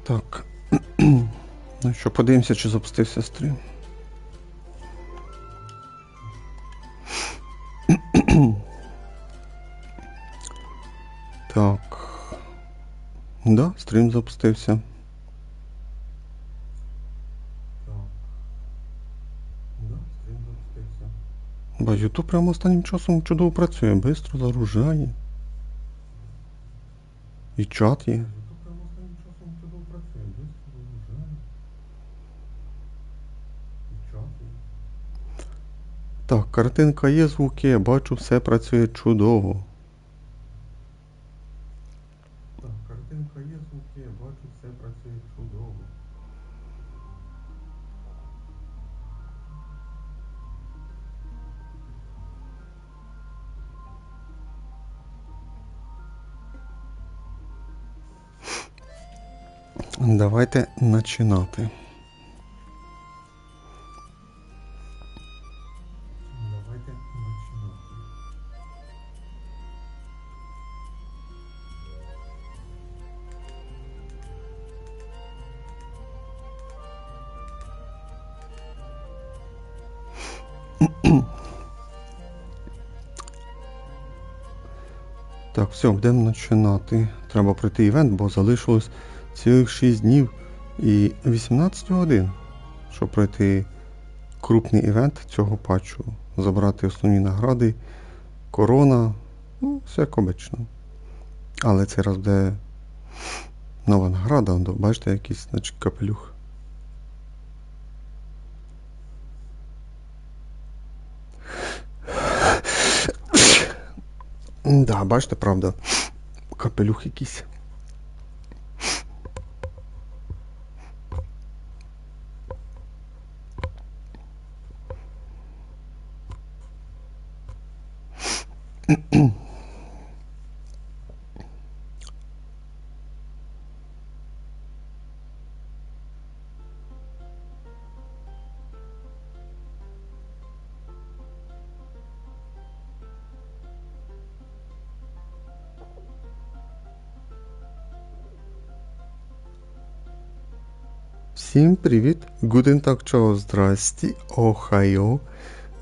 Так. Ну що, подивимося, чи запустився стрім. Так. Да, стрім запустився. Бо YouTube прямо останнім часом чудово працює, швидко загружає. І чат є. Так, картинка є, звуки, я бачу, все працює чудово. Так, картинка є, звуки, я бачу, все працює чудово. Давайте починати. Так, все, будемо починати. Треба пройти івент, бо залишилось цілих 6 днів і 18 годин, щоб пройти крупний івент цього патчу. Забрати основні награди, корона, ну, все як обично. Але цей раз буде нова награда, бачите, якийсь, значить, капелюх. Да, бачите, правда, капелюх якийсь. Всім привіт! Guten Tag, чао, здрасті, охайо!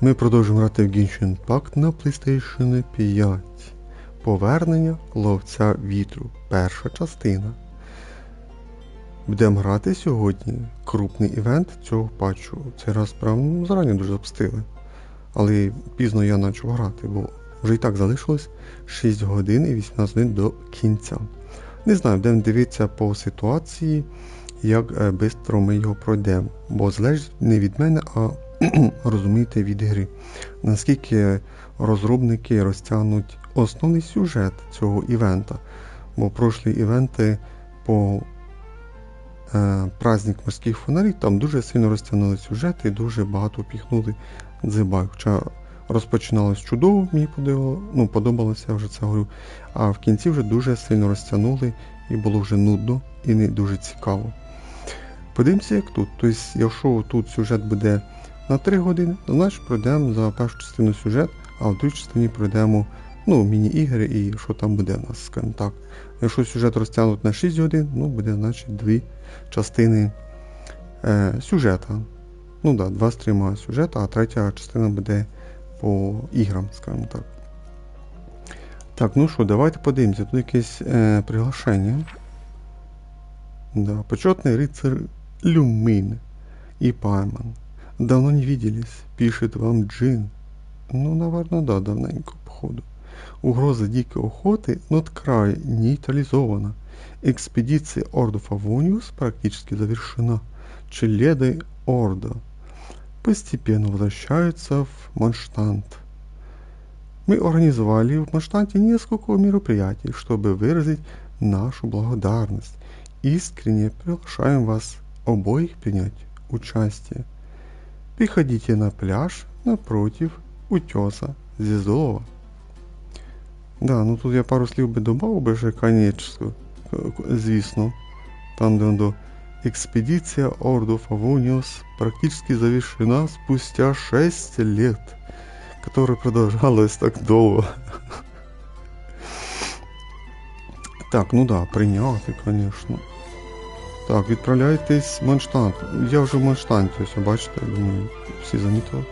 Ми продовжуємо грати в Genshin Impact на PlayStation 5. Повернення ловця вітру. Перша частина. Будемо грати сьогодні крупний івент цього патчу. Цей раз прям зарані дуже запустили. Але пізно я почав грати, бо вже і так залишилось 6 годин і 18 годин до кінця. Не знаю, будемо дивитися по ситуації, як швидко ми його пройдемо. Бо залежить не від мене, а розумієте, від гри. Наскільки розробники розтягнуть основний сюжет цього івента. Бо прошлі івенти по праздник морських фонарів там дуже сильно розтягнули сюжет і дуже багато впіхнули дзибай. Хоча розпочиналось чудово, мені подобалося, я вже це говорю, а в кінці вже дуже сильно розтягнули і було вже нудно і не дуже цікаво. Подивимося, як тут. Тобто, якщо тут сюжет буде на 3 години, то значить пройдемо за першу частину сюжет, а в другій частині пройдемо міні-ігри і що там буде у нас, скажімо так. Якщо сюжет розтягнуть на 6 годин, буде, значить, 2 частини сюжета. Ну так, 2 стріма сюжета, а третя частина буде по іграм, скажімо так. Так, ну що, давайте подивимося. Тут якесь приглашення. Да, почетный рыцарь Люмин и Пайман. Давно не виделись, пишет вам Джин. Ну, наверное, да, давненько, походу. Угроза дикой охоты над край нейтрализована. Экспедиция Орду Фавониус практически завершена. Челеды Орда постепенно возвращаются в Манштант. Мы организовали в Манштанте несколько мероприятий, чтобы выразить нашу благодарность. Искренне приглашаем вас обоих принять участие. Приходите на пляж напротив утеса Зізова. Да, ну тут я пару слів би добавив би вже, конечно, звісно. Там, де до экспедиция Орду Фавониус практически завершена спустя 6 лет, которая продолжалась так долго. Так, ну да, прийняти, конечно. Так, відправляйтесь в Монштант. Я вже в Монштанті, ось, бачите, думаю, всі замітили.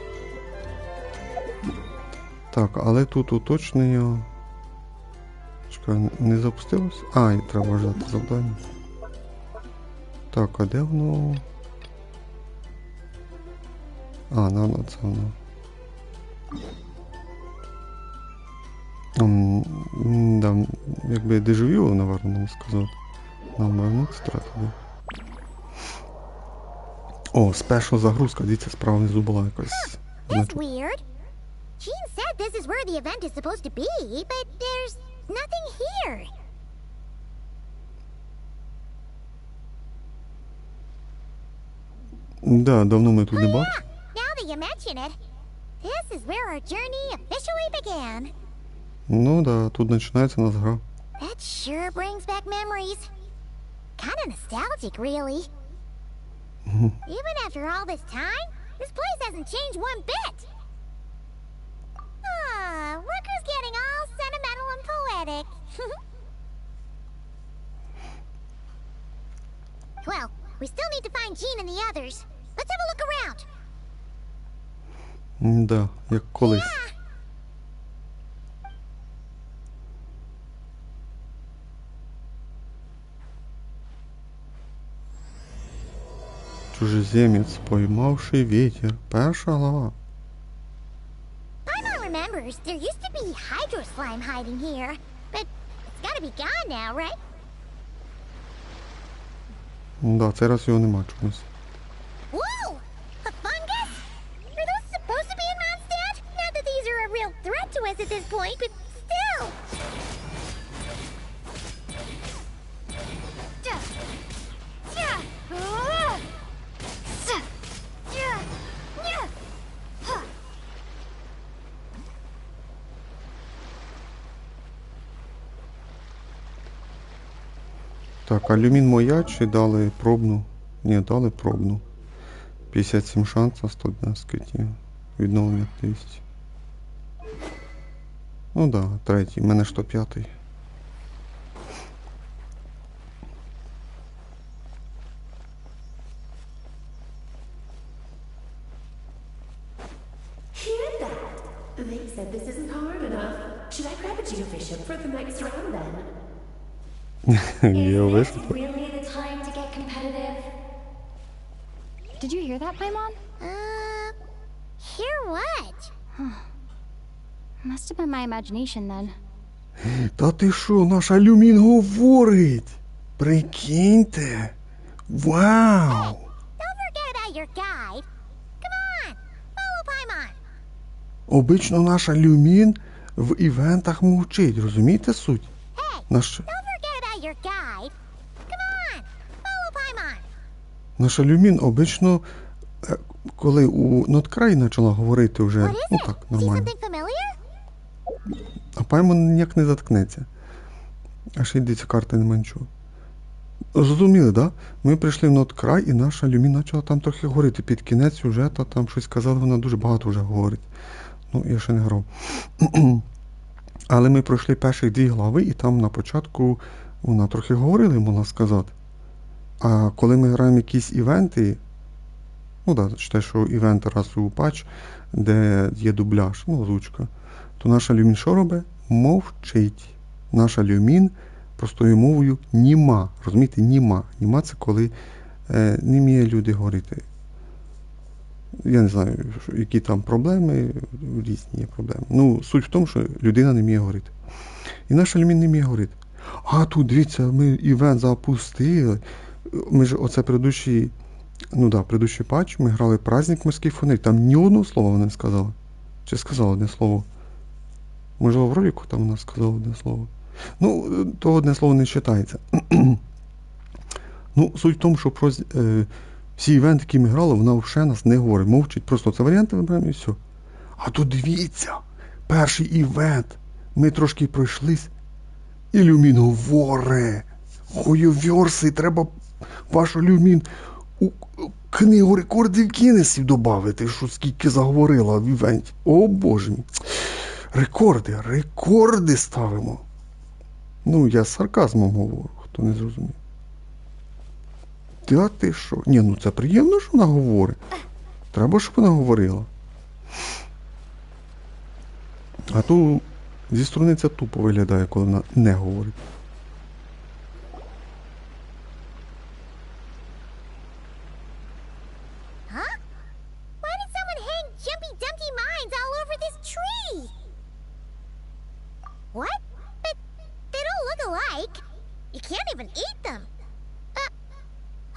Так, але тут уточнення... Чекай, не запустилось? А, і треба ждати завдання. Так, а де воно? А, це воно. Да, якби дежавю, наверное, не сказати. Нам вернуться треба туди. О, спешл загрузка, дивіться, справа внизу була якась. That's weird. Gene said this is where the event is supposed to be, but there's nothing here. Да, давно ми тут не Oh, бачили. yeah. Now that you mention it, this is where our journey officially began. Ну да, тут починається у нас гра. That sure brings back memories. Kind of nostalgic, really. Even after all this time, this place hasn't changed one bit. Look who's getting all sentimental and poetic. Well, we still need to find Gene and the others. Let's have a look around. Да, як колись. Yeah. Чужеземець, поймавший ветер. Перша глава. Paimon remembers there used to be hydro slime hiding here, but it's gotta be gone now, right? Да, цей раз його нема чомусь. Whoa! A fungus? Are those supposed to be in Mondstadt? Not that these are a real threat to us at this point, but still! Так, алюмін моя чи дали пробну? Ні, дали пробну. 57 шансів, 111 скитів. Відновлення активності. Ну да, третій. У мене ж то п'ятий. They said this isn't hard enough. Should I grab a geofishing for the next round then? Я Is вийшов. this really the time to get competitive? Did you hear that, Paimon? Hear what? Must have been my imagination then. Та ти що, наш алюмін говорить? Прикиньте. Вау! Don't forget about your guide. Come on, follow Paimon. Обично наш алюмін в івентах мовчить, розумієте суть? Hey, Наш, don't forget about your guide. Come on, follow Paimon. наш алюмін обично, коли у Ноткрай почала говорити вже, What is ну it? так, See нормально. something familiar? А Паймон ніяк не заткнеться. А ще йдеться карта нема нічого. Зрозуміли, да? Ми прийшли в Ноткрай і наш алюмін почала там трохи говорити. Під кінець сюжету там щось казали, вона дуже багато вже говорить. Ну, я ще не грав. Але ми пройшли перші 2 глави, і там на початку вона трохи говорила, можна сказати. А коли ми граємо якісь івенти, ну так, да, те, що івент раз у патч, де є дубляж, ну, озвучка, то наш алюмін що робить? Мовчить. Наш алюмін простою мовою німа. Розумієте, німа. Німа це коли не вміє люди говорити. Я не знаю, які там проблеми, різні є проблеми. Ну, суть в тому, що людина не вміє говорити. І наш алюмін не вміє говорити. А тут, дивіться, ми івент запустили. Ми ж оце предыдущий, ну да, предыдущий патч, ми грали праздник морських фонарів. Там ні одного слова вона не сказала. Чи сказала одне слово? Можливо, в ролику там вона сказала одне слово. Ну, то одне слово не читається. Ну, суть в тому, що про всі івенти, які ми грали, вона взагалі нас не говорить. Мовчить. Просто це варіанти вибираємо і все. А тут дивіться, перший івент. Ми трошки пройшлись. Ілюмін говорить. Хуйовьорси, треба ваш алюмін у книгу рекордів Гіннесів додати, що скільки заговорила в івенті. О, боже мій. Рекорди ставимо. Ну, я з сарказмом говорю, хто не зрозумів. Та ти що? Ні, ну це приємно, що вона говорить. Треба, щоб вона говорила. А то зі сторони це тупо виглядає, коли вона не говорить. Huh? Why did someone hang Jumpy Dumpty mines all over this tree? What? But they don't look alike. You can't even eat them.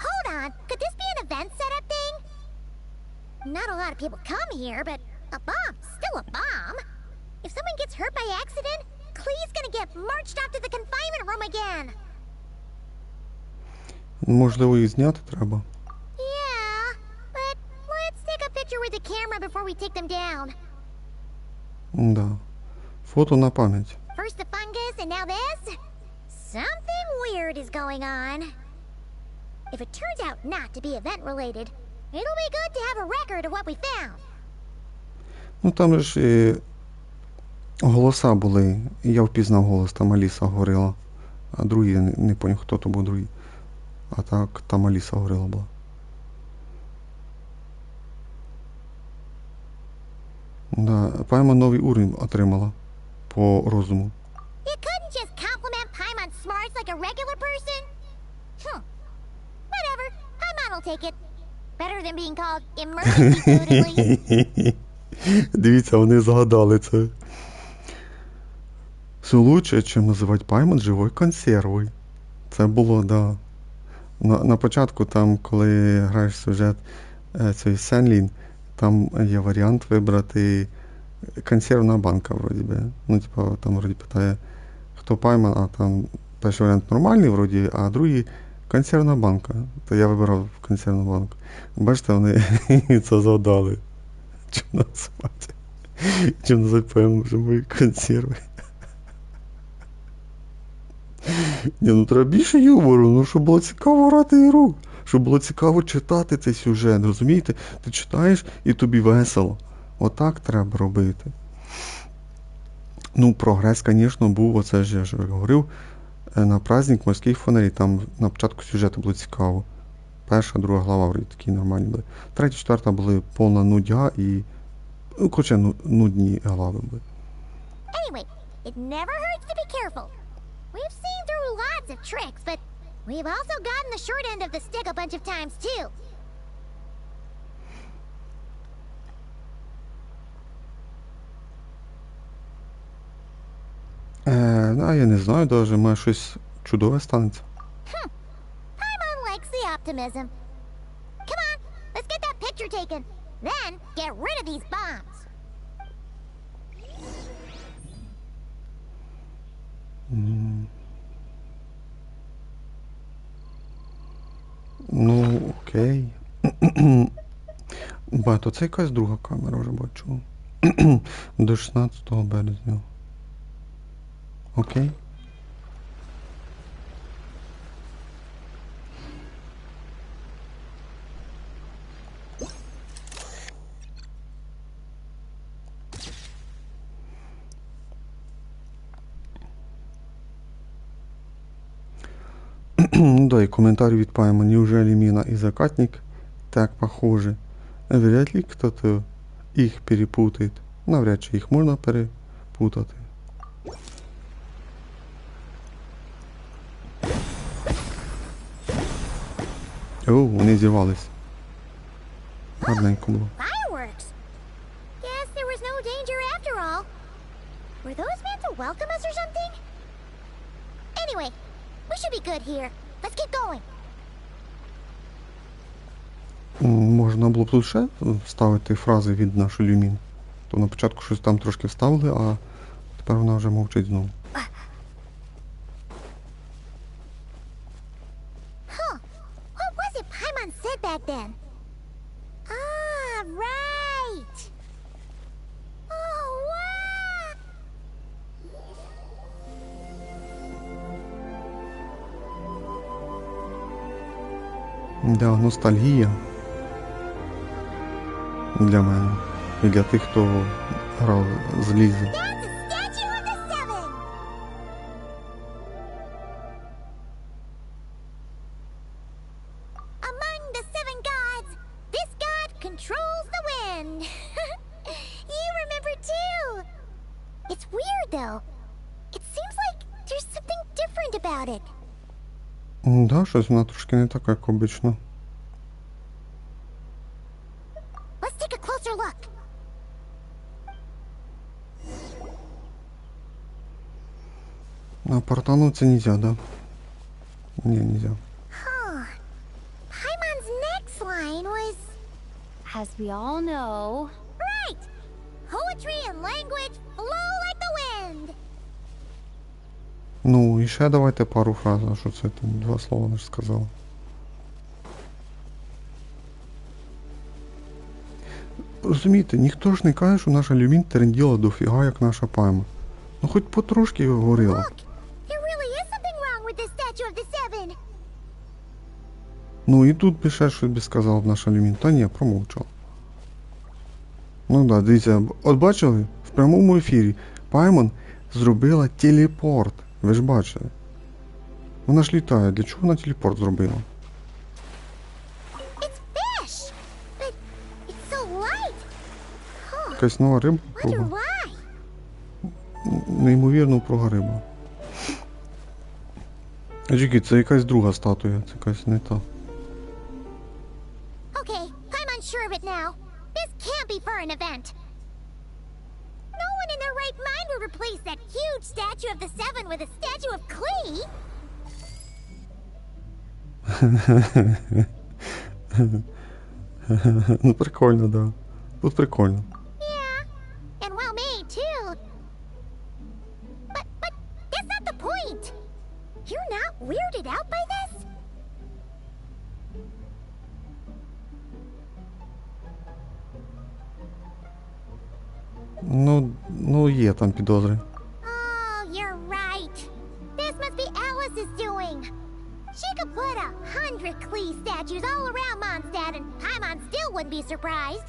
Hold on. Could this be an event setup thing? Not a lot of people come here, but a bomb's still a bomb. If someone gets hurt by accident, Clee's gonna get marched off to the confinement room again. Можливо, їх зняти треба. Yeah, but let's take a picture with the camera before we take them down. Да. Фото на пам'ять. First the fungus, and now this? Something weird is going on. If it turns out not to be event-related, it'll be good to have a record of what we found. Ну там ж голоса були. Я впізнав голос, там Аліса говорила. А другий, я не поняв, хто то був другий. А так, там Аліса говорила була. Да, Пайма новий уровень отримала. По розуму. You couldn't just compliment Paimon's smarts like a regular person? Whatever. Paimon will take it. Better than being called emergency food, at least. Дивіться, вони згадали це. Все лучше, чим називати Паймон живою консервою. Це було, да. На початку, там, коли граєш сюжет цієї Сенлін, там є варіант вибрати консервна банка, вроді би. Ну, типа, там, вроді, питає, хто Паймон, а там перший варіант нормальний, вроді, а другий консервна банка. То я вибирав консервну банку. Бачите, вони це згадали. Чим назвати? Чим назвати Паймон живої консерви? Ні, ну треба більше юмору, ну щоб було цікаво грати ігру, щоб було цікаво читати цей сюжет, розумієте? Ти читаєш і тобі весело. Отак треба робити. Ну, прогрес, звісно, був, оце ж я ж говорив, на праздник морських фонарів, там на початку сюжету було цікаво. Перша, друга глава вроді такі нормальні були. Третя, четверта були повна нудя і, ну, коротше, нудні глави були. Anyway, it never hurts to be careful. We've seen through lots of tricks, but we've also gotten the short end of the stick a bunch of times, too. Я не знаю, даже може щось чудове станеться. Paimon likes the optimism. Come on, let's get that picture taken. Then, get rid of these bombs. Ну, окей. То це якась друга камера, вже бачу. До 16 березня. Окей. Да, и комментарий від Пайма. Неужели Мина и Закатник так похожи? Вряд ли кто-то их перепутает. Навряд чи їх можна перепутати. О, вони зірвались. Гарненько було. Fireworks! Guess there was no danger after all. Were those meant to welcome us or something? Anyway, we should be good here. Let's get going. Можна було б тут ще вставити фрази від нашої Люмін. То на початку щось там трошки вставили, а тепер вона вже мовчить знову. Huh. What was it Paimon said back then? Ah, right! Oh, wow! Да, ностальгія. Для мене. І для тих, хто грав з Лізі. That's a statue of the Seven! And you remember too. It's weird though. It seems like there's something different about it. Да, щось вона трошки не така, як обично. Let's take a closer look. А портануться нельзя, да? Не, нельзя. Huh. Paimon's next line was... As we all know, Right! Poetry and language flow like the wind. Ну, і ще давайте пару фраз, а що це там? 2 слова лише сказав. Розумієте, ніхто ж не каже, що наша Люмін тренділа дофіга, як наша Пайма. Ну хоч потрошки говорила. Look, there really is something wrong with this statue of the seven. Ну і тут би ще щось би сказав наша Люмін. Та ні, промовчав. Ну да, дивіться, от бачили? В прямому ефірі Паймон зробила телепорт. Ви ж бачили. Вона ж літає. Для чого вона телепорт зробила? It's fish, but it's so light. Huh. Якась нова риба? Wonder Проба. why. Неймовірно упруга риба. А чекай, це якась друга статуя, це якась не та. Okay, I'm unsure of it now. This can't be for an event. No one in their right mind would replace that huge statue of the seven with a statue of Klee. Ну прикольно, да. Тут прикольно. Yeah, and well made too. But that's not the point. You're not weirded out by this? Ну є там підозри. Oh, you're right. This must be Alice's doing. She could put 100 Klee statues all around Mondstadt and Paimon still wouldn't be surprised.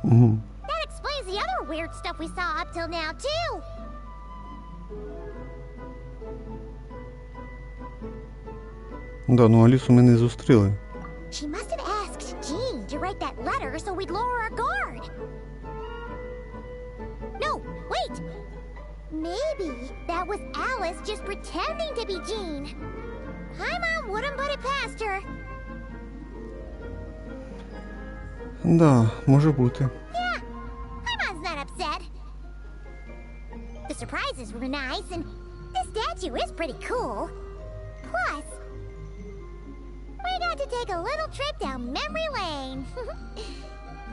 Угу. That explains the other weird stuff we saw up till now, too. Да, ну Алісу ми не зустріли. She must have asked Jean to write that letter so we'd lower our guard. No, wait! Maybe that was Alice just pretending to be Jean. Paimon wouldn't put it past her. Да, може бути. Yeah, Paimon's not upset. The surprises were nice, and this statue is pretty cool. Plus, we got to take a little trip down memory lane.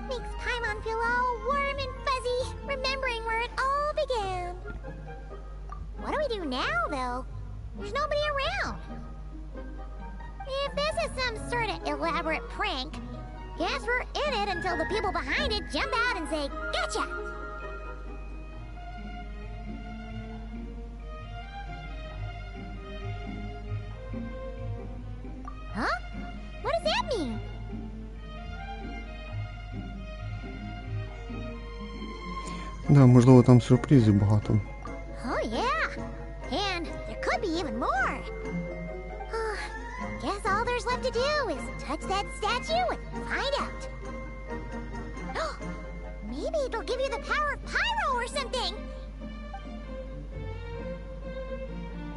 Makes Paimon feel all warm and fuzzy, remembering where it all began. What do we do now, though? There's nobody around. If this is some sort of elaborate prank, guess we're in it until the people behind it jump out and say, "Gotcha!" Huh? What does that mean? Да, можливо, там сюрпризів багато. Oh, yeah. And there could be even more. Guess all there's left to do is touch that statue and find out. Maybe it'll give you the power of pyro or something.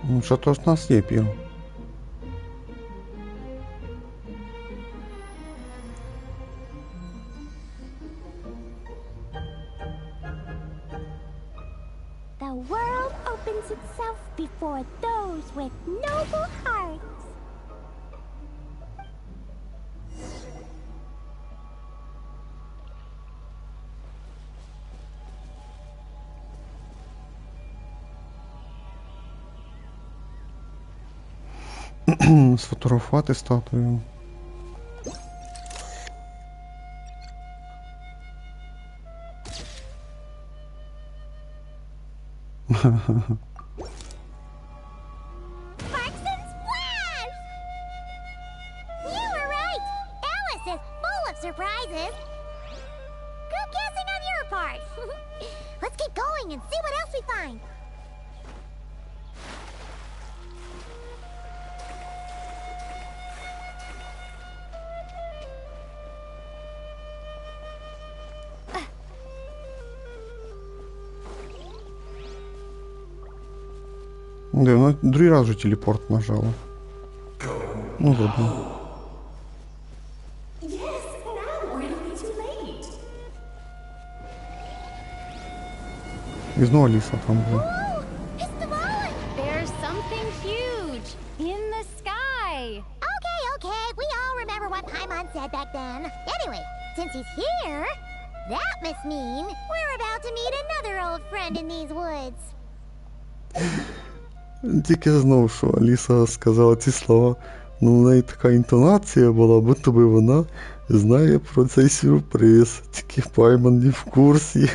Ну, що то ж у нас є піро. The world opens itself before those with noble hearts. Сфотографувати статую. Sparks and splash! You were right! Alice is full of surprises. Good guessing on your part. Let's keep going and see what else we find. Де, вона другий раз вже телепорт нажала. Ну, добре. Yes, now or it'll be too late. І знову Аліса там була. Whoa! It's the Vaughn! There's something huge in the sky. Okay, we all remember what Paimon said back then. Anyway, since he's here, that must mean we're about to meet another old friend in these woods. Тільки знову, що Аліса сказала ці слова, ну в неї така інтонація була, будто би вона знає про цей сюрприз. Тільки Паймон не в курсі.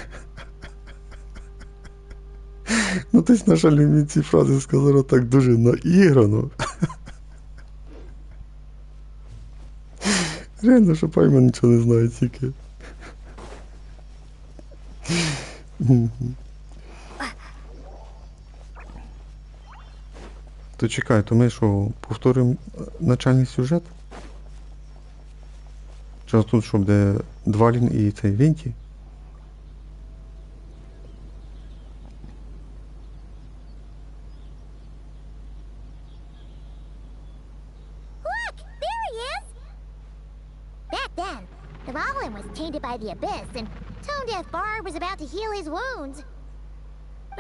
Ну, тобто, на жаль, мені ці фрази сказала так дуже наіграно. Реально, що Паймон нічого не знає тільки. То чекай, то ми що, повторюємо начальний сюжет? Чи тут що, де Двалін і цей Венті? Look, there he is! Back then, the Goblin was tainted by the Abyss, and Tone-Deaf Bard was about to heal his wounds.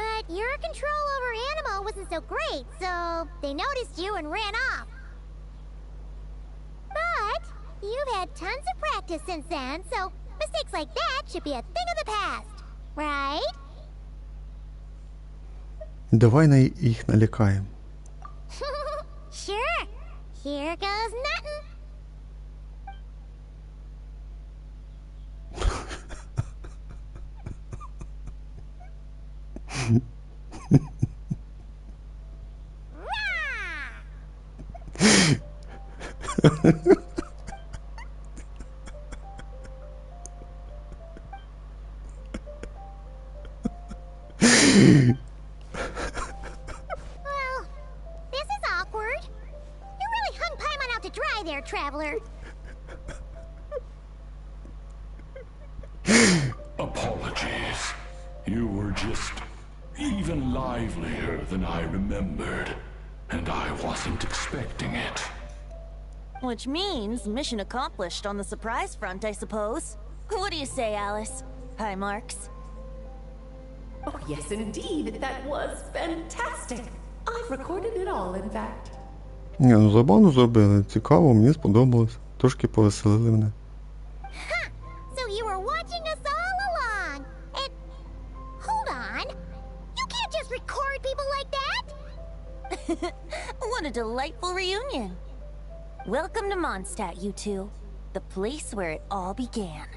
But your control over Animo wasn't so great, so they noticed you and ran off. But you've had tons of practice since then, so mistakes like that should be a thing of the past, right? Давай їх налякаємо. Sure. Here goes nothing. Well, this is awkward. You really hung Paimon out to dry there, traveler. Apologies. You were just even livelier than I remembered, and I wasn't expecting it. Which means mission accomplished on the surprise front, I suppose. What do you say, Alice? High marks. Oh, yes, indeed. That was fantastic. I've recorded it all, in fact. Ні, ну забавно зробили, цікаво, мені сподобалось. Трошки повеселили мене. Huh. So you were watching us all along. And hold on. You can't just record people like that. What a delightful reunion. Welcome to Mondstadt, you two. The place where it all began.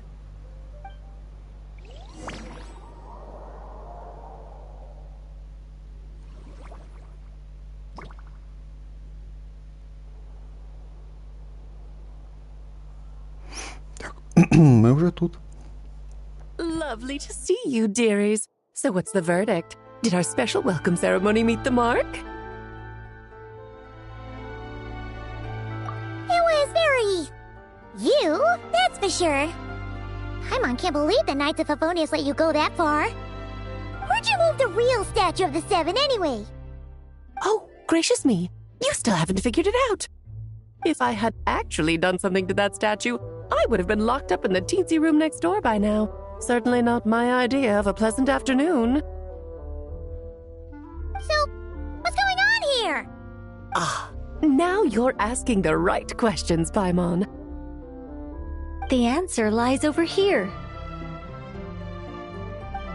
Ми вже тут. Lovely to see you, dearies. So what's the verdict? Did our special welcome ceremony meet the mark? It was very... you, that's for sure. Paimon can't believe the Knights of Favonius let you go that far. Where'd you move the real statue of the Seven anyway? Oh, gracious me. You still haven't figured it out. If I had actually done something to that statue, I would have been locked up in the teensy room next door by now. Certainly not my idea of a pleasant afternoon. So, what's going on here? Ah, now you're asking the right questions, Paimon. The answer lies over here.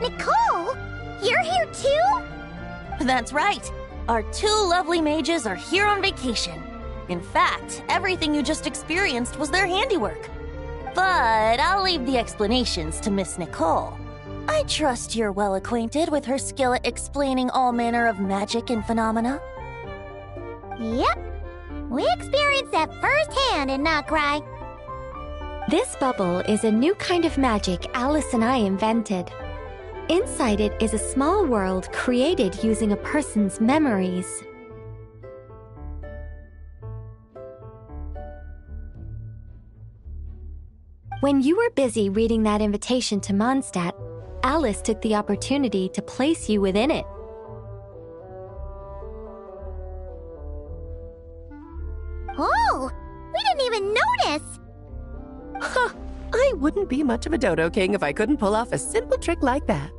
Nicole? You're here too? That's right. Our two lovely mages are here on vacation. In fact, everything you just experienced was their handiwork. But I'll leave the explanations to Miss Nicole. I trust you're well acquainted with her skill at explaining all manner of magic and phenomena. Yep. We experienced that firsthand in Nokrai. This bubble is a new kind of magic Alice and I invented. Inside it is a small world created using a person's memories. When you were busy reading that invitation to Mondstadt, Alice took the opportunity to place you within it. wouldn't be much of a dodo king if I couldn't pull off a simple trick like that.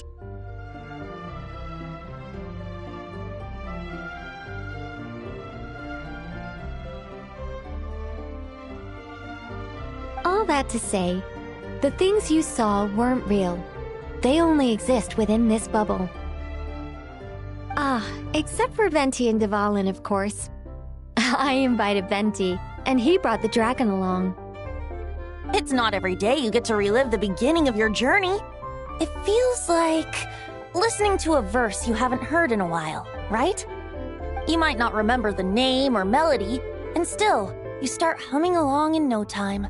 All that to say, the things you saw weren't real. They only exist within this bubble. Except for Venti and Dvalin, of course. I invited Venti, and he brought the dragon along. It's not every day you get to relive the beginning of your journey. It feels like listening to a verse you haven't heard in a while, right? You might not remember the name or melody, and still, you start humming along in no time.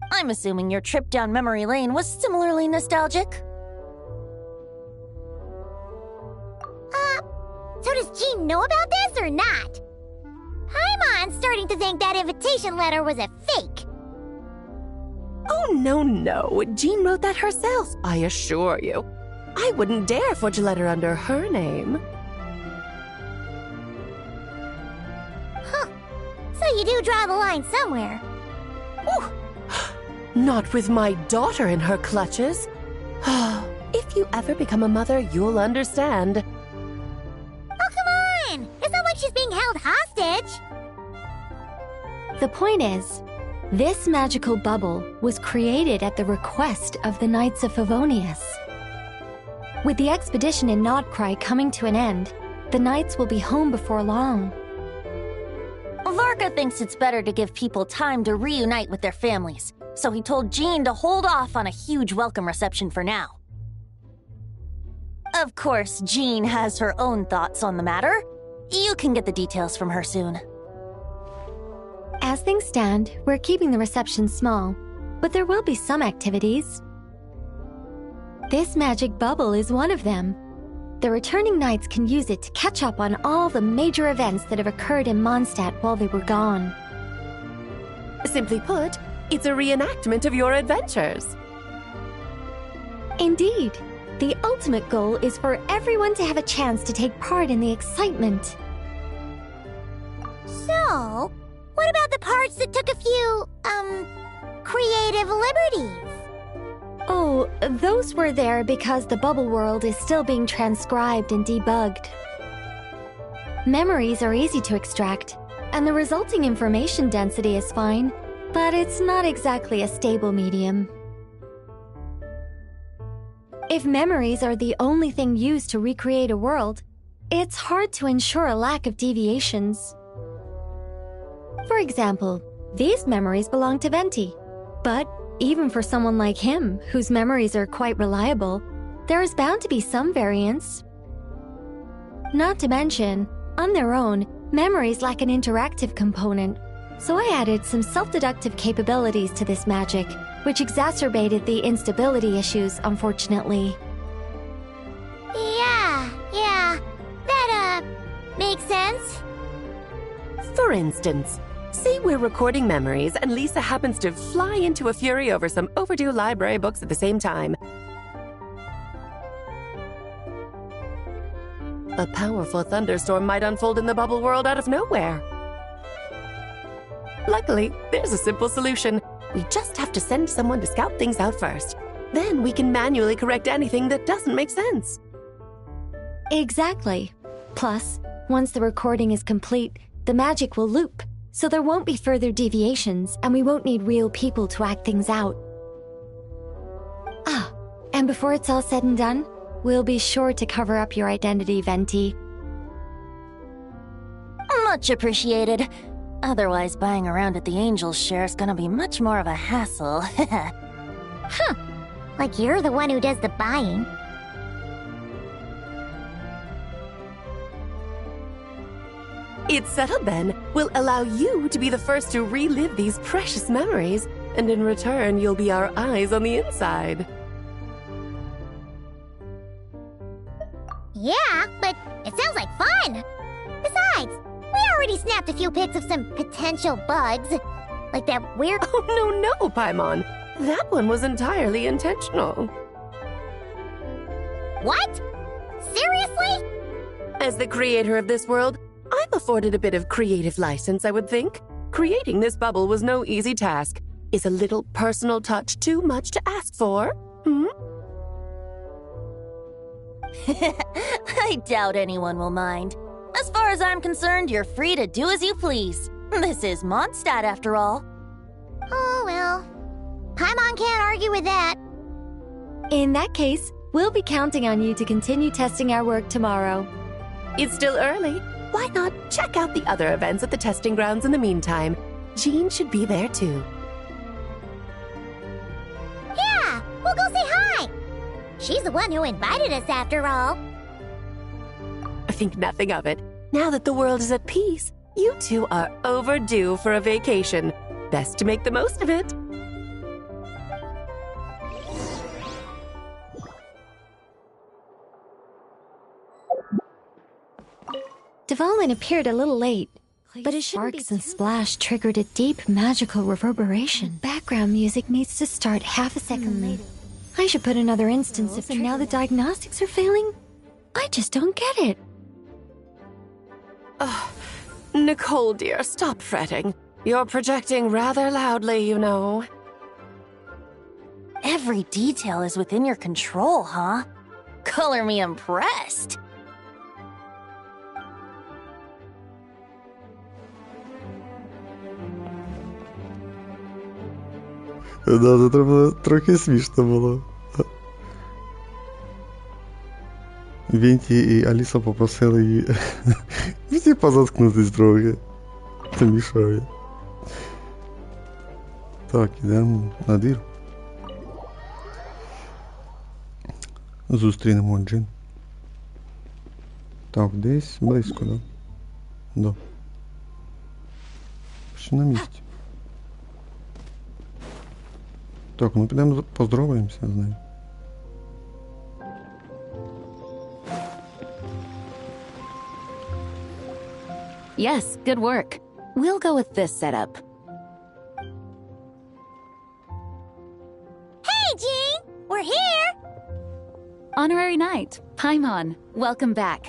I'm assuming your trip down memory lane was similarly nostalgic. So does Jean know about this or not? I'm starting to think that invitation letter was a fake. Oh, no. Jean wrote that herself, I assure you. I wouldn't dare forge a letter under her name. So you do draw the line somewhere. Ooh. Not with my daughter in her clutches. If you ever become a mother, you'll understand. Oh, come on! It's not like she's being held hostage. The point is, this magical bubble was created at the request of the Knights of Favonius. With the expedition in Nodcry coming to an end, the Knights will be home before long. Varka thinks it's better to give people time to reunite with their families, so he told Jean to hold off on a huge welcome reception for now. Of course, Jean has her own thoughts on the matter. You can get the details from her soon. As things stand, we're keeping the reception small, but there will be some activities. This magic bubble is one of them. The returning knights can use it to catch up on all the major events that have occurred in Mondstadt while they were gone. Simply put, it's a reenactment of your adventures. Indeed. The ultimate goal is for everyone to have a chance to take part in the excitement. So, what about the parts that took a few, creative liberties? Oh, those were there because the bubble world is still being transcribed and debugged. Memories are easy to extract, and the resulting information density is fine, but it's not exactly a stable medium. If memories are the only thing used to recreate a world, it's hard to ensure a lack of deviations. For example, these memories belong to Venti, but even for someone like him, whose memories are quite reliable, there is bound to be some variance. Not to mention, on their own, memories lack an interactive component, so I added some self-deductive capabilities to this magic, which exacerbated the instability issues, unfortunately. Yeah, that, makes sense. For instance, say we're recording memories and Lisa happens to fly into a fury over some overdue library books at the same time. A powerful thunderstorm might unfold in the bubble world out of nowhere. Luckily, there's a simple solution. We just have to send someone to scout things out first. Then we can manually correct anything that doesn't make sense. Exactly. Plus, once the recording is complete, the magic will loop, so there won't be further deviations, and we won't need real people to act things out. And before it's all said and done, we'll be sure to cover up your identity, Venti. Much appreciated. Otherwise, buying around at the Angels share is gonna be much more of a hassle. Like you're the one who does the buying. It's settled then. We'll allow you to be the first to relive these precious memories, and in return, you'll be our eyes on the inside. Yeah, but it sounds like fun! Besides, we already snapped a few pics of some potential bugs. Like that weird— Oh, no, Paimon. That one was entirely intentional. What? Seriously? As the creator of this world, I'm afforded a bit of creative license, I would think. Creating this bubble was no easy task. Is a little personal touch too much to ask for? I doubt anyone will mind. As far as I'm concerned, you're free to do as you please. This is Mondstadt, after all. Oh, well. Paimon can't argue with that. In that case, we'll be counting on you to continue testing our work tomorrow. It's still early. Why not check out the other events at the testing grounds in the meantime? Jean should be there too. Yeah, we'll go say hi. She's the one who invited us after all. I think nothing of it. Now that the world is at peace, you two are overdue for a vacation. Best to make the most of it. Dvalin appeared a little late, but his sparks and splash triggered a deep magical reverberation. Background music needs to start half a second later. I should put another instance if now the diagnostics are failing. I just don't get it. Nicole, dear, stop fretting. You're projecting rather loudly, you know. Every detail is within your control, huh? Color me impressed. Да, це треба трохи смішно було. Вінті і Аліса попросили її всі позаткнутись трохи. Це мішає. Так, ідемо на двір. Зустрінемо Джин. Так, десь близько, да? Да. Ще на місці. Так, ну підемо поздороваємося з нею. Yes, good work. We'll go with this setup. Hey, Jean! We're here! Honorary Knight, Paimon, welcome back.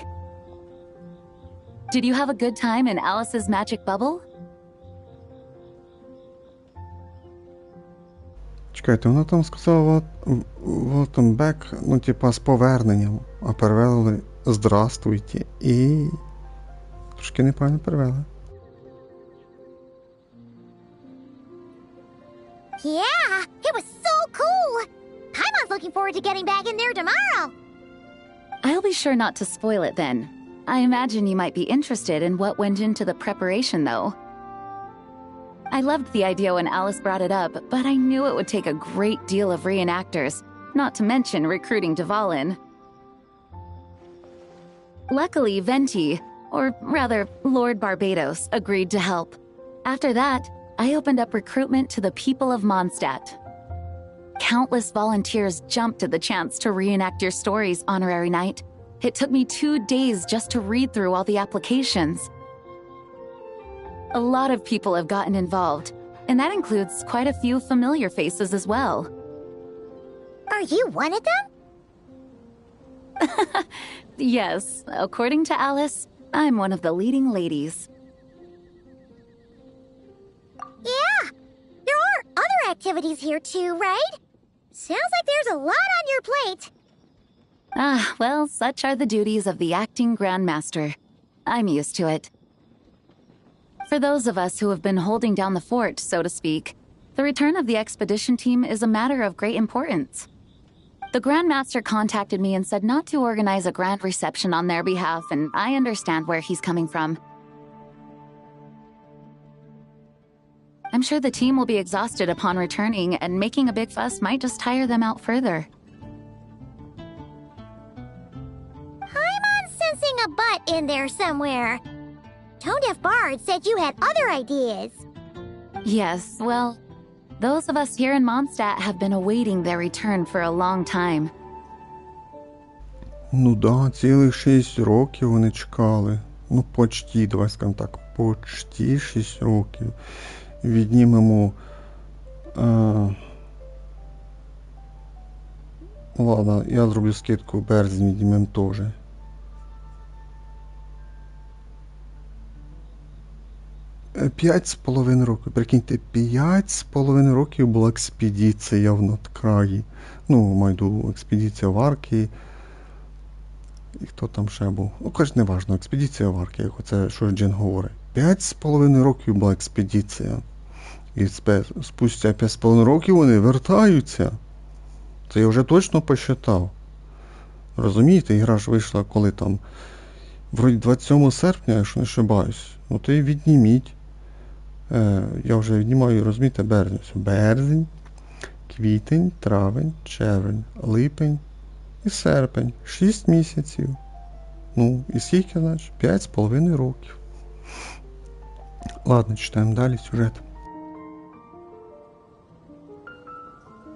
Did you have a good time in Alice's magic bubble? Чекайте, вона там сказала welcome back, ну типа з поверненням, а перевели здравствуйте і трошки неправильно перевели. Yeah, it was so cool! Paimon's looking forward to getting back in there tomorrow! I'll be sure not to spoil it then. I imagine you might be interested in what went into the preparation, though. I loved the idea when Alice brought it up, but I knew it would take a great deal of reenactors, not to mention recruiting Dvalin. Luckily, Venti, or rather, Lord Barbados, agreed to help. After that, I opened up recruitment to the people of Mondstadt. Countless volunteers jumped at the chance to reenact your stories, Honorary Knight. It took me 2 days just to read through all the applications. A lot of people have gotten involved, and that includes quite a few familiar faces as well. Are you one of them? Yes, according to Alice, I'm one of the leading ladies. Yeah, there are other activities here too, right? Sounds like there's a lot on your plate. Well, such are the duties of the acting Grandmaster. I'm used to it. For those of us who have been holding down the fort, so to speak, the return of the expedition team is a matter of great importance. The Grandmaster contacted me and said not to organize a grand reception on their behalf, and I understand where he's coming from. I'm sure the team will be exhausted upon returning, and making a big fuss might just tire them out further. I'm sensing a butt in there somewhere. Tone Deaf Bard said you had other ideas. Yes, well, those of us here in Mondstadt have been awaiting their return for a long time. Ну да, цілих 6 років вони чекали. Ну, почти, давай скажемо так, почти 6 років. Віднімемо... Ладно, я зроблю скидку, березень віднімемо теж. 5,5 років. Прикиньте, 5,5 років була експедиція в надкраї. Ну, майду, експедиція в Арки. І хто там ще був? Ну, каже, не важливо, експедиція в Арки, як оце, що Джин говорить. 5,5 років була експедиція. І спустя 5,5 років вони вертаються. Це я вже точно посчитав. Розумієте, ігра ж вийшла коли там, вроді 27 серпня, якщо не ошибаюсь. Ну то і відніміть. Я вже віднімаю, розумієте, березень. Березень, квітень, травень, червень, липень і серпень. 6 місяців. Ну, і скільки, значить? 5,5 років. Ладно, читаємо далі сюжет.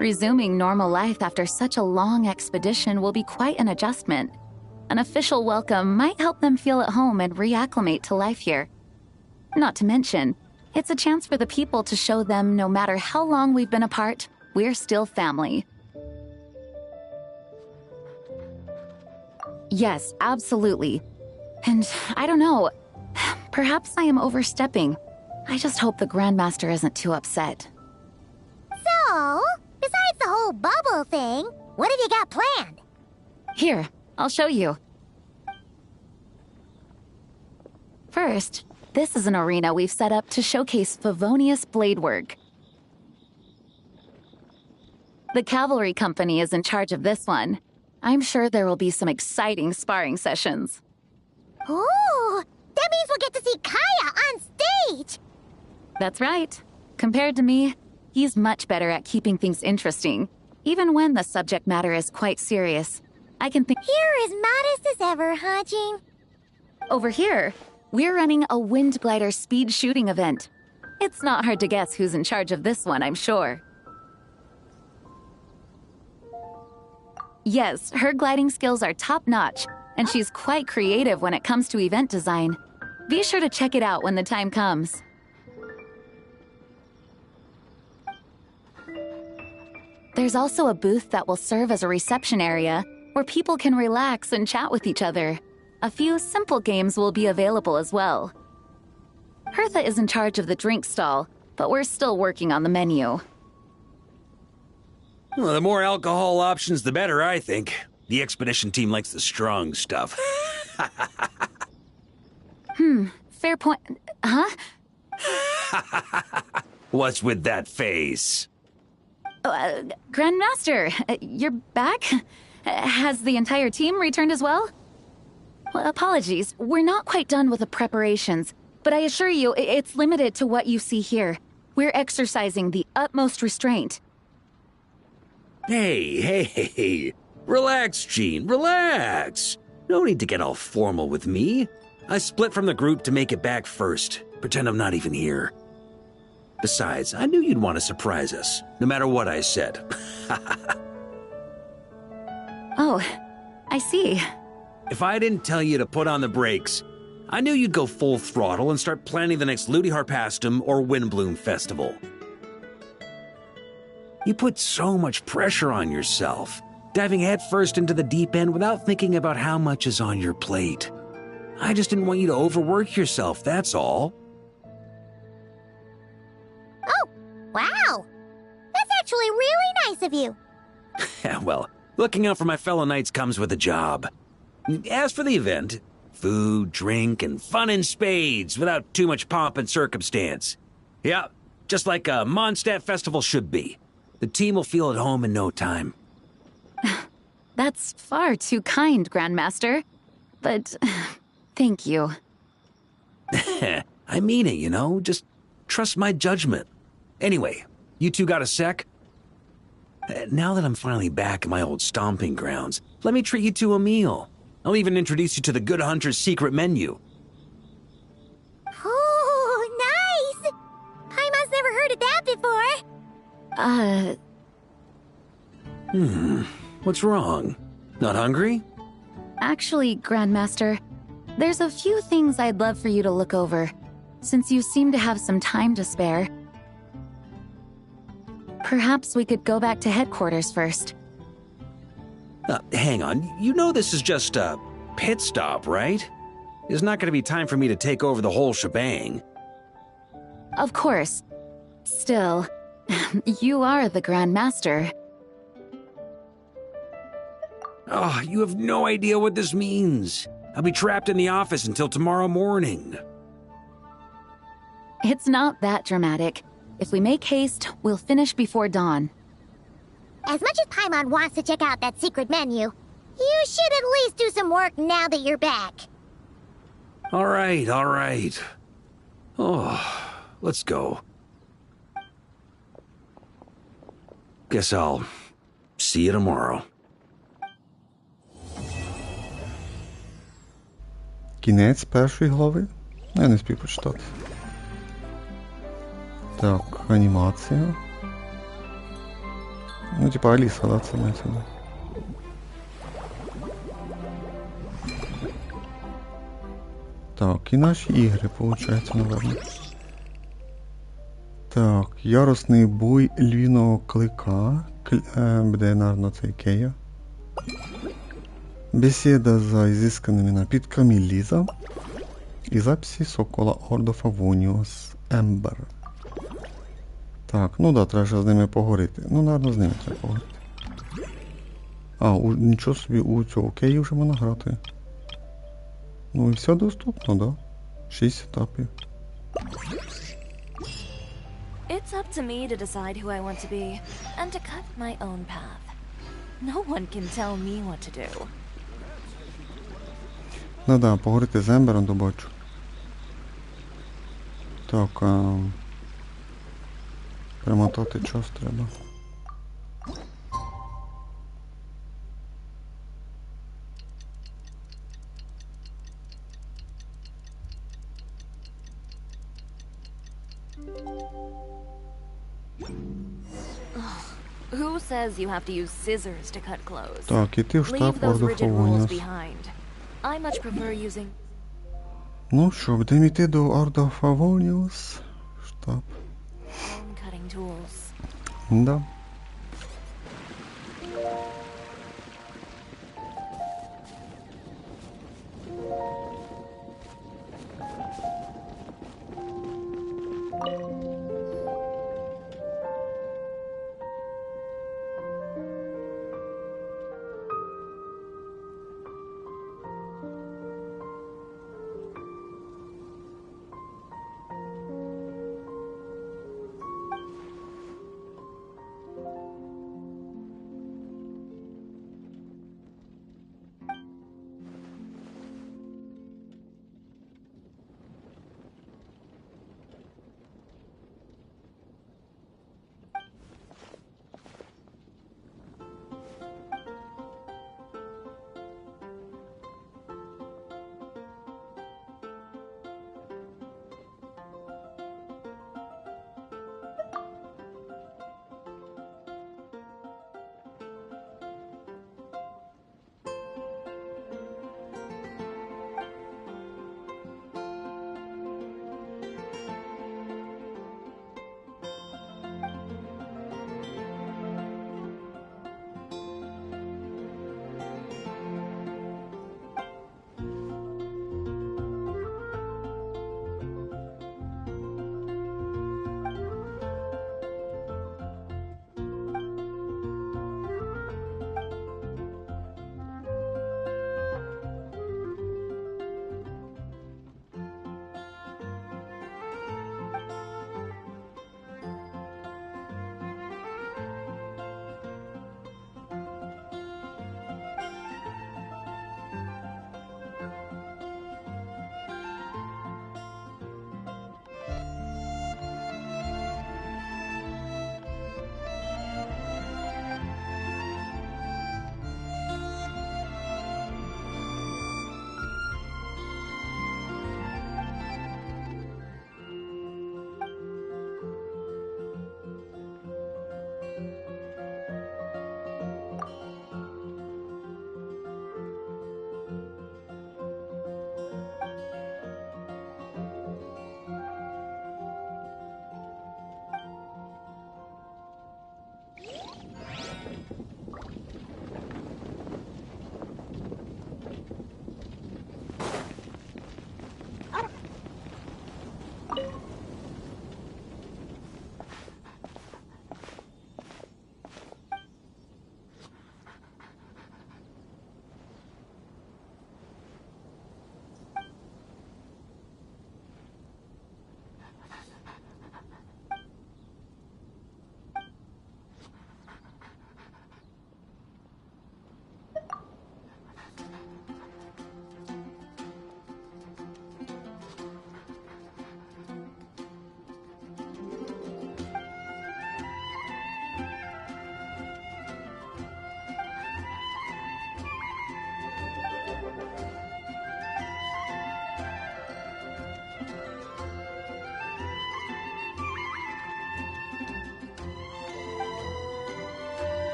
Resuming normal life after such a long expedition will be quite an adjustment. An official welcome might help them feel at home and reacclimate to life here. Not to mention, it's a chance for the people to show them no matter how long we've been apart, we're still family. Yes, absolutely. And I don't know, perhaps I am overstepping. I just hope the Grandmaster isn't too upset. So, besides the whole bubble thing, what have you got planned? Here, I'll show you. First, this is an arena we've set up to showcase Favonius blade work. The cavalry company is in charge of this one. I'm sure there will be some exciting sparring sessions. Ooh, that means we'll get to see Kaya on stage! That's right. Compared to me, he's much better at keeping things interesting, even when the subject matter is quite serious. I can think. You're as modest as ever, huh, Jean? Over here, we're running a wind glider speed shooting event. It's not hard to guess who's in charge of this one, I'm sure. Yes, her gliding skills are top-notch, and she's quite creative when it comes to event design. Be sure to check it out when the time comes. There's also a booth that will serve as a reception area where people can relax and chat with each other. A few simple games will be available as well. Hertha is in charge of the drink stall, but we're still working on the menu. Well, the more alcohol options, the better, I think. The expedition team likes the strong stuff. Fair point. Huh? What's with that face? Grandmaster, you're back? Has the entire team returned as well? Well, apologies, we're not quite done with the preparations, but I assure you, it's limited to what you see here. We're exercising the utmost restraint. Hey. Relax, Jean, relax. No need to get all formal with me. I split from the group to make it back first. Pretend I'm not even here. Besides, I knew you'd want to surprise us, no matter what I said. Oh, I see. If I didn't tell you to put on the brakes, I knew you'd go full throttle and start planning the next Ludi Harpastum or Windbloom Festival. You put so much pressure on yourself, diving headfirst into the deep end without thinking about how much is on your plate. I just didn't want you to overwork yourself, that's all. Oh, wow! That's actually really nice of you. Well, looking out for my fellow knights comes with a job. As for the event, food, drink, and fun in spades without too much pomp and circumstance. Yeah, just like a Mondstadt festival should be. The team will feel at home in no time. That's far too kind, Grandmaster. But thank you. I mean it, you know? Just trust my judgment. Anyway, you two got a sec? Now that I'm finally back in my old stomping grounds, let me treat you to a meal. I'll even introduce you to the Good Hunter's secret menu. Oh, nice! Paimon's never heard of that before. What's wrong? Not hungry? Actually, Grandmaster, there's a few things I'd love for you to look over, since you seem to have some time to spare. Perhaps we could go back to headquarters first. Hang on. You know this is just a pit stop, right? There's not going to be time for me to take over the whole shebang. Of course. Still, you are the Grand Master. Oh, you have no idea what this means. I'll be trapped in the office until tomorrow morning. It's not that dramatic. If we make haste, we'll finish before dawn. As much as Paimon wants to check out that secret menu, you should at least do some work now that you're back. All right, all right. Oh, let's go. Guess I'll see you tomorrow. Кінець першої глави. Я не спів почитати. Так, анімація. Ну, типа Аліса, да, це мається. Так, і наші ігри, виходить, напевно. Так, яростний бой львіного клика. Буде, наверно, цей Кея. Бесіда за ізисканими напітками Ліза. І записи Сокола Ордо Фавоніус Ембер. Так, ну да, треба ж з ними поговорити. Ну, наверно, з ними треба поговорити. А, нічого собі, у цього Кеї вже можна грати. Ну і все доступно, да? 6 етапів. It's up to me to decide who I want to be, and to cut my own path. No one can tell me what to do. Ну да, поговорити з Ембером, добачу. Так, перемотати час треба. Who says you have to use scissors to cut clothes? Так, іти в штаб Leave those Ордо rigid rules Фавоніус. behind. I much prefer using... Ну що, будемо йти до Ордо Фавоніус. Штаб. bone cutting tools. Да.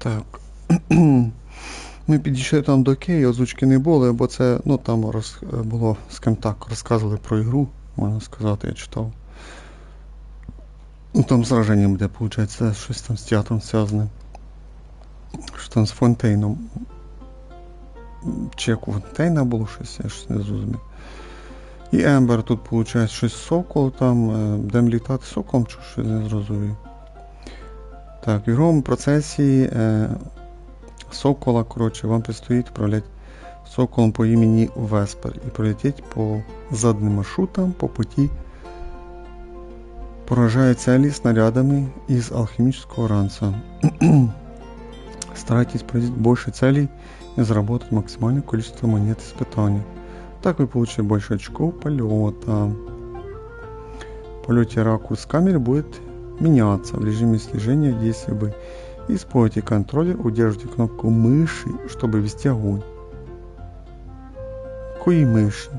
Так. Ми підійшли там до Кей, озвучки не було, бо це, ну там було, скажімо так, розказували про ігру, можна сказати, я читав. Ну там сраження буде, виходить, щось там з театром зв'язане. Що там з Фонтейном. Чи як у Фонтейна було щось, я щось не зрозумів. І Ембер тут, виходить, щось сокол там, будемо літати соколом, чи щось не зрозумів. Так, в ігровому процесі сокола, коротше, вам предстоїть управляти соколом по імені Веспер і пролететь по заданным маршрутам по пути, поражая цели снарядами из алхимического ранца. Старайтесь пройти больше целей и заработать максимальное количество монет испытания. Так вы получите больше очков полета. В полете ракурс камеры будет меняться в режиме слежения, если вы используете контроллер, удерживайте кнопку мыши, чтобы вести огонь. Какої миші?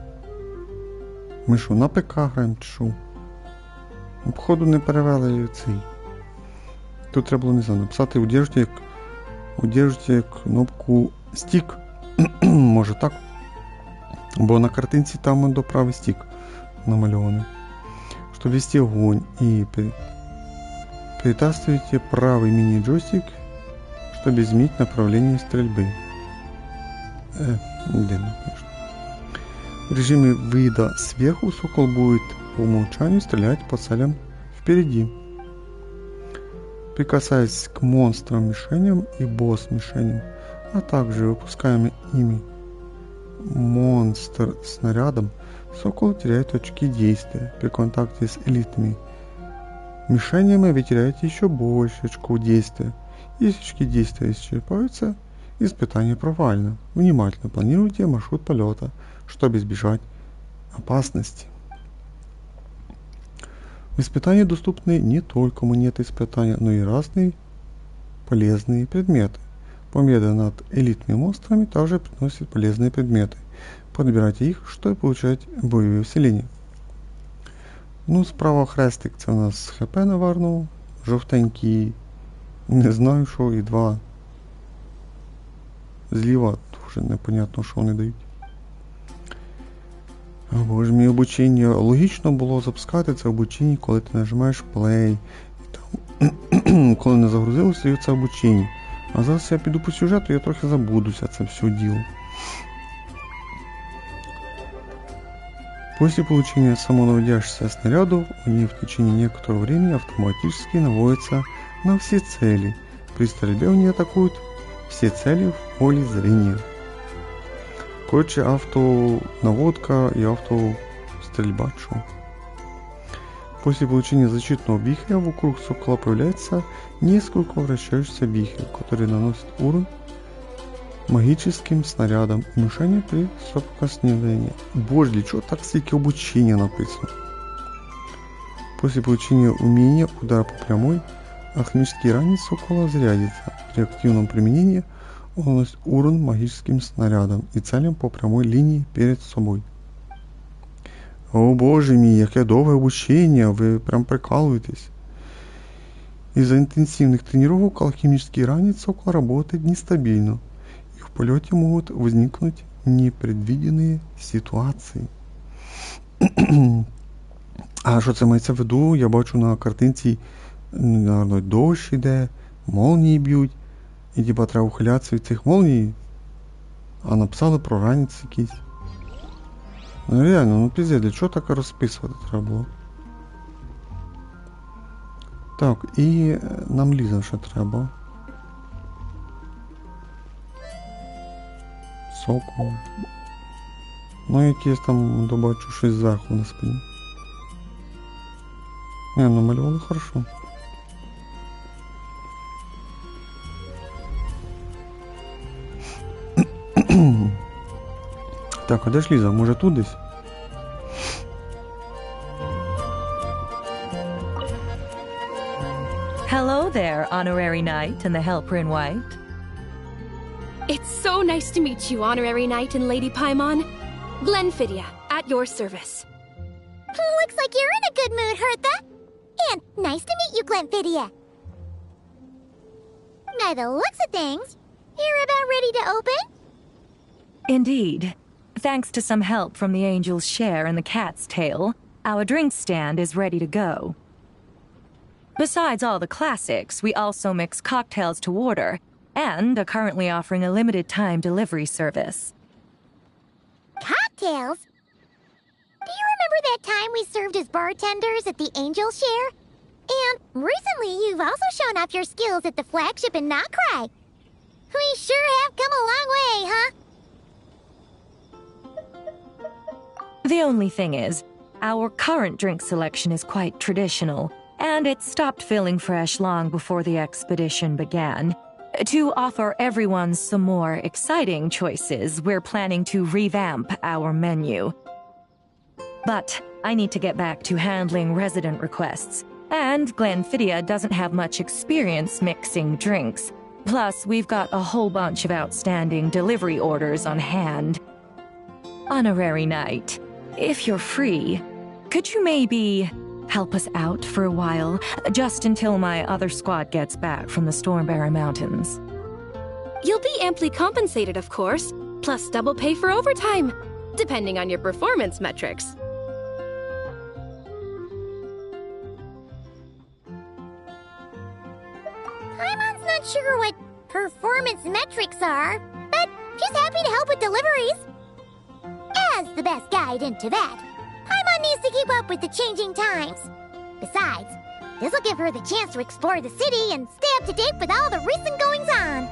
Ми що, на ПК граємо чи що? Походу не перевели цей. Тут треба було, не знаю, написати удержуйте кнопку стік. Може так? Бо на картинці там до правий стік намальований. Щоб вести огонь і перетаскивайте правый мини-джойстик, чтобы изменить направление стрельбы. Конечно. В режиме вида сверху сокол будет по умолчанию стрелять по целям впереди. Прикасаясь к монстрам-мишеням и босс-мишеням, а также выпускаемым ими монстр-снарядом, сокол теряет очки действия. При контакте с элитными мишенями вы теряете еще больше очков действия. Если очки действия исчерпаются, испытание провально. Внимательно планируйте маршрут полета, чтобы избежать опасности. В испытании доступны не только монеты испытания, но и разные полезные предметы. Победа над элитными монстрами также приносит полезные предметы. Подбирайте их, чтобы получать боевые усиления. Ну, справа хрестик, це у нас ХП наверно, жовтенький, не знаю що, і два. Зліва дуже непонятно, що вони дають. О боже мій, обучення. Логічно було запускати це обучення, коли ти нажимаєш play. І там, коли не загрузилося, і це обучення. А зараз я піду по сюжету, я трохи забудуся це все діло. После получения самонаводящихся снарядов, они в течение некоторого времени автоматически наводятся на все цели. При стрельбе они атакуют все цели в поле зрения. Короче, автонаводка и автострельба. После получения защитного вихря вокруг сокола появляется несколько вращающихся вихрей, которые наносят урон магическим снарядом и мишени при соприкосновении. Боже, для чего так стільки обучения написано? После получения умения удара по прямой, алхимический ранец сокола зарядится. При активном применении он наносит урон магическим снарядом и целям по прямой линии перед собой. О боже мій, яке довге обучение, ви прям прикалываетесь. Из-за интенсивных тренировок алхимический ранец сокола работает нестабильно. В полете могут возникнуть непредвиденные ситуации. А що це мається в виду? Я бачу на картинці, наверное, дощ іде, молнії б'ють, і типа треба ухилятися від цих молній, а написали про ранець якийсь. Ну реально, ну піздець, для чого так розписувати треба було? Так, і нам Ліза ще треба. Сокол. Ну якесь там, добачу, щось зверху на спині. Не, намалювали хорошо. Так, а де ж Ліза? Може тут десь? Hello there, honorary knight and the helper in white. It's so nice to meet you, Honorary Knight and Lady Paimon. Glenfidia, at your service. Looks like you're in a good mood, Hertha. And nice to meet you, Glenfidia. by the looks of things, you're about ready to open? Indeed. Thanks to some help from the angel's share and the cat's tail, our drink stand is ready to go. Besides all the classics, we also mix cocktails to order, and are currently offering a limited-time delivery service. Cocktails? Do you remember that time we served as bartenders at the Angel Share? And recently you've also shown off your skills at the flagship in Nocrai. We sure have come a long way, huh? The only thing is, our current drink selection is quite traditional, and it stopped feeling fresh long before the expedition began. To offer everyone some more exciting choices, we're planning to revamp our menu. But I need to get back to handling resident requests, and Glenfiddich doesn't have much experience mixing drinks. Plus, we've got a whole bunch of outstanding delivery orders on hand. Honorary Knight, if you're free, could you maybe help us out for a while, just until my other squad gets back from the Stormbearer Mountains? You'll be amply compensated, of course, plus double pay for overtime, depending on your performance metrics. Paimon's not sure what performance metrics are, but she's happy to help with deliveries. As the best guide into that, Paimon needs to keep up with the changing times. Besides, this'll give her the chance to explore the city and stay up to date with all the recent goings-on.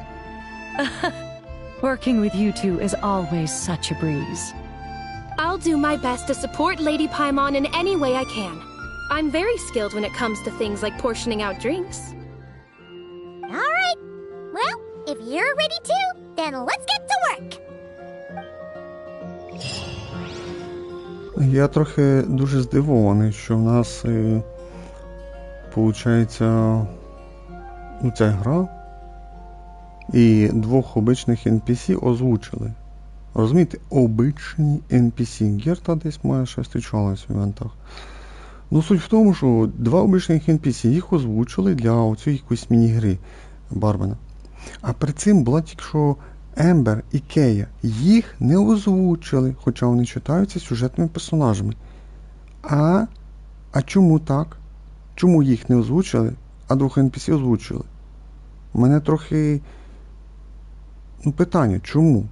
Working with you two is always such a breeze. I'll do my best to support Lady Paimon in any way I can. I'm very skilled when it comes to things like portioning out drinks. All right. Well, if you're ready too, then let's get to work. Я трохи дуже здивований, що в нас, получається, ця гра і двох обичних NPC озвучили. Розумієте, обичні NPC. Герта десь має щось зустрічалась в івентах. Ну, суть в тому, що два обичних NPC їх озвучили для оцієї якоїсь міні-гри Бармена. А перед цим була тільки що Ембер і Кея. Їх не озвучили, хоча вони читаються сюжетними персонажами. А чому так? Чому їх не озвучили, а двох NPC озвучили? У мене трохи питання, чому?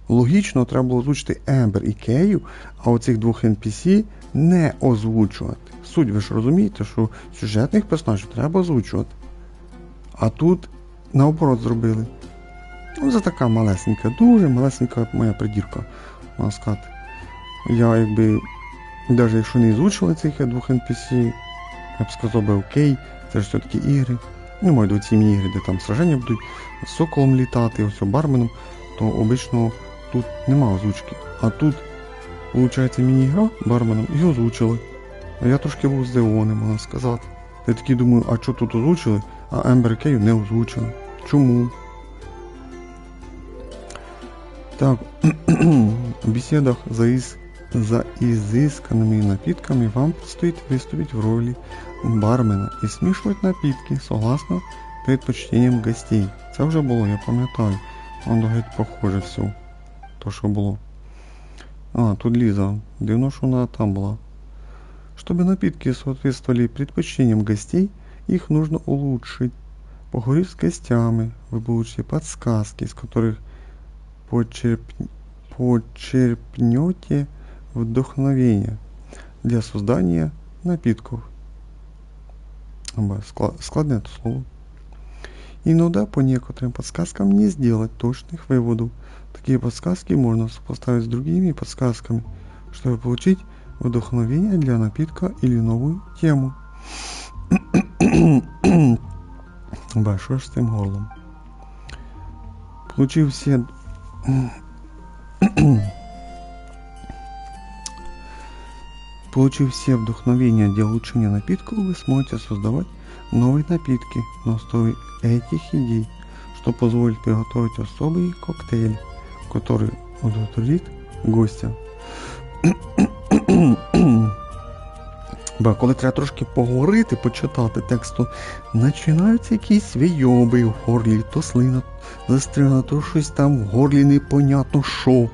Логічно треба було озвучити Ембер і Кею, а оцих двох NPC не озвучувати. Суть, ви ж розумієте, що сюжетних персонажів треба озвучувати. А тут наоборот зробили. Це така малесенька, дуже малесенька моя придірка, можна сказати. Я навіть якщо не озвучили цих двох NPC, я б сказав би окей, це ж все-таки ігри. Ну, маю до ці міні-ігри, де там сраження будуть з соколом літати, ось барменом, то обично тут нема озвучки. А тут, виходить, міні-гра барменом і озвучили. А я трошки був здивований, можна сказати. Я такий думаю, а що тут озвучили, а Ембер і Кею не озвучили. Чому? Так, в беседах за изысканными напитками вам предстоит выступить в роли бармена и смешивать напитки согласно предпочтениям гостей. Це вже було, я пам'ятаю. Воно геть похоже все. То, що було. А, тут Лиза. Дивно, що вона там була. Чтобы напитки соответствовали предпочтениям гостей, их нужно улучшить. Поговорив с гостями, вы получите подсказки, из которых почерпнете вдохновение для создания напитков. Складное это слово. Иногда по некоторым подсказкам не сделать точных выводов. Такие подсказки можно сопоставить с другими подсказками, чтобы получить вдохновение для напитка или новую тему. Что ж с тем горлом? Получив все вдохновения для улучшения напитков, вы сможете создавать новые напитки на основе этих идей, что позволит приготовить особый коктейль, который удовлетворит гостя. Бо коли треба трошки поговорити, почитати текст, то починаються якісь вийоби в горлі, то слина застряна, то щось там в горлі непонятно що.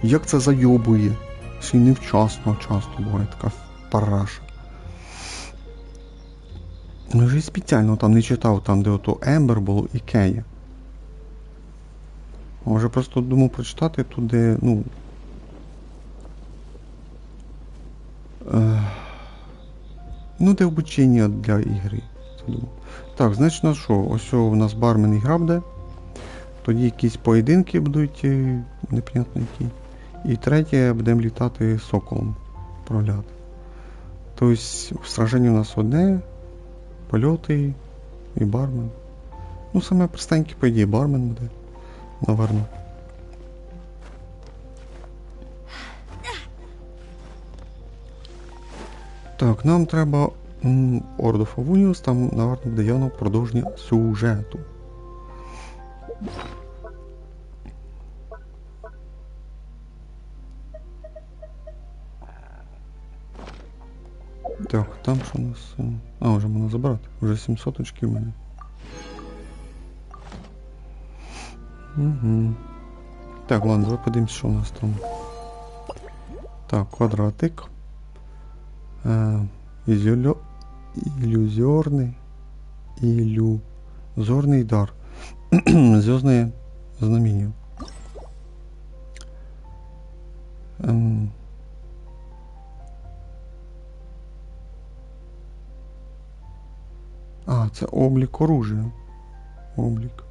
Як це зайобує? Ще й невчасно часто буває така параша. Я вже спеціально там не читав, там де ото Ембер було і Кея. Може просто думав прочитати тут, де, ну... Ну, де обучення для ігри. Так, значить, на що? Ось у нас бармен і гра буде. Тоді якісь поєдинки будуть, непонятно які. І третє, будемо літати соколом. Управляти. Тобто, в сраженні у нас одне, польоти і бармен. Ну, саме простеньке, по ідеї, бармен буде. Наверно. Так, нам треба Order of Avunius, там, наверно, буде явно продовження сюжету. Так, там що у нас... А, вже можна забрати. Вже 700 очків у мене. Угу. Так, ладно, давай подивимось, що у нас там. Так, квадратик. Иллюзорный дар. Звездное знамение. А, це облік оружия. Облік.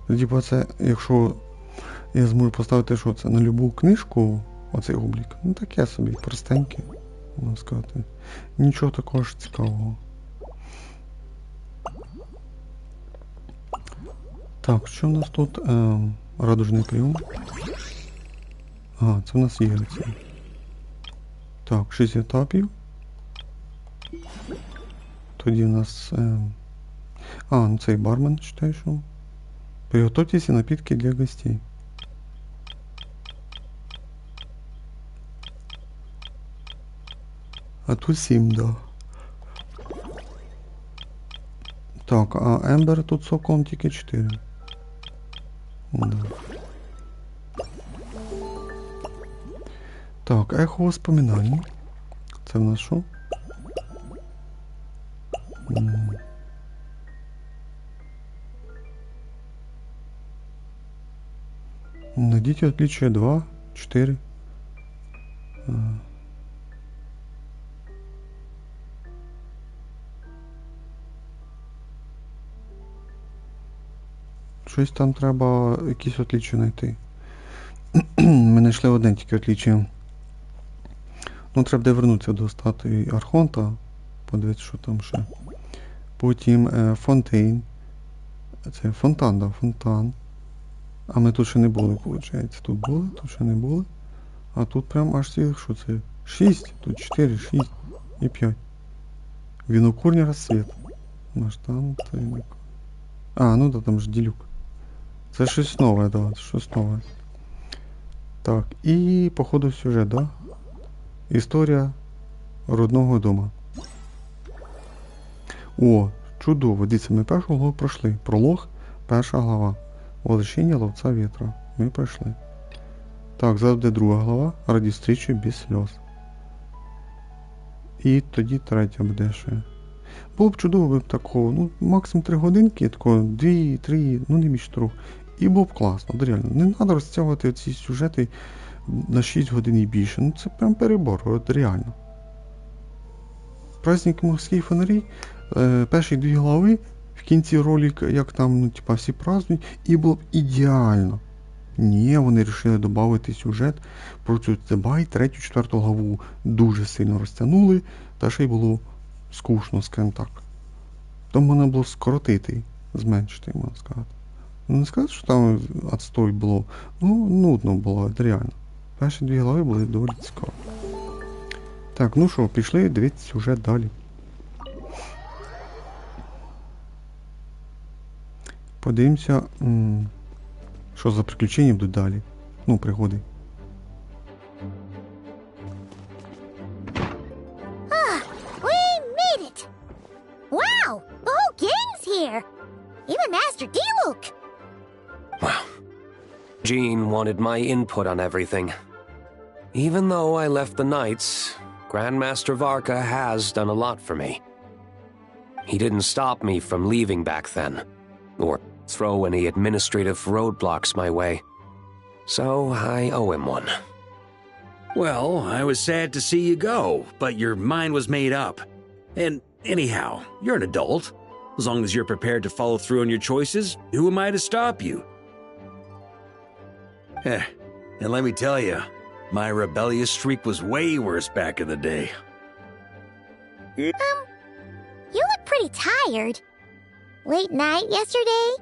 Типа це, якщо я зможу поставити, що це на любу книжку, оцей облік, ну таке собі, простеньке, можна сказати. Нічого такого ж цікавого. Так, що в нас тут? Радужний прийом. А, це в нас є це. Так, 6 етапів. Тоді в нас... ну цей бармен, читаю, що... Приготовьтесь напитки для гостей. А тут 7, да. Так, а Ембер тут соком тільки 4. Да. Так, ехо воспоминаний. Це в нас що? Найдите отличие 2, 4. Щось там треба якісь отличия знайти. Ми знайшли одне тільки отличие. Ну, треба де вернутися до статуї Архонта. Подивитися, що там ще. Потім Фонтейн. Це фонтан, да, фонтан. А ми тут ще не були, виходить. Тут були, тут ще не були. А тут прям аж цілих, що це? 6, тут 4, 6 і 5. Винокурня розсвіт. Наш там, а, ну да, там ж ділюк. Це щось нове, да, щось нове. Так, і походу сюжет, да? Історія родного дома. О, чудово, дивіться, ми першу главу пройшли. Пролог, перша глава. Возвращення ловця вітра. Ми пройшли. Так, зараз буде друга глава. Раді зустрічі без сльоз. І тоді третя буде ще. Було б чудово б такого, ну, максимум 3 годинки, такого 2-3, ну не більше 3. І було б класно, от реально. Не треба розтягувати ці сюжети на 6 годин і більше. Ну це прям перебор, от реально. Праздник морських фонарей, перші 2 глави, в кінці ролик, як там, ну, типа, всі празднують, і було б ідеально. Ні, вони вирішили додати сюжет про цю Цебай, 3-4 главу дуже сильно розтягнули, та ще й було скучно, скажімо так. Тому можна було скоротити, зменшити, можна сказати. Ну, не сказати, що там відстой було, ну, нудно було, реально. Перші 2 глави були доволі цікаві. Так, ну що, пішли дивитися сюжет далі. Подивимося, що за приключення будуть далі. Ну, пригоди. Wow! The whole gang's here! Even Master Diluc! Well, Jean wanted my input on everything. Even though I left the Knights, Grandmaster Varka has done a lot for me. He didn't stop me from leaving back then, or throw any administrative roadblocks my way. So I owe him one. Well, I was sad to see you go, but your mind was made up. And anyhow, you're an adult. As long as you're prepared to follow through on your choices, who am I to stop you? And let me tell you, my rebellious streak was way worse back in the day. You look pretty tired. Late night yesterday?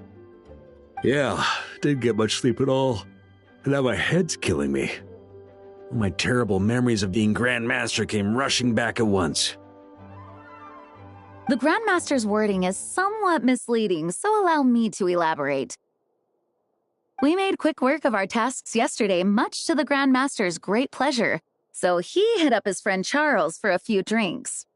Yeah, didn't get much sleep at all. And now my head's killing me. All my terrible memories of being Grandmaster came rushing back at once. The Grandmaster's wording is somewhat misleading, so allow me to elaborate. We made quick work of our tasks yesterday, much to the Grandmaster's great pleasure, so he hit up his friend Charles for a few drinks.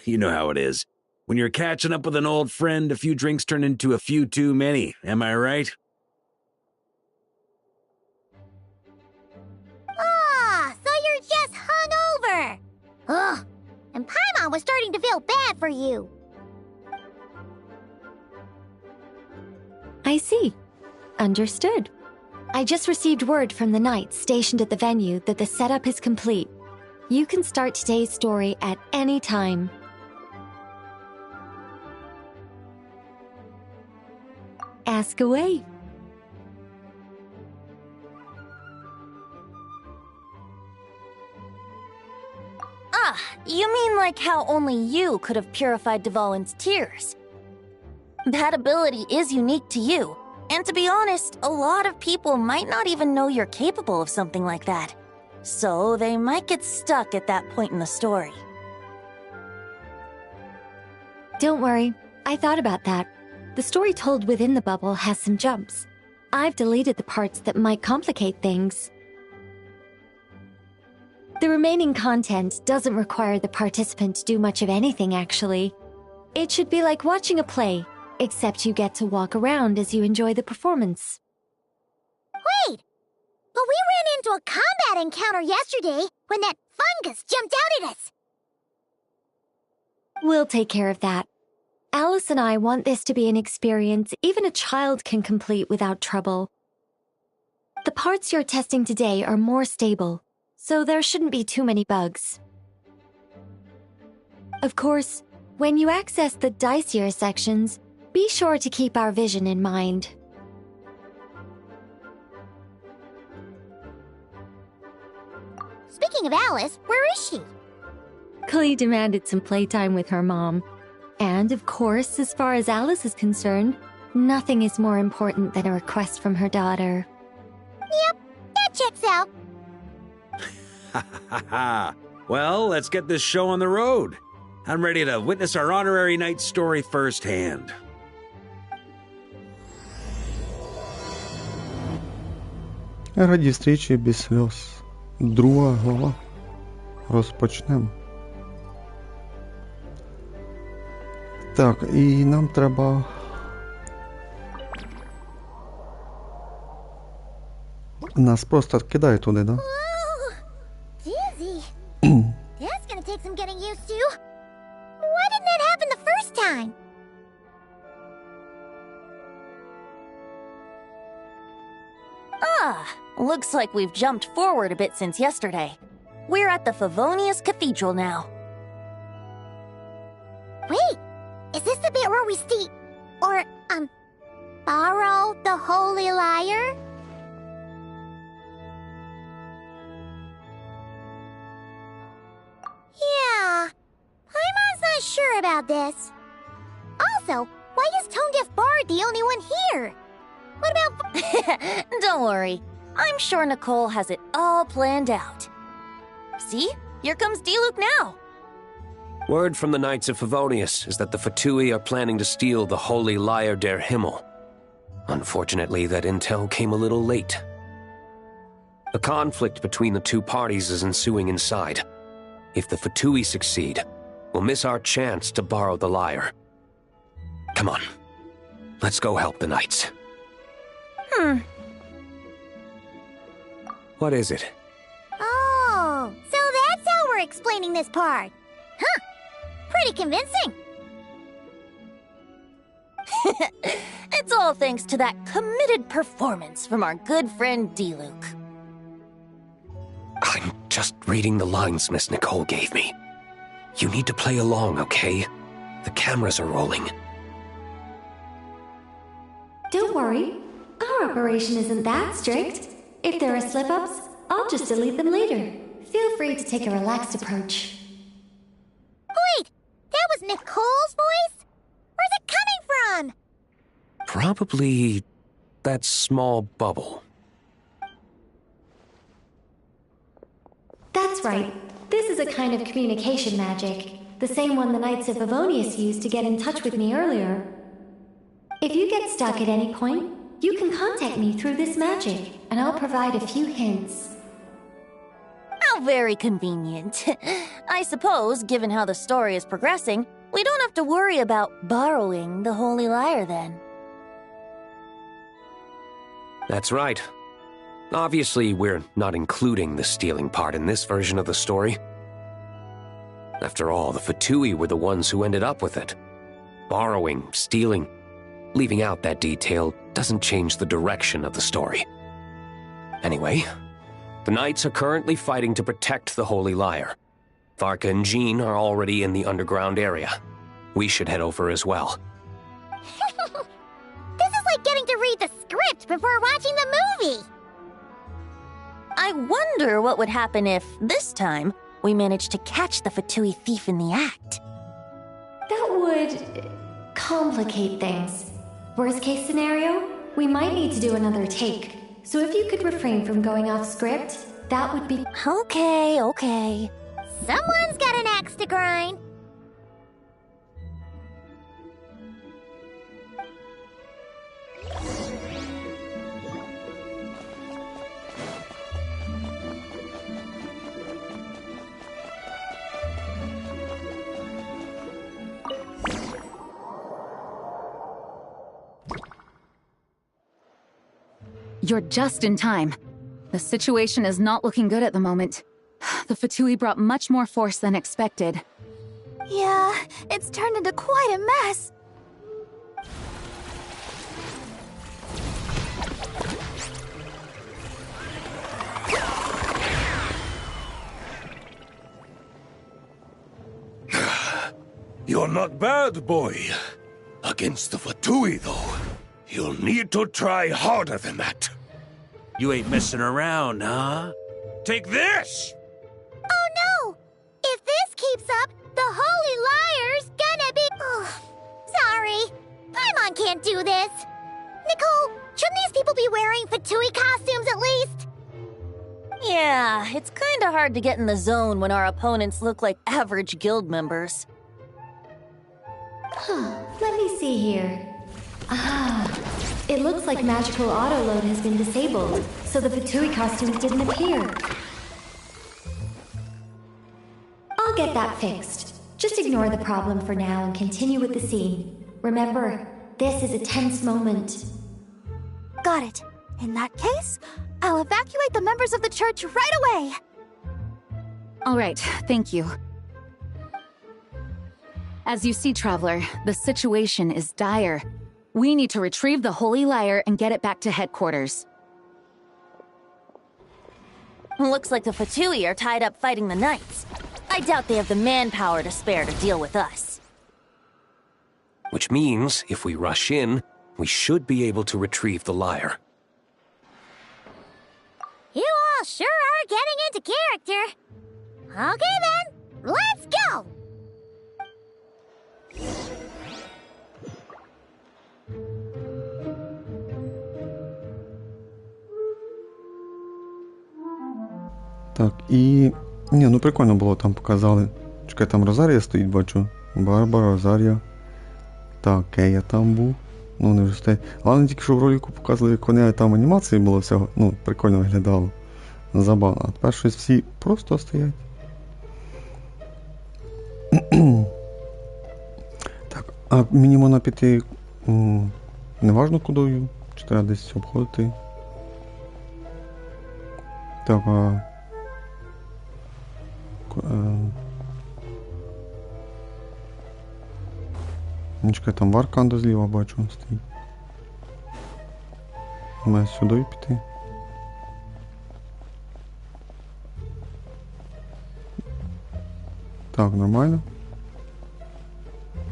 You know how it is. When you're catching up with an old friend, a few drinks turn into a few too many, am I right? Ah, so you're just hungover! Ugh, and Paimon was starting to feel bad for you. I see. Understood. I just received word from the knights stationed at the venue that the setup is complete. You can start today's story at any time. Ask away. Ah, you mean like how only you could have purified Dvalin's tears? That ability is unique to you, and to be honest, a lot of people might not even know you're capable of something like that. So they might get stuck at that point in the story. Don't worry, I thought about that. The story told within the bubble has some jumps. I've deleted the parts that might complicate things. The remaining content doesn't require the participant to do much of anything, actually. It should be like watching a play, except you get to walk around as you enjoy the performance. Wait! But we ran into a combat encounter yesterday when that fungus jumped out at us! We'll take care of that. Alice and I want this to be an experience even a child can complete without trouble. The parts you're testing today are more stable, so there shouldn't be too many bugs. Of course, when you access the dicier sections, be sure to keep our vision in mind. Speaking of Alice, where is she? Klee demanded some playtime with her mom. And, of course, as far as Alice is concerned, nothing is more important than a request from her daughter. Yep, that checks out. Ha ha ha! Well, let's get this show on the road. I'm ready to witness our honorary knight's story firsthand. Раді встрічі без сльоз. Друга глава. Розпочнемо. Так, і нам треба... Нас просто кидає туди, да? Dizzy. That's gonna take some getting used to. Why didn't that happen the first time? Ah, looks like we've jumped forward a bit since yesterday. We're at the Favonius Cathedral now. Wait, is this the bit where we borrow the Holy Lyre? Yeah, Paimon's not sure about this. Also, why is Tone Deaf Bard the only one here? What about... Don't worry, I'm sure Nicole has it all planned out. See? Here comes Diluc now. Word from the Knights of Favonius is that the Fatui are planning to steal the Holy Lyre der Himmel. Unfortunately, that intel came a little late. A conflict between the two parties is ensuing inside. If the Fatui succeed, we'll miss our chance to borrow the lyre. Come on, let's go help the knights. What is it? Oh, so that's how we're explaining this part. Huh. Pretty convincing. It's all thanks to that committed performance from our good friend D-Luke. I'm just reading the lines Miss Nicole gave me. You need to play along, okay? The cameras are rolling. Don't worry. Our operation isn't that strict. If there are slip-ups, I'll just delete them later. Feel free to take a relaxed approach. Wait, that was Nicole's voice? Where's it coming from? Probably that small bubble. That's right. This is a kind of communication magic. The same one the Knights of Favonius used to get in touch with me earlier. If you get stuck at any point, you can contact me through this magic, and I'll provide a few hints. How very convenient. I suppose, given how the story is progressing, we don't have to worry about borrowing the Holy Lyre then. That's right. Obviously, we're not including the stealing part in this version of the story. After all, the Fatui were the ones who ended up with it. Borrowing, stealing, leaving out that detail doesn't change the direction of the story. Anyway, the Knights are currently fighting to protect the Holy Lyre. Varka and Jean are already in the underground area. We should head over as well. This is like getting to read the script before watching the movie. I wonder what would happen if, this time, we managed to catch the Fatui thief in the act. That would complicate things. Worst case scenario, we might need to do another take. So if you could refrain from going off script, that would be... Okay. Someone's got an axe to grind. You're just in time. The situation is not looking good at the moment. The Fatui brought much more force than expected. Yeah, it's turned into quite a mess. You're not bad, boy. Against the Fatui, though, you'll need to try harder than that. You ain't messing around, huh? Take this! Oh no! If this keeps up, the Holy Lyre's gonna be... Sorry. Paimon can't do this. Nicole, shouldn't these people be wearing Fatui costumes at least? Yeah, it's kinda hard to get in the zone when our opponents look like average guild members. Let me see here. It looks like magical autoload has been disabled, so the Fatui costumes didn't appear. I'll get that fixed. Just ignore the problem for now and continue with the scene. Remember, this is a tense moment. Got it. In that case, I'll evacuate the members of the church right away. All right, thank you. As you see, Traveler, the situation is dire. We need to retrieve the Holy Lyre and get it back to headquarters. Looks like the Fatui are tied up fighting the Knights. I doubt they have the manpower to spare to deal with us. Which means, if we rush in, we should be able to retrieve the lyre. You all sure are getting into character. Okay then, let's go! Так, і... Ні, ну прикольно було, там показали. Чекай, там Розарія стоїть, бачу. Барбара, Розарія. Так, Кея там був. Ну, вони вже стоять. Головне тільки, що в ролику показували, як вони там анімації було всього. Ну, прикольно виглядало. Забавно. А тепер щось всі просто стоять. А мені можна піти, неважно кудою, чи треба десь обходити. Так, чекай, там варканда зліва бачу, стоїть. Має сюди піти. Так, нормально.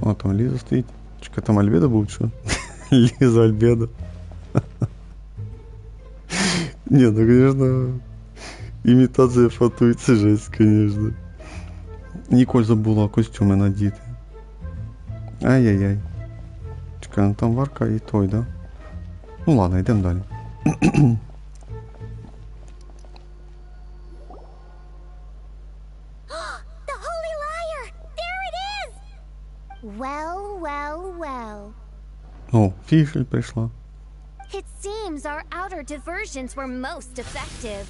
О, там Ліза стоїть. Чекай, там Альбедо був, що? Ліза, Альбедо. Не, ну, конечно, имитация фатуй, це жесть, конечно. Ніколь забула костюми надіти. Ай-яй-яй. Чекай, ну там варка і той, да? Ну ладно, йдемо далі. The Holy Liar! There it is! Well, well, well. О, Фішель прийшла. It seems our outer diversions were most effective.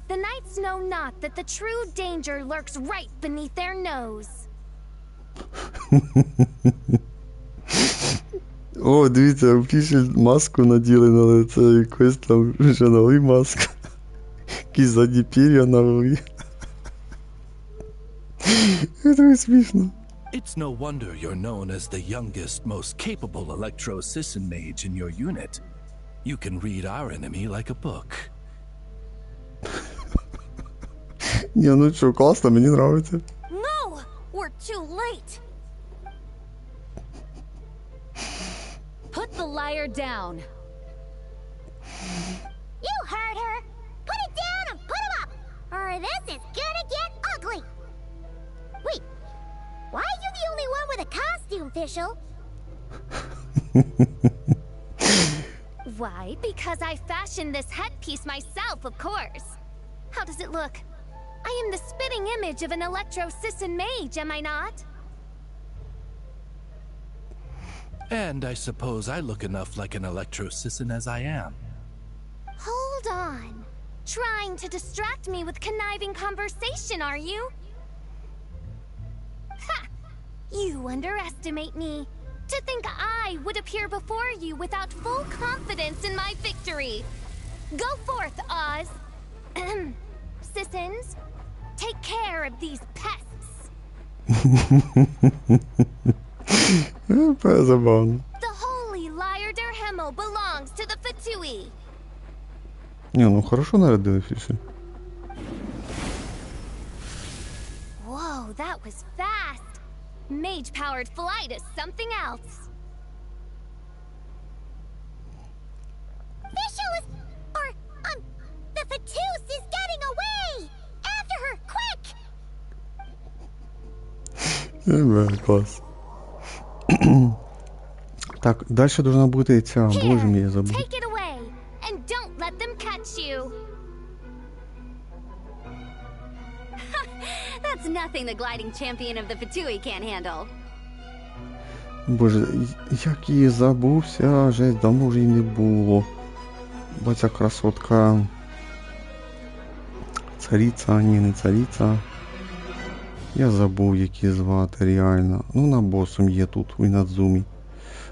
The knights know not that the true danger lurks right beneath their nose. О, дивіться, Фішель маску наділи на лице, якось там вже новий маска. Якісь задні пір'я на голові. Це смішно. It's no wonder you're known as the youngest, most capable electro-assistant mage in your unit. You can read our enemy like a book. Ні, ну що, класно, мені нравиться. No! We're too late! Put the liar down. You heard her! Put it down and put him up! Or this is gonna get ugly! Wait, why are you the only one with a costume, Fischl? Why? Because I fashioned this headpiece myself, of course. How does it look? I am the spitting image of an electro-assistant mage, am I not? And I suppose I look enough like an electro-assistant as I am. Hold on. Trying to distract me with conniving conversation, are you? Ha! You underestimate me. To think I would appear before you without full confidence in my victory. Go forth, Oz. Sissons, take care of these pests. The holy liar der Himmel belongs to the Fatui. Не, ну хорошо нарядили Фішель. Whoa, that was fast. Mage-powered flight is something else. Fischl is... or, the Fatus is getting away! After her, quick! Клас. Так, дальше должна бути ця, боже мій, я забув. Take it away, and don't let them catch you. That's nothing the gliding champion of the Fatui can't handle. Боже, як її забувся, жесть, давно вже її не було. Бо ця красотка... Цариця, ні, не цариця. Я забув, як її звати, реально. Ну, вона босом є тут, у Інадзумі.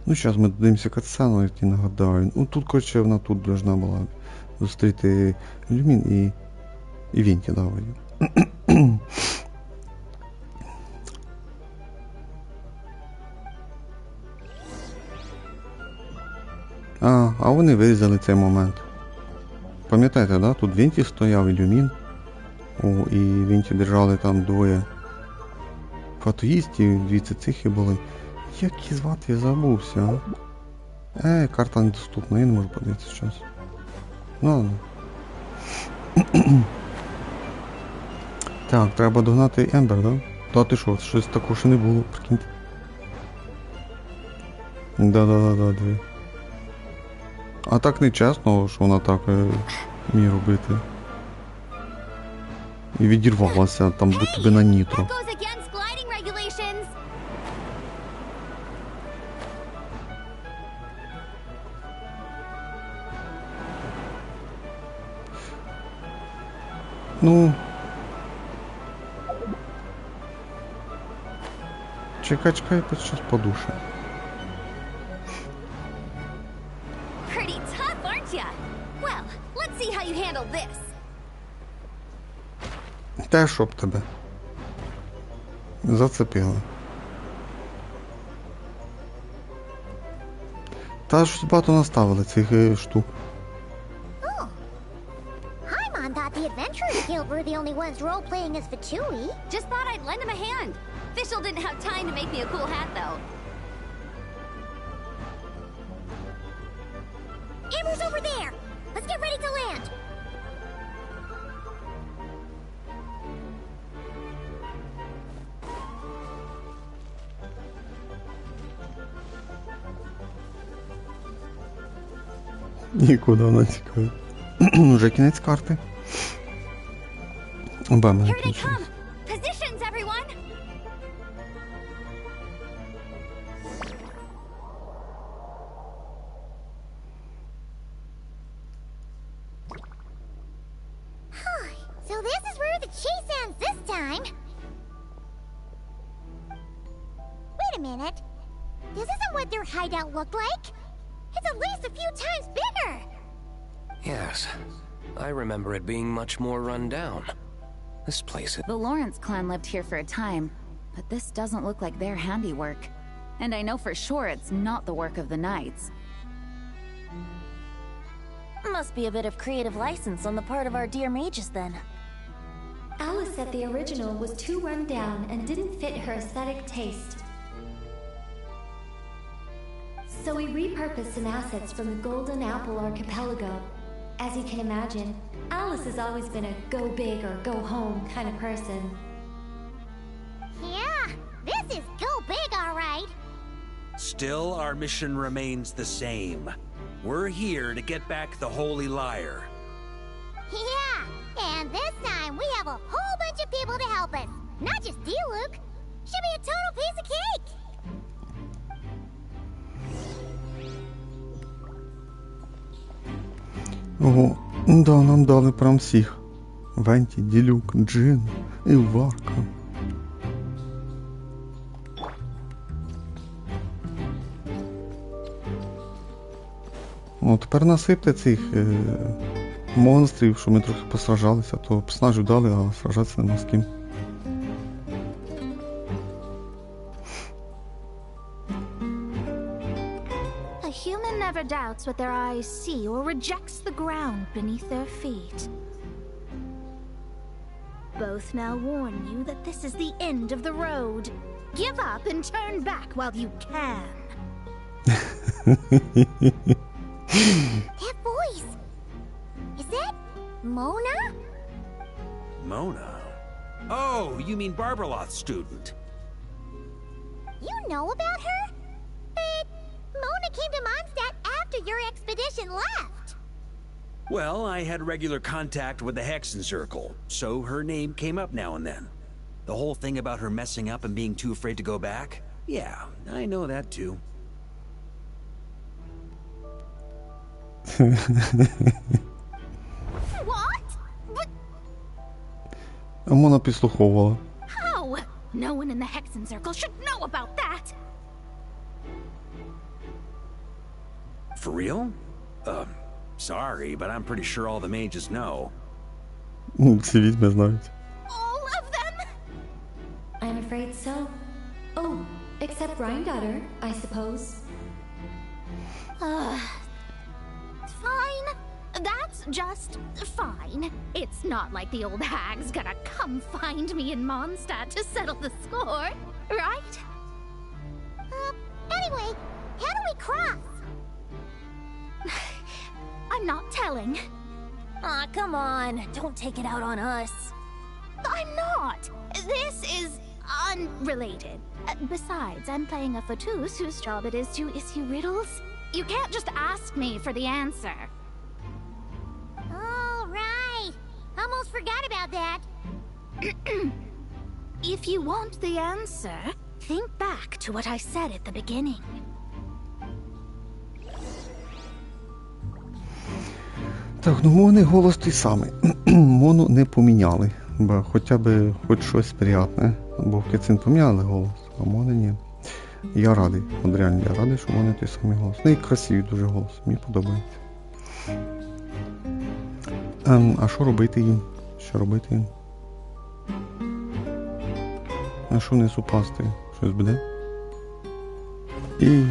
Ну, зараз ми дивимося катсцену, я тобі нагадаю. Ну, тут, коротше, вона тут должна була зустріти Люмін і Івенті, давай. А вони вирізали цей момент. Пам'ятаєте, да? Тут Венті стояв і Люмін. О, і Венті держали там двоє фатуїстів, дві цицихи були. Як її звати, я забувся. Карта недоступна, я не можу подивитися зараз. Ну ладно. Так, треба догнати Ембер, да? Та ти що, щось такого ще не було, прикиньте. Да, дві. А так не чесно, що вона так вміє робити. І відірвалася, там будь тобі на нітро. Ну... Чекай, сейчас подуша. Те, щоб тебе зацепило. Та ж багато наставили цих штук. Paimon thought the Adventurers Guild were the only ones role-playing as Fatui. Just thought I'd lend him a hand. Fischl didn't have time to make me a cool hat, though. Amber's over there! Let's get ready to land! Нікуди вона тікає. Вже кінець карти. Оба мене кінчилось. Positions, everyone! So this is where the chase ends this time. Wait a minute. This isn't what their hideout looked like. It's at least a few times bigger. Yes, I remember it being much more run down. This place is... The Lawrence clan lived here for a time, but this doesn't look like their handiwork. And I know for sure it's not the work of the knights. Must be a bit of creative license on the part of our dear mages, then. Alice said the original was too run down and didn't fit her aesthetic taste. So we repurposed some assets from the Golden Apple Archipelago. As you can imagine, Alice has always been a go big or go home kind of person. Yeah, this is go big, all right. Still, our mission remains the same. We're here to get back the Holy Lyre. Yeah, and this time we have a whole bunch of people to help us. Not just Diluc. Should be a total piece of cake. Ого, да, нам дали прям всіх. Венті, Ділюк, Джин і Варка. О, тепер насипте цих монстрів, що ми трохи посражалися, то снажів дали, а сражатися нема з ким. A human never doubts what their eyes see or rejects the ground beneath their feet. Both now warn you that this is the end of the road. Give up and turn back while you can. That voice! Is that Mona? Mona? Oh, you mean Barbarloth's student. You know about her? But Mona came to Mondstadt after your expedition left. Well, I had regular contact with the Hexen Circle, so her name came up now and then. The whole thing about her messing up and being too afraid to go back? Yeah, I know that too. What? But А Мона підслуховувала. how? No one in the Hexen Circle should know about that. For real? Sorry, but I'm pretty sure all the mages know. Всі відьми знають. All of them? I'm afraid so. Oh, except Granddaughter, I suppose. Fine. That's just fine. It's not like the old hag's gonna come find me in Mondstadt to settle the score, right? Anyway, how do we cross? I'm not telling. Aw, come on. Don't take it out on us. I'm not. This is unrelated. Besides, I'm playing a Fatus whose job it is to issue riddles. You can't just ask me for the answer. All right. Almost forgot about that. If you want the answer, think back to what I said at the beginning. Так, ну Мони голос той самий. Мону не поміняли. Бо хоча б хоч щось приятне. Бо в Кецин поміняли голос, а Мони ні. Я радий. От реально я радий, що Мони той самий голос. Ну і красивий дуже голос. Мені подобається. А що робити їм? Що робити їм? А що вниз упасти? Щось буде? І...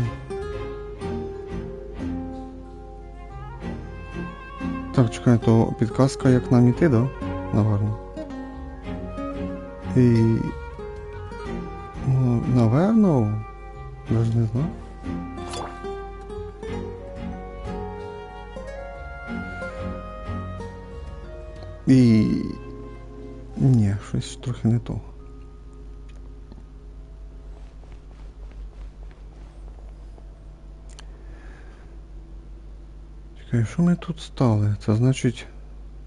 Так, чекай, то підказка як нам іти, да? Наверно. І... Ну, наверно. Даже не знаю. І... Ні, щось трохи не то. Чекай, що ми тут стали? Це значить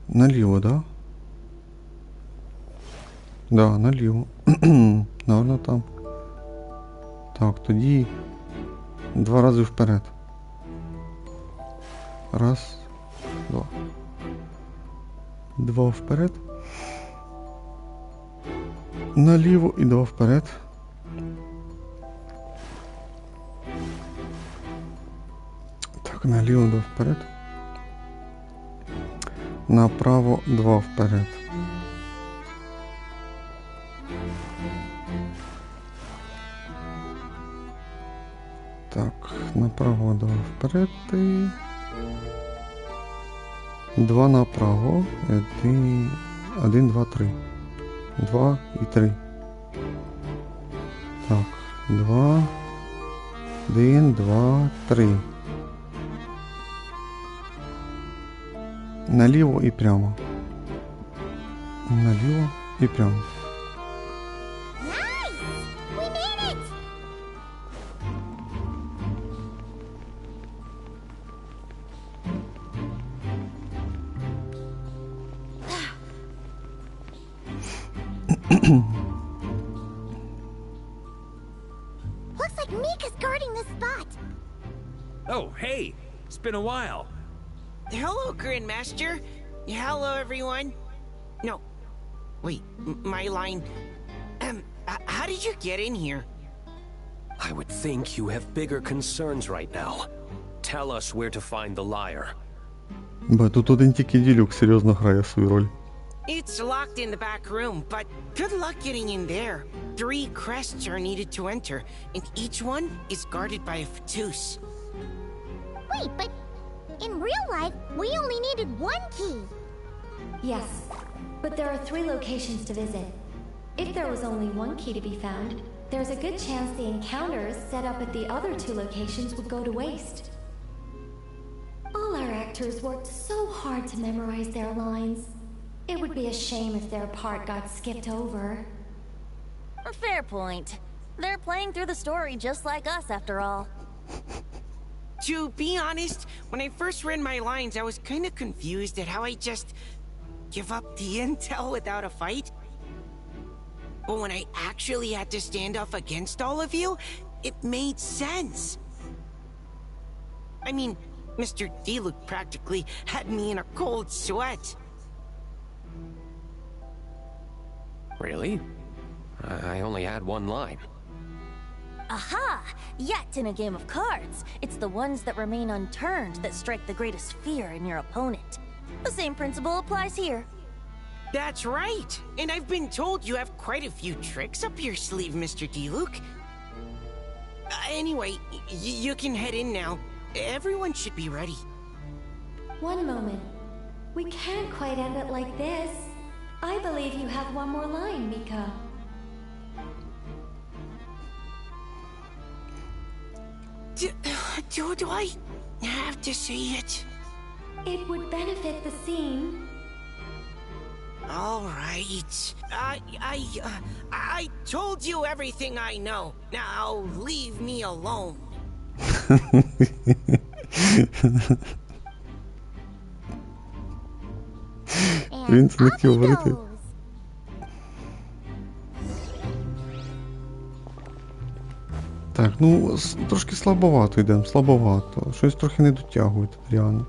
наліво, да? Да, наліво. Наверно, там. Так, тоді 2 рази вперед. Раз, 2. 2 вперед. Наліво і 2 вперед. Так, наліво 2 вперед. Направо 2 вперед. Так, направо 2 вперед і... 2 направо. 1, 2, 3. 2 і 3. Так, 2, 1, 2, 3. Наліво і прямо. Наліво і прямо. Looks like Mika's guarding this spot. Oh, hey! It's been a while. Hello, Grandmaster. Hello, everyone. No. Wait, my line. How did you get in here? I would think you have bigger concerns right now. Tell us where to find the liar. Бо тут один тільки Ділюк серйозно грає свою роль. It's locked in the back room, but good luck getting in there. 3 crests are needed to enter, and each one is guarded by a Fatus. Wait, but in real life, we only needed 1 key. Yes, but there are 3 locations to visit. If there was only 1 key to be found, there's a good chance the encounters set up at the other 2 locations would go to waste. All our actors worked so hard to memorize their lines. It would be a shame if their part got skipped over. A fair point. They're playing through the story just like us, after all. To be honest, when I first read my lines, I was kind of confused at how I just give up the intel without a fight. But when I actually had to stand up against all of you, it made sense. I mean, Mr. Diluc practically had me in a cold sweat. Really? I only had 1 line. Aha! Yet in a game of cards, it's the ones that remain unturned that strike the greatest fear in your opponent. The same principle applies here. That's right! And I've been told you have quite a few tricks up your sleeve, Mr. Diluc. Anyway, you can head in now. Everyone should be ready. One moment. We can't quite end it like this. I believe you have 1 more line, Mika. Do I have to say it? It would benefit the scene. All right. I told you everything I know. Now leave me alone. Він це не хотів говорити. Так, ну, трошки слабовато йдемо, слабовато. Щось трохи не дотягують, реально.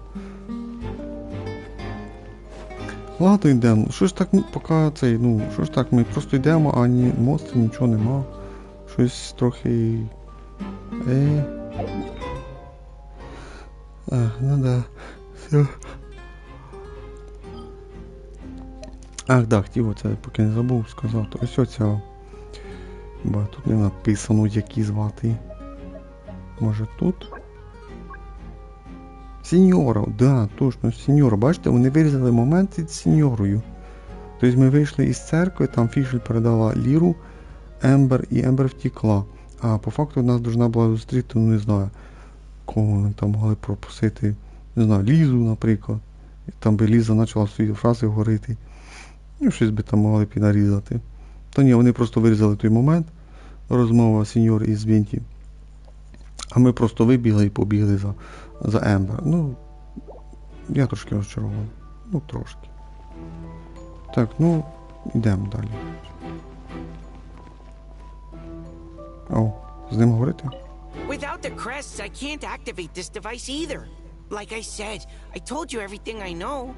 Ладно, йдемо. Що ж так, поки цей, ну, що ж так, ми просто йдемо, а ні монстрів, нічого нема. Щось трохи... Ну да. Все. Ах, да, хотів оце, поки не забув сказати. Ось оця Бо тут не написано, які звати. Може тут? Сіньора, да, точно, сіньора. Бачите, вони вирізали момент із сіньорою. Тобто ми вийшли із церкви, там Фішель передала Ліру, Ембер, і Ембер втекла. А по факту нас должна була зустріти, ну не знаю, кого вони там могли пропустити. Не знаю, Лізу, наприклад. І там би Ліза почала свої фрази говорити. І щось би там могли піднарізати. Та ні, вони просто вирізали той момент. Розмова сеньор із Вінті. А ми просто вибігли і побігли за Ембер. Ну, я трошки розчарований. Ну, трошки. Так, ну, йдемо далі. О, з ним говорити? Without the crests, I can't activate this device either. Like I said, I told you everything I know.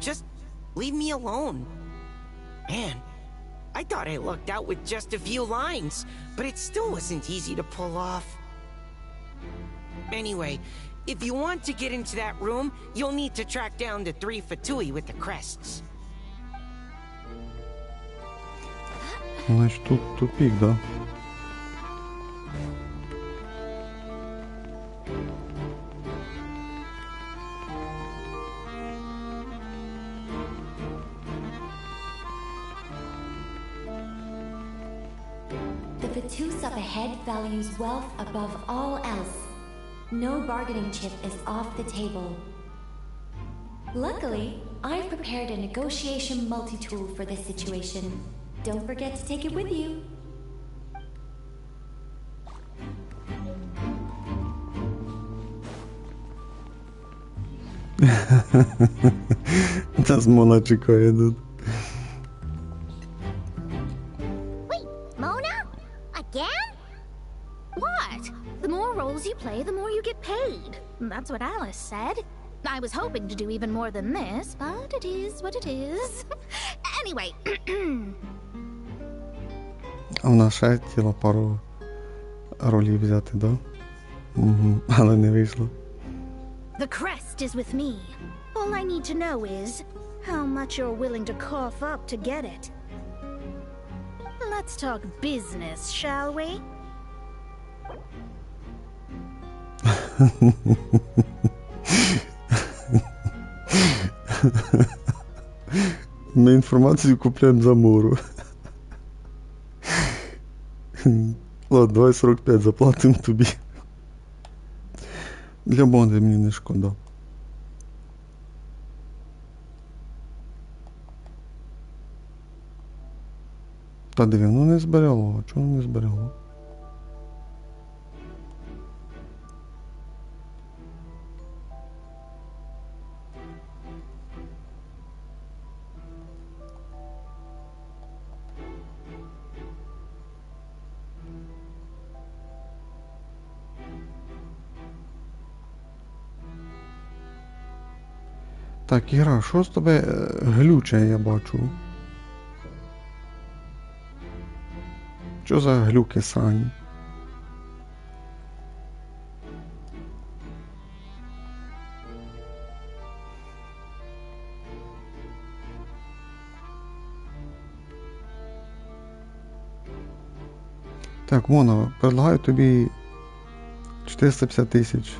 Just leave me alone. Man, I thought I lucked out with just a few lines, but it still wasn't easy to pull off. Anyway, if you want to get into that room, you'll need to track down the 3 Fatui with the crests. Значить, тут тупик, да? The Vatus up ahead values wealth above all else. No bargaining chip is off the table. Luckily, I've prepared a negotiation multi-tool for this situation. Don't forget to take it with you. Нас Мона чекає тут. Wait, Mona? Again? What? The more roles you play, the more you get paid. That's what Alice said. I was hoping to do even more than this, but it is what it is. Anyway. А вона ще хотіла пару ролів взяти, да? Угу, але не вийшло. The crest is with me. All I need to know is how much you're willing to cough up to get it. Let's talk business, shall we? Ми інформацію купляємо за Мору. Ладно, 2,45 заплатимо тобі. Для Бонди мені не шкода. Та диви, воно не зберігло. Чого не зберігло? Так, Іра, що з тебе глюче, я бачу? Що за глюки срані? Так, Мона, предлагаю тобі 450 тисяч.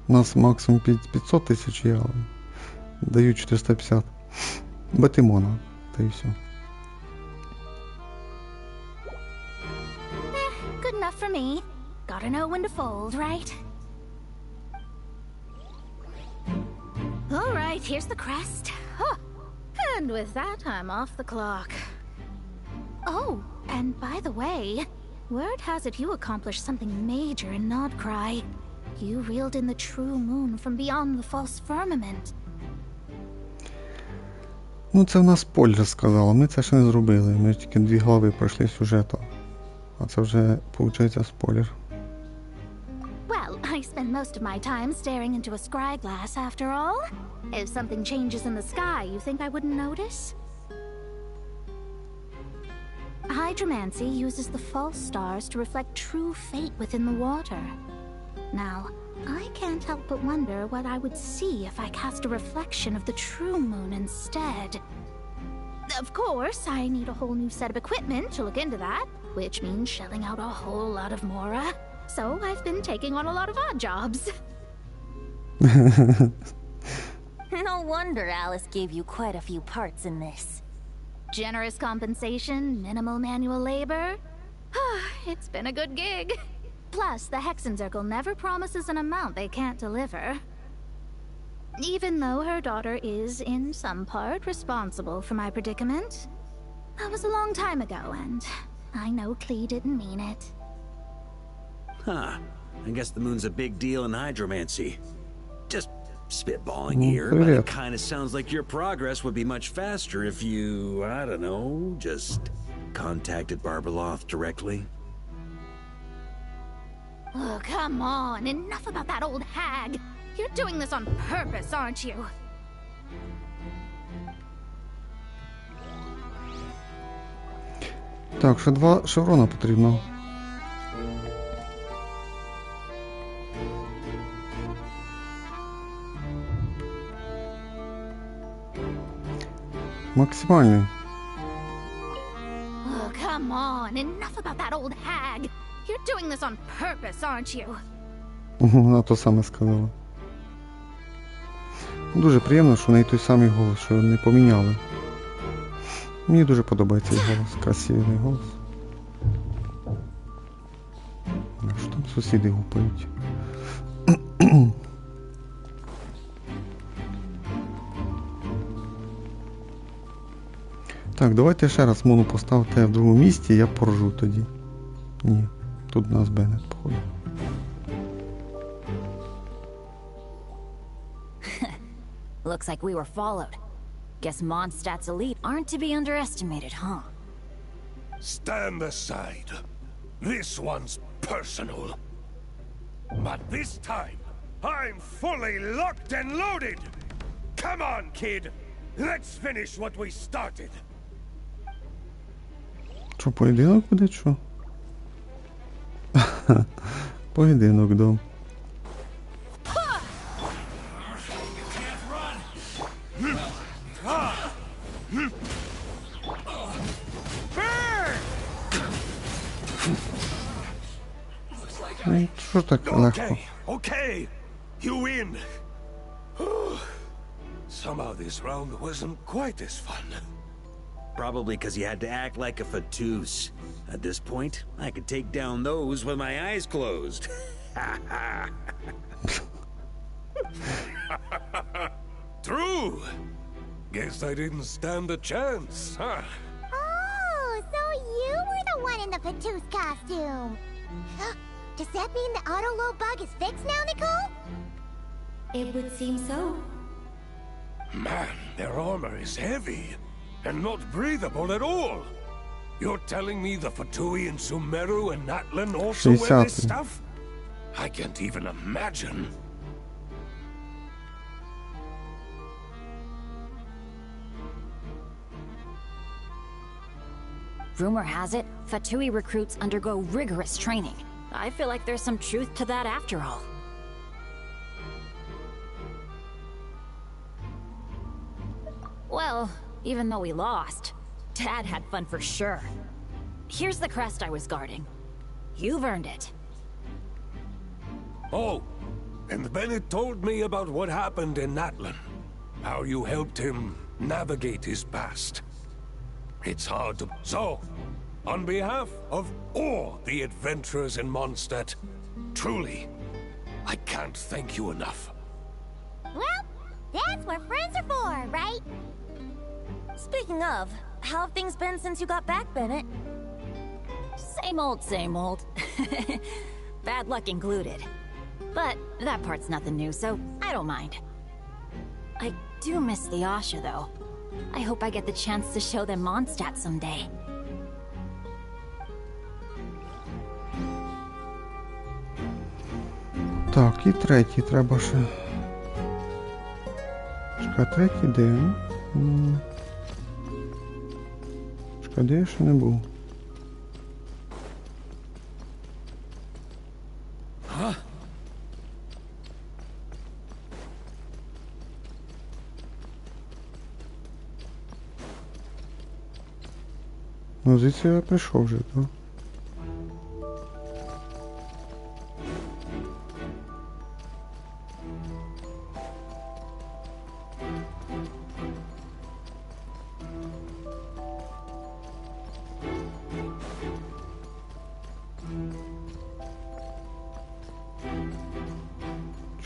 У нас максимум 500 тисяч є, але даю 450. Бати Мона, та і все. Good enough for me. Gotta know when to fold, right? All right, here's the crest. Huh. And with that, I'm off the clock. Oh, and by the way, word has it you accomplished something major in Nodcry. You reeled in the true moon from beyond the false firmament. Ну, це в нас спойлер сказала, ми це ще не зробили. Ми тільки 2 глави пройшли сюжету. А це вже, виходить, спойлер. Well, I spend most of my time staring into a scry glass after all. If something changes in the sky, you think I wouldn't notice? Hydromancy uses the false stars to reflect true fate within the water. Now, I can't help but wonder what I would see if I cast a reflection of the true moon instead. Of course, I need a whole new set of equipment to look into that. which means shelling out a whole lot of mora. So I've been taking on a lot of odd jobs. No wonder Alice gave you quite a few parts in this. Generous compensation, minimal manual labor. It's been a good gig. Plus, the Hexen Circle never promises an amount they can't deliver. Even though her daughter is, in some part, responsible for my predicament. That was a long time ago, and I know Klee didn't mean it. Huh. I guess the moon's a big deal in hydromancy. Just spitballing here, but it kind of sounds like your progress would be much faster if you, I don't know, just contacted Barbeloth directly. Oh, come on. Enough about that old hag. You're doing this on purpose, aren't you? Так, ще 2 шеврона потрібно. Максимальний. Oh, come on. Enough about that old hag. You're doing this on purpose, aren't you? Вона то саме сказала. Дуже приємно, що в неї той самий голос, що не поміняли. Мені дуже подобається її голос, красивий голос. А що там сусіди гупають? Так, давайте ще раз Мону поставте в другому місці, я поржу тоді. Ні, тут у нас Беннет, походу. Looks like we were followed. Guess Mondstadt's elite aren't to be underestimated, huh? Stand aside. This one's personal. But this time, I'm fully locked and loaded! Come on, kid! Let's finish what we started! Що, поєдинок буде, що? Поєдинок, да. Що ж так легко? Okay, you win. Somehow this round wasn't quite as fun. Probably because you had to act like a fatus. At this point, I could take down those with my eyes closed. True. Guess I didn't stand a chance, huh? Oh, so you were the one in the Patus costume. Does that mean the auto-load bug is fixed now, Nicole? It would seem so. Man, their armor is heavy and not breathable at all. You're telling me the Fatui and Sumeru and Natlan also wear this stuff? I can't even imagine. Rumor has it, Fatui recruits undergo rigorous training. I feel like there's some truth to that after all. Well, even though we lost, Dad had fun for sure. Here's the crest I was guarding. You've earned it. Oh, and Bennett told me about what happened in Natlan. How you helped him navigate his past. It's hard to... So, on behalf of all the adventurers in Mondstadt, truly, I can't thank you enough. Well, that's what friends are for, right? Speaking of, how have things been since you got back, Bennett? Same old, same old. Bad luck included. But that part's nothing new, so I don't mind. I do miss the Asha, though. I hope I get the chance to show them Mondstadt someday. Так, і третій треба ще. Чекай, третій де? Чекай, де я ще не був? Ну, звідси я прийшов вже, так?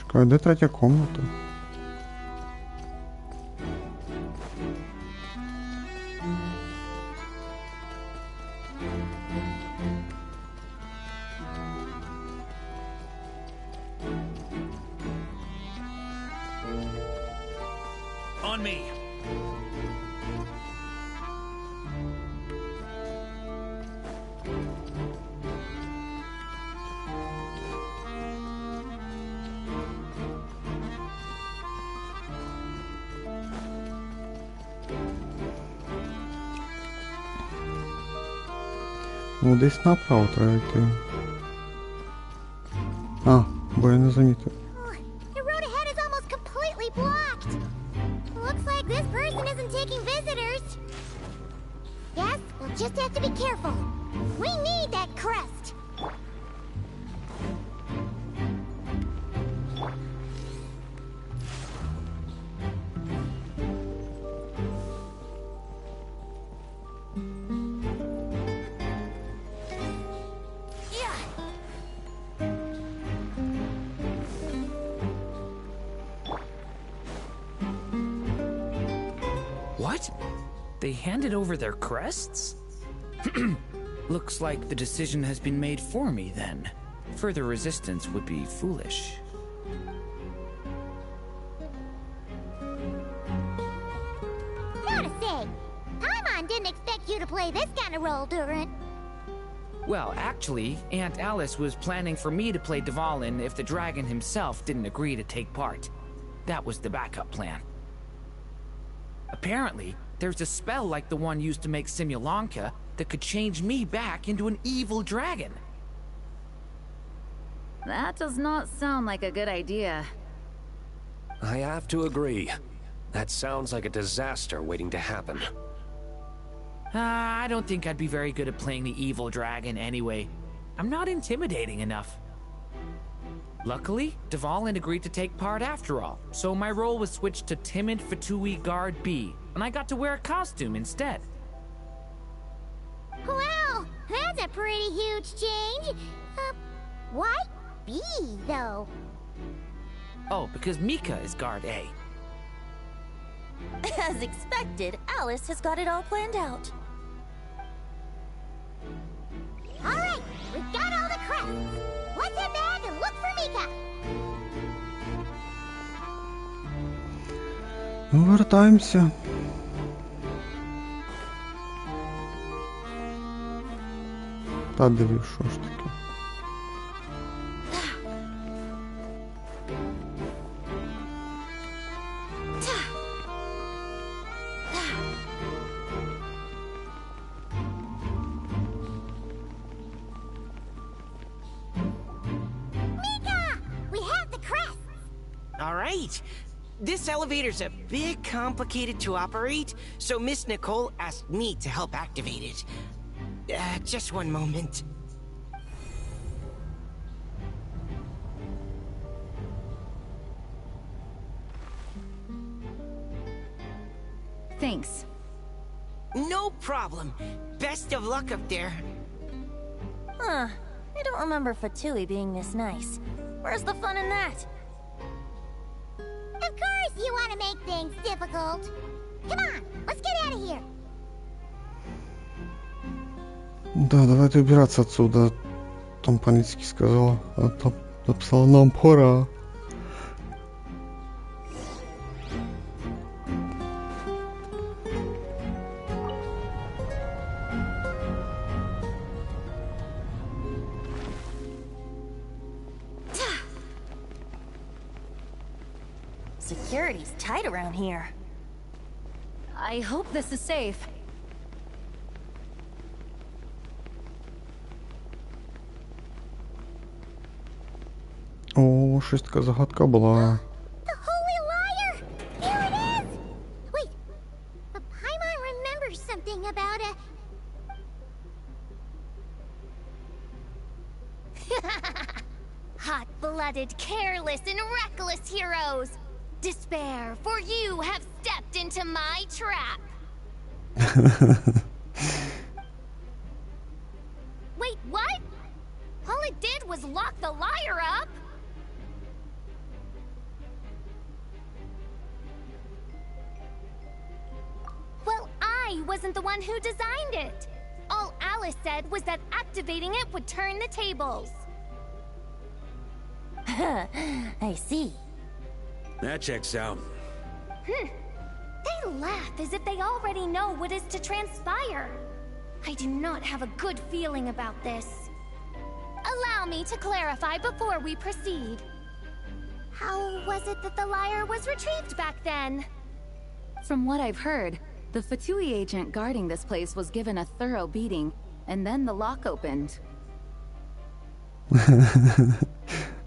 Чекай, де третя комната? On me. Ну, десь направо треба йти. А, бо я не замітив. The road ahead is almost completely blocked. Looks like this person isn't taking visitors. Guess we'll just have to be careful. We need that crest. What? They handed over their crests? Looks like the decision has been made for me then. Further resistance would be foolish. Gotta say, Paimon didn't expect you to play this kind of role, Durin. Well, actually, Aunt Alice was planning for me to play Dvalin if the dragon himself didn't agree to take part. That was the backup plan. Apparently, there's a spell like the one used to make Simulanka that could change me back into an evil dragon. That does not sound like a good idea. I have to agree. That sounds like a disaster waiting to happen. I don't think I'd be very good at playing the evil dragon anyway. I'm not intimidating enough. Luckily, Dvalin agreed to take part after all, so my role was switched to timid Fatui Guard B, and I got to wear a costume instead. Wow, that's a pretty huge change. Why B, though? Oh, because Mika is Guard A. As expected, Alice has got it all planned out. All right, we've got all the crests. Let's head back and look for Mika. Ну, вертаємося. Та дивись, що ж таке. All right. This elevator's a bit complicated to operate, so Miss Nicole asked me to help activate it. Just one moment. Thanks. No problem. Best of luck up there. Huh. I don't remember Fatui being this nice. Where's the fun in that? Of course you want to make things difficult. Come on, let's get out of here. Да, давайте убираться отсюда. Там по-английски сказала. А там написала нам пора. Security's tight around here. I hope this is safe. О, щось така загадка була. The holy liar! Here it is! Wait, but Paimon remembers something about a... Hot-blooded, careless, and reckless heroes! Despair, for you have stepped into my trap! Wait, what? All it did was lock the liar up? wasn't the one who designed it. All Alice said was that activating it would turn the tables. I see. That checks out. They laugh as if they already know what is to transpire. I do not have a good feeling about this. Allow me to clarify before we proceed. How was it that the lyre was retrieved back then? From what I've heard, the Fatui agent guarding this place was given a thorough beating, and then the lock opened.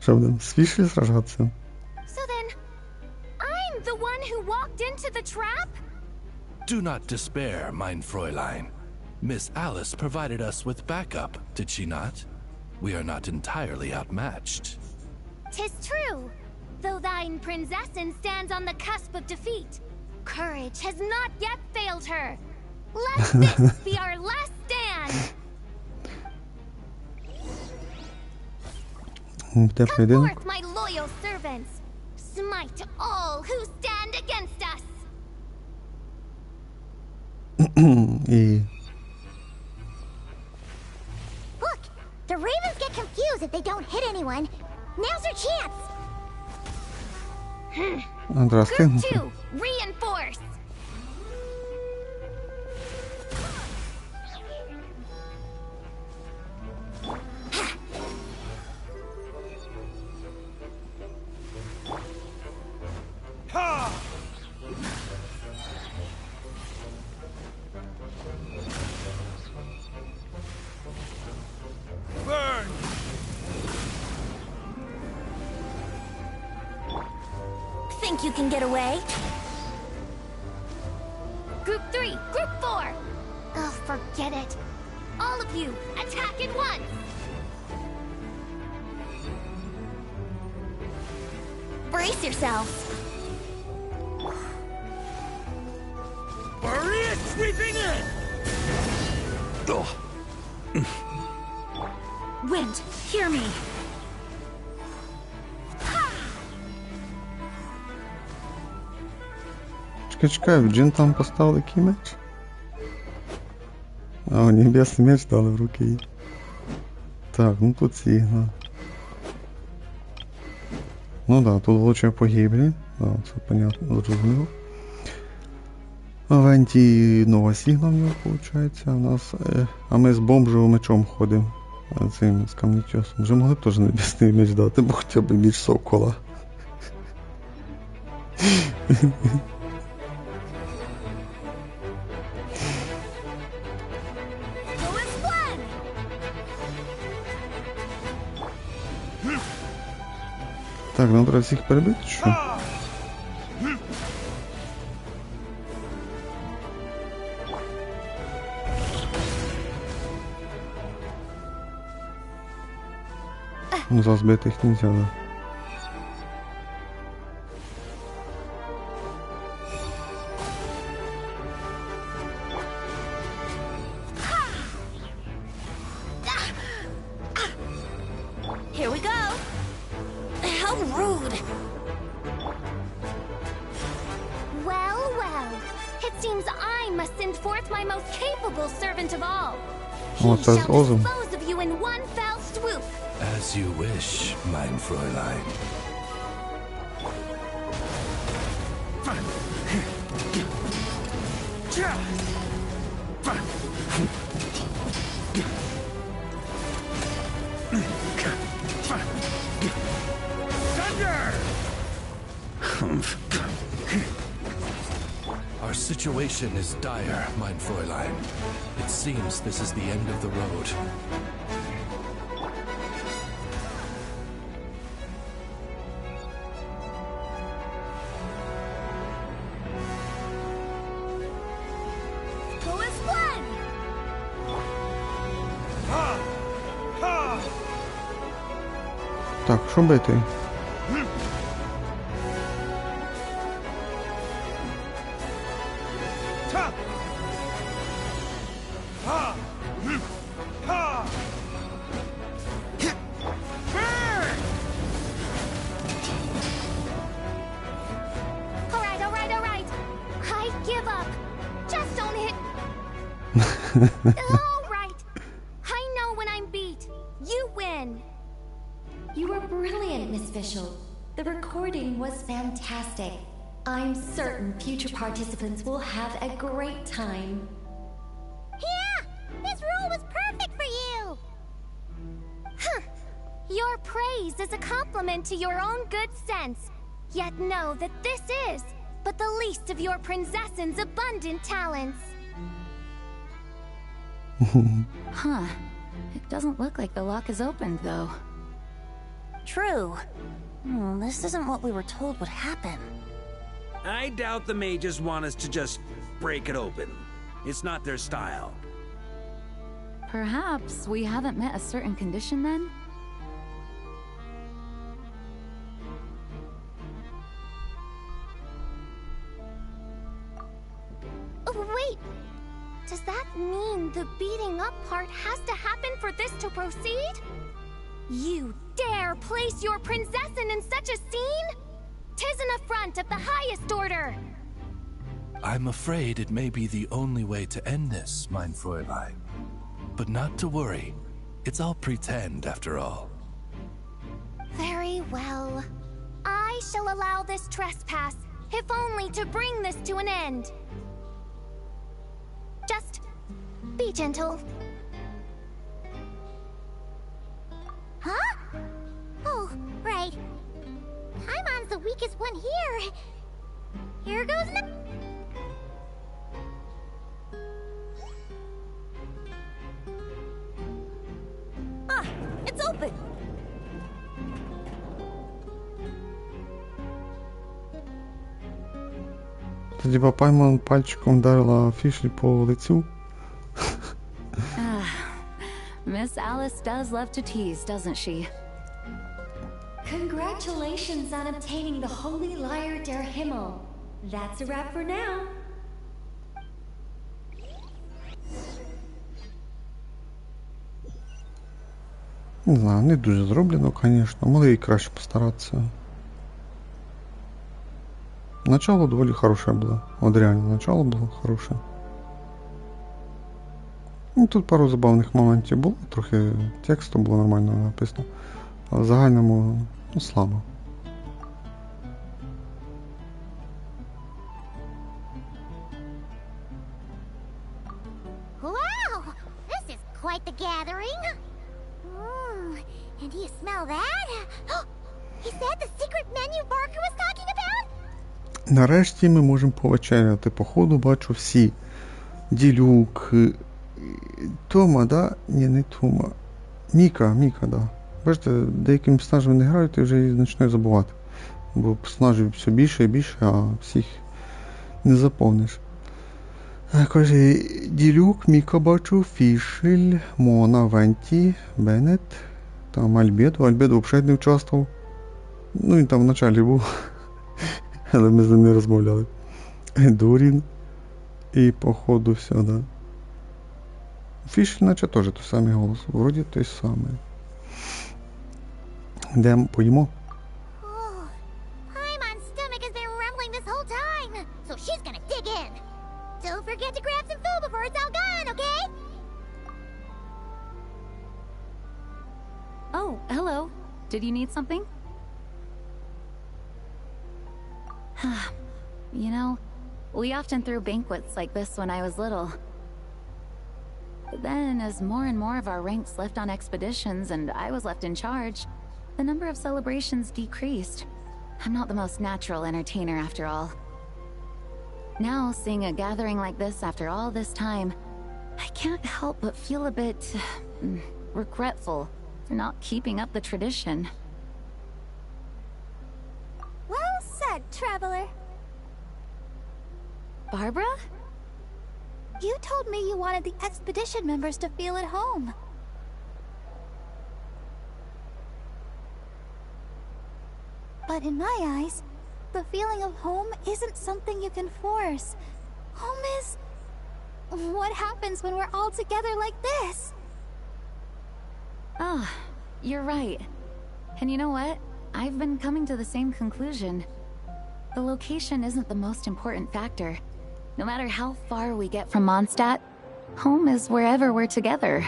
Що будемо з фіші сражатися? So then, I'm the one who walked into the trap? Do not despair, mein Fräulein. Miss Alice provided us with backup, did she not? We are not entirely outmatched. 'Tis true, though thine Prinzessin stands on the cusp of defeat. Courage has not yet failed her. Let this be our last stand. Come forth, my loyal servants. Smite all who stand against us. І Look, the ravens get confused if they don't hit anyone. Now's their chance. Здрасте. Group 2, reinforce. Burn! Think you can get away? Group 3, Group 4. Oh, forget it. All of you, attack at once. Brace yourselves. Barrier sweeping in! Wind, hear me. Чекай, в Джин там поставили який меч? А, небесний меч дали в руки їй. Так, ну тут сігна. Ну да, тут влучив погиблі. Да, це понятно, зрозуміло. В Івенті нова сігна в нього виходить. У нас, а ми з бомжевим мечом ходимо. Цим з камнітьосом. Вже могли б теж небесний меч дати, бо хоча б більш сокола. Так, нам треба всіх перебити, що? Ну, забити їх нельзя, да. Here we go. How rude. Well, well. It seems I must send forth my most capable servant of all. He Oh, that's shall awesome. dispose of you in one fell swoop. As you wish, mein Fräulein. Our situation is dire, mein Fräulein. It seems this is the end of the road. Go as one. Так, що бити? All right. I give up. Just don't hit. All right. I know when I'm beat. You win. You were brilliant, Miss Fischl. The recording was fantastic. I'm certain future participants will have a great time. Yeah! This role was perfect for you! Huh. Your praise is a compliment to your own good sense. Yet know that this is but the least of your princess's abundant talents. Huh. It doesn't look like the lock is opened, though. True. This isn't what we were told would happen. I doubt the mages want us to just break it open. It's not their style. Perhaps we haven't met a certain condition then? Oh, wait! Does that mean the beating up part has to happen for this to proceed? You dare place your princessin in such a scene? 'Tis an affront of the highest order! I'm afraid it may be the only way to end this, mein Fräulein. But not to worry. It's all pretend, after all. Very well. I shall allow this trespass, if only to bring this to an end. Just be gentle. Huh? Oh, right. Paimon's the weakest one here. Here goes Ah, it's open. Тоді Паймон пальчиком вдарила Фішлі по лицю. Miss Alice does love to tease, doesn't she? Congratulations on obtaining the Holy Lyre der Himmel. That's a wrap for now. Не знаю, не дуже зроблено, звісно. Могли і краще постаратися. Начало доволі хороше було. От реально, начало було хороше. Ну, тут пару забавних моментів було, трохи тексту було нормально написано. А в загальному, ну, слабо. Wow! This is quite the gathering. And do you smell that? Is that the secret menu Barker was talking about? Нарешті ми можемо повечеряти. Походу бачу всі. Ділюк, Тома, да? Ні, не Тома. Міка, да. Бачите, деякими персонажами не грають і вже її починаю забувати. Бо персонажів все більше і більше, а всіх не заповниш. Каже, Ділюк, Міка бачу, Фішель, Мона, Венті, Беннет, там Альбедо. Альбедо взагалі не участвував. Ну, він там в началі був. Але ми з ним не розмовляли. Дурін. І походу все, да. Фішель, наче теж той самий голос. Вроді той самий. Йдемо, поїмо. Paimon's stomach has been rumbling this whole time, so she's gonna dig in. Don't forget to grab some food before it's all gone, okay? Oh, hello. Did you need something? You know, we often threw banquets like this when I was little. But then, as more and more of our ranks left on expeditions and I was left in charge, the number of celebrations decreased. I'm not the most natural entertainer after all. Now, seeing a gathering like this after all this time, I can't help but feel a bit regretful for not keeping up the tradition. Well said, traveler. Barbara? You told me you wanted the expedition members to feel at home. But in my eyes, the feeling of home isn't something you can force. Home is... what happens when we're all together like this? Ah, you're right. And you know what? I've been coming to the same conclusion. The location isn't the most important factor. No matter how far we get from Mondstadt, Home is wherever we're together.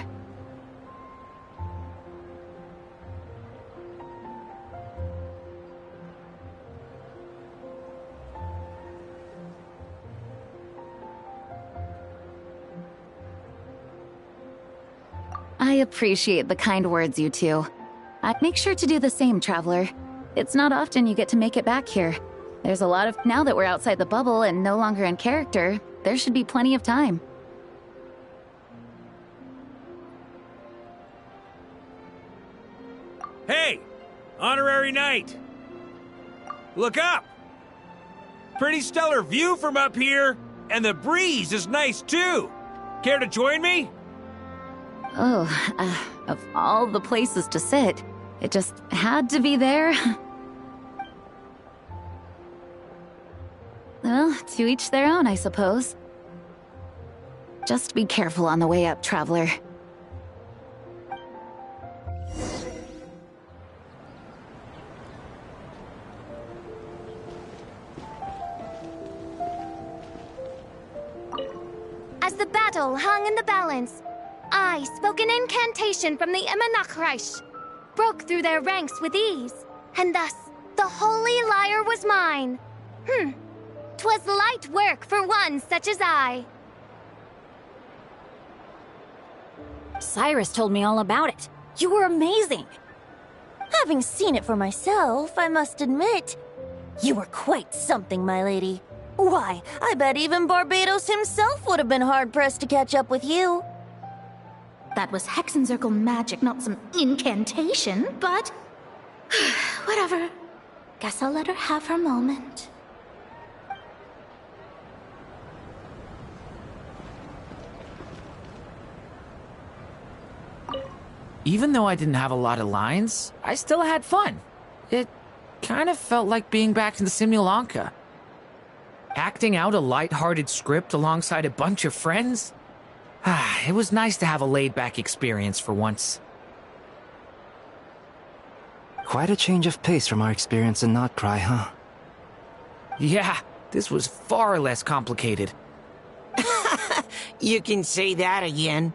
I appreciate the kind words, you two. I'd make sure to do the same, Traveler. It's not often you get to make it back here. There's a lot of... Now that we're outside the bubble and no longer in character, there should be plenty of time. Hey! Honorary Knight! Look up! Pretty stellar view from up here, and the breeze is nice too! Care to join me? Oh, of all the places to sit, it just had to be there. Well, to each their own, I suppose. Just be careful on the way up, Traveler. As the battle hung in the balance, I spoke an incantation from the Imanachreich, broke through their ranks with ease, and thus the holy lyre was mine. 'Twas light work for one such as I. Cyrus told me all about it. You were amazing. Having seen it for myself, I must admit, you were quite something, my lady. Why, I bet even Barbados himself would have been hard-pressed to catch up with you. That was Hexencircle magic, not some incantation, but... whatever. Guess I'll let her have her moment. Even though I didn't have a lot of lines, I still had fun. It kind of felt like being back in the Simulanka. Acting out a light-hearted script alongside a bunch of friends? It was nice to have a laid-back experience for once. Quite a change of pace from our experience in Notcry, huh? Yeah, this was far less complicated. You can say that again.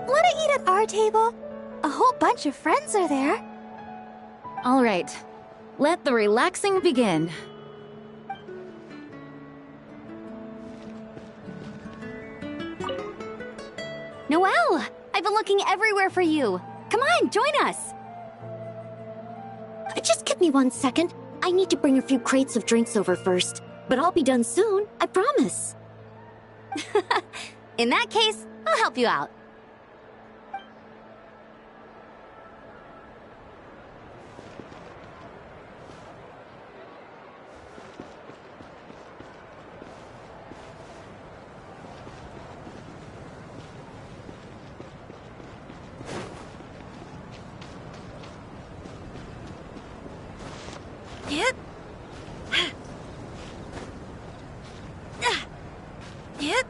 Wanna eat at our table? A whole bunch of friends are there. All right, let the relaxing begin. Noelle! I've been looking everywhere for you. Come on, join us! Just give me 1 second. I need to bring a few crates of drinks over first. But I'll be done soon, I promise. In that case, I'll help you out. Yep. Yep.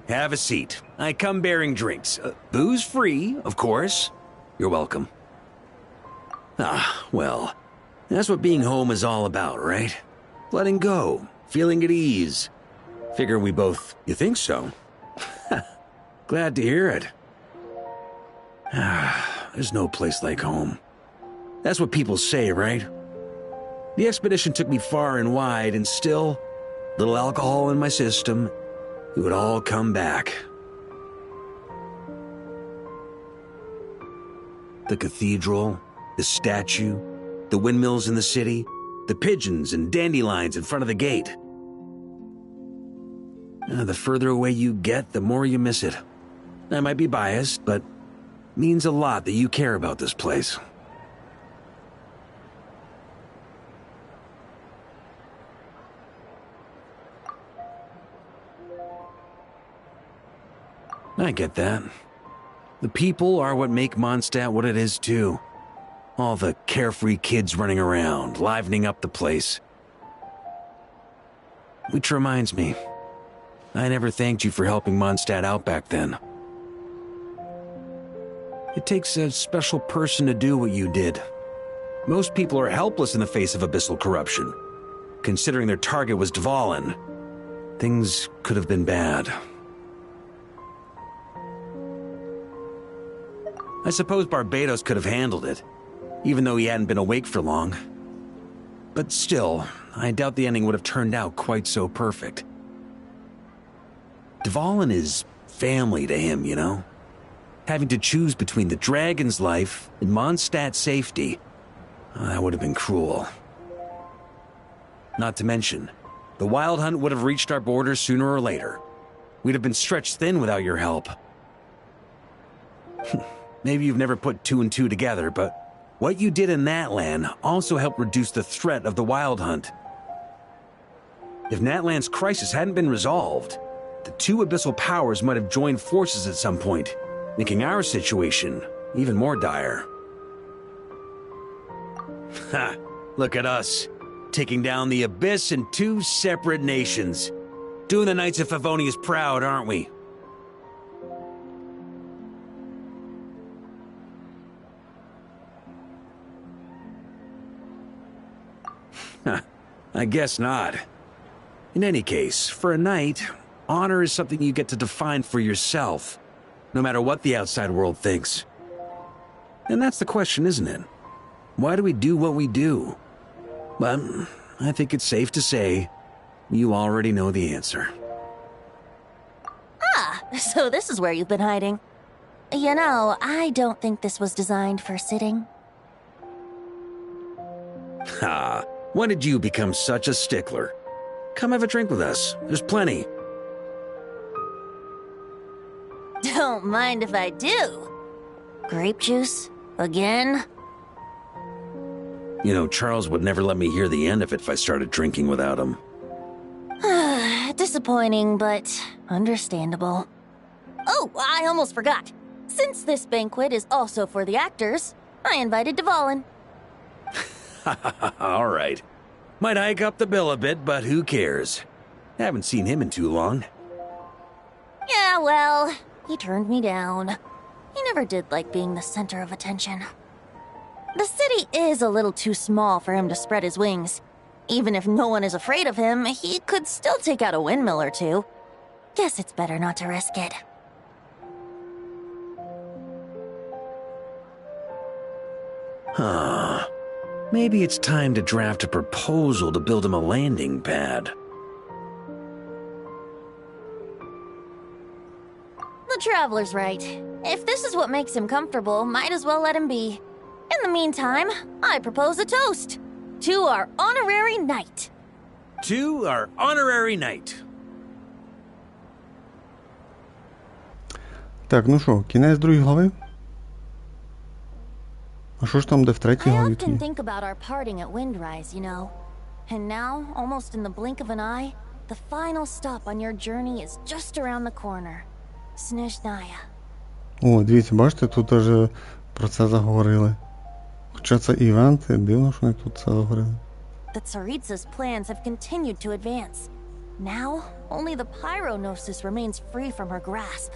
Have a seat. I come bearing drinks. Booze free, of course. You're welcome. Ah, well, that's what being home is all about, right? Letting go, feeling at ease. Figure we both... You think so? Glad to hear it. There's no place like home. That's what people say, right? The expedition took me far and wide, and still, little alcohol in my system, it would all come back. The cathedral, the statue, the windmills in the city, the pigeons and dandelions in front of the gate. The further away you get, the more you miss it. I might be biased, but Means a lot that you care about this place. I get that. The people are what make Mondstadt what it is, too. All the carefree kids running around, livening up the place. Which reminds me, I never thanked you for helping Mondstadt out back then. It takes a special person to do what you did. Most people are helpless in the face of abyssal corruption. Considering their target was Dvalin, things could have been bad. I suppose Barbados could have handled it, even though he hadn't been awake for long. But still, I doubt the ending would have turned out quite so perfect. Dvalin is family to him, you know? Having to choose between the dragon's life and Mondstadt's safety, that would have been cruel. Not to mention, the Wild Hunt would have reached our borders sooner or later. We'd have been stretched thin without your help. Maybe you've never put two and two together, but what you did in that land also helped reduce the threat of the Wild Hunt. If Natlan's crisis hadn't been resolved, the two abyssal powers might have joined forces at some point, making our situation even more dire. Ha! Look at us, taking down the Abyss in two separate nations. Doing the Knights of Favonius proud, aren't we? I guess not. In any case, for a knight, honor is something you get to define for yourself, no matter what the outside world thinks. And that's the question, isn't it? Why do we do what we do? But I think it's safe to say you already know the answer. Ah, so this is where you've been hiding. You know, I don't think this was designed for sitting. Ha! When did you become such a stickler? Come have a drink with us. There's plenty. Don't mind if I do. Grape juice? Again? You know, Charles would never let me hear the end of it if I started drinking without him. Disappointing, but understandable. Oh, I almost forgot. Since this banquet is also for the actors, I invited Dvalin. All right. Might hike up the bill a bit, but who cares? Haven't seen him in too long. Yeah, well, he turned me down. He never did like being the center of attention. The city is a little too small for him to spread his wings. Even if no one is afraid of him, he could still take out a windmill or two. Guess it's better not to risk it. Huh. Maybe it's time to draft a proposal to build him a landing pad. The Traveler's right. If this is what makes him comfortable, might as well let him be. In the meantime, I propose a toast. To our honorary knight. To our honorary knight. Так, ну що, кінець другої глави? А що ж там, де в третій I главі often тоді? think about our parting at Windrise, you know. And now, almost in the blink of an eye, the final stop on your journey is just around the corner. Snezhnaya. О, дивіться, бачите, тут теж про це заговорили. Хоча це івент, дивно, що вони тут це заговорили. The Tsaritsa's plans have continued to advance. Now, only the Pyronosis remains free from her grasp.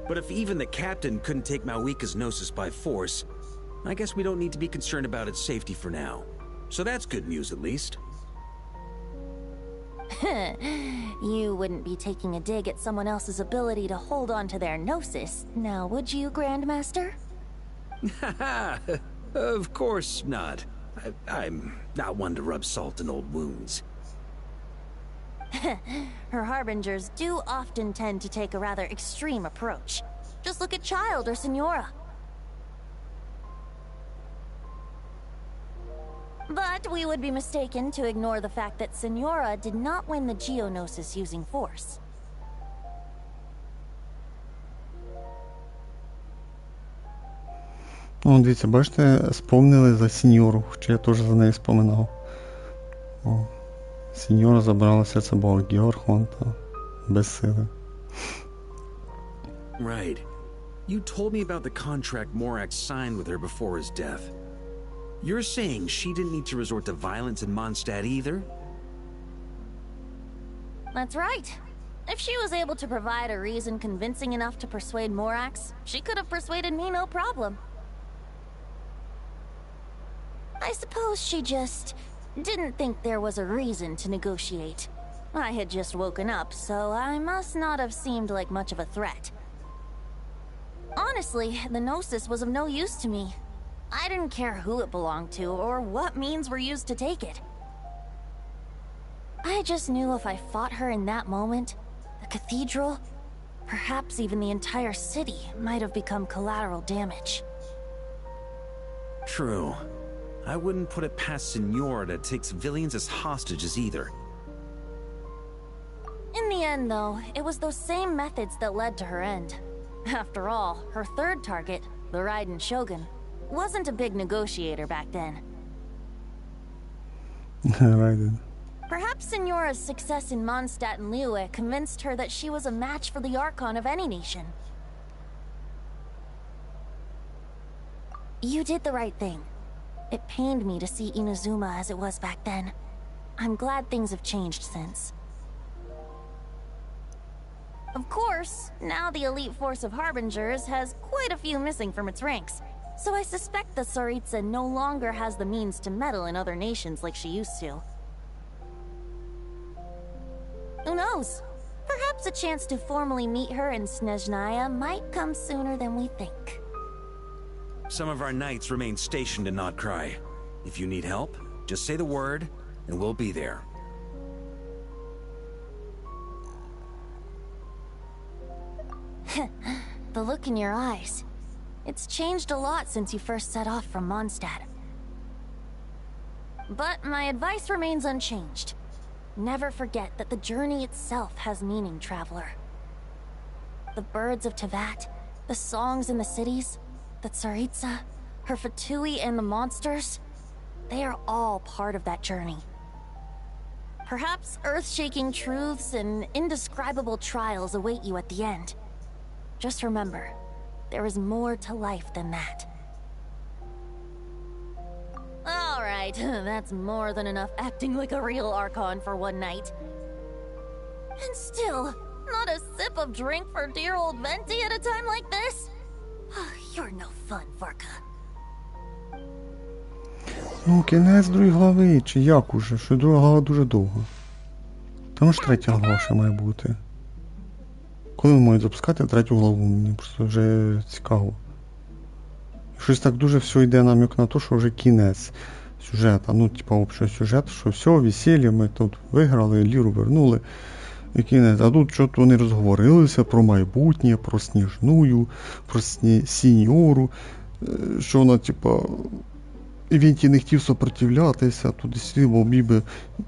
But if even the captain couldn't take Malwika's Gnosis by force, I guess we don't need to be concerned about its safety for now. So that's good news, at least. You wouldn't be taking a dig at someone else's ability to hold on to their Gnosis, now would you, Grandmaster? Of course not. I'm not one to rub salt in old wounds. Her harbingers do often tend to take a rather extreme approach. Just look at Child or Signora. But we would be mistaken to ignore the fact that Signora did not win the Geonosis using force. Ну, дивіться, бачите, сповнили за сеньору, хоча я теж за неї споминав. О, сеньора забрала серце Бога, Георг вон та без сили. Right. You told me about the contract Morak signed with her before his death. You're saying she didn't need to resort to violence in Mondstadt either? That's right. If she was able to provide a reason convincing enough to persuade Morax, she could have persuaded me no problem. I suppose she just didn't think there was a reason to negotiate. I had just woken up, so I must not have seemed like much of a threat. Honestly, the Gnosis was of no use to me. I didn't care who it belonged to or what means were used to take it. I just knew if I fought her in that moment, the cathedral, perhaps even the entire city, might have become collateral damage. True. I wouldn't put it past Senora to take civilians as hostages either. In the end, though, it was those same methods that led to her end. After all, her third target, the Raiden Shogun, wasn't a big negotiator back then. Raiden. Perhaps Senora's success in Mondstadt and Liyue convinced her that she was a match for the Archon of any nation. You did the right thing. It pained me to see Inazuma as it was back then. I'm glad things have changed since. Of course, now the elite force of Harbingers has quite a few missing from its ranks, so I suspect the Tsaritsa no longer has the means to meddle in other nations like she used to. Who knows? Perhaps a chance to formally meet her in Snezhnaya might come sooner than we think. Some of our knights remain stationed in Notcry. If you need help, just say the word, and we'll be there. The look in your eyes. It's changed a lot since you first set off from Mondstadt. But my advice remains unchanged. Never forget that the journey itself has meaning, traveler. The birds of Tevat, the songs in the cities, the Tsaritsa, her Fatui and the monsters, they are all part of that journey. Perhaps earth-shaking truths and indescribable trials await you at the end. Just remember, there is more to life than that. Alright, that's more than enough acting like a real Archon for one night. And still, not a sip of drink for dear old Venti at a time like this? You're no fun, Varka. Ну, кінець другої глави, чи як уже? Що друга глава дуже довга. Там ж третя глава ще має бути. Коли ви можете запускати третю главу? Мені просто вже цікаво. Щось так дуже все йде намік на те, що вже кінець сюжета. Ну, типа, общого сюжету, що все, весілля, ми тут виграли, ліру вернули. І кінець. А тут щось вони розговорилися про майбутнє, про Сніжную, про Сіньору, що вона, типа, Івенті не хотів супротивлятися, туди сліво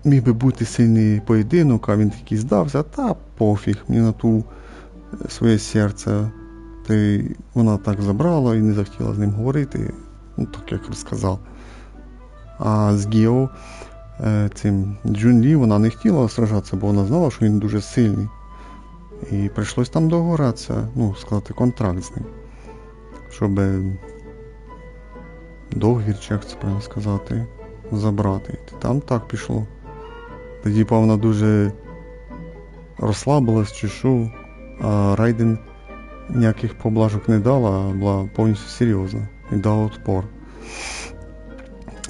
міг би бути сильний поєдинок, а він такий здався, та пофіг, мені на ту своє серце. Та й вона так забрала і не захотіла з ним говорити, ну так як розказав. А з Гео, цим Джунлі, вона не хотіла сражатися, бо вона знала, що він дуже сильний. І прийшлось там договоритися, ну, складати контракт з ним, щоб договір, чи як це правильно сказати, забрати. Там так пішло. Тоді, вона дуже розслабилась чи що, а Райден ніяких поблажок не дала, а була повністю серйозна і дала отпор.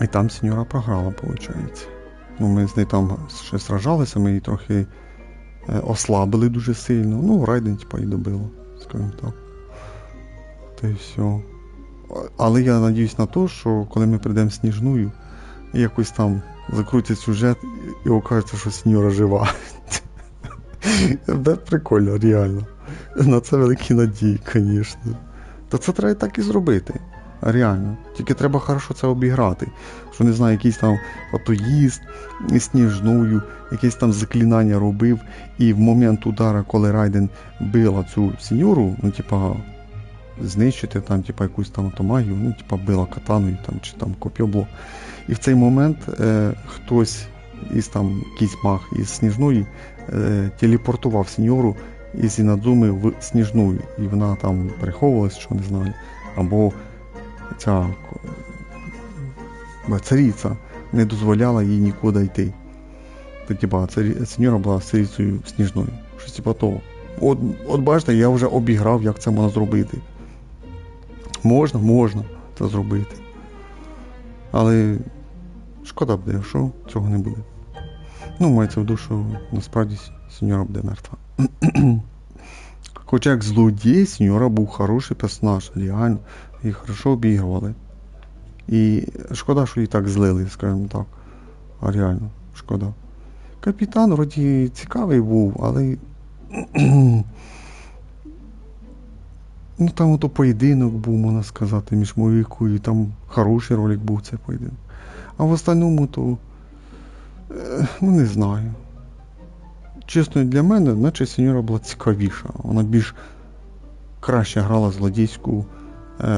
І там Сеньора програла, виходить. Ну, ми з нею там ще сражалися, ми її трохи ослабили дуже сильно. Ну, Райден, типа, і добило, скажімо так. Та й все. Але я надіюсь на те, що коли ми прийдемо в Сніжную, якось там закрутять сюжет і окажеться, що Сеньора жива. Це прикольно, реально. На це великі надії, звісно. Та це треба так і зробити. Реально. Тільки треба хорошо це обіграти. Що, не знаю, якийсь там атоїст Сніжною, якесь там заклинання робив, і в момент удара, коли Райден била цю Сеньору, ну, типа, знищити там, типа, якусь там магію, ну, типа, била катаною там, чи там коп'є було. І в цей момент хтось із там, якийсь маг із Сніжної телепортував сеньору із Інадзуми в Сніжну, і вона там переховувалась, що не знаю, або ця цариця не дозволяла їй нікуди йти. То, типа, сеньора була царицею Сніжною. Щось типа того. От бачите, я вже обіграв, як це можна зробити. Можна це зробити. Але шкода буде, що цього не буде. Ну, мається в виду, що насправді сеньора буде мертва. Хоча як злодій, сеньора був хороший персонаж, реально. І хорошо обігрували. І шкода, що її так злили, скажімо так. А реально, шкода. Капітан вроді цікавий був, але ну там ото поєдинок був, можна сказати, між Мовікою, і там хороший ролик був цей поєдинок. А в остальному то ну не знаю. Чесно, для мене, наче сеньора була цікавіша. Вона більш краще грала злодійську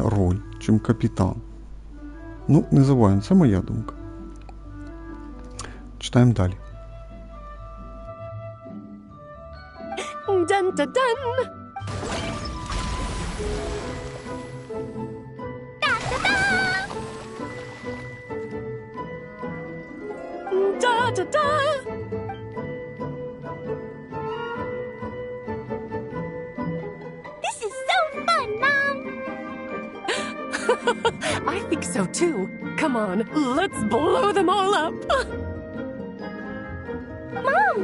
роль, чим капітан. Ну, не забуваємо, це моя думка. Читаємо далі. Dun-dun-dun! Da-da-da! This is so fun, Mom! I think so too. Come on, let's blow them all up! Mom,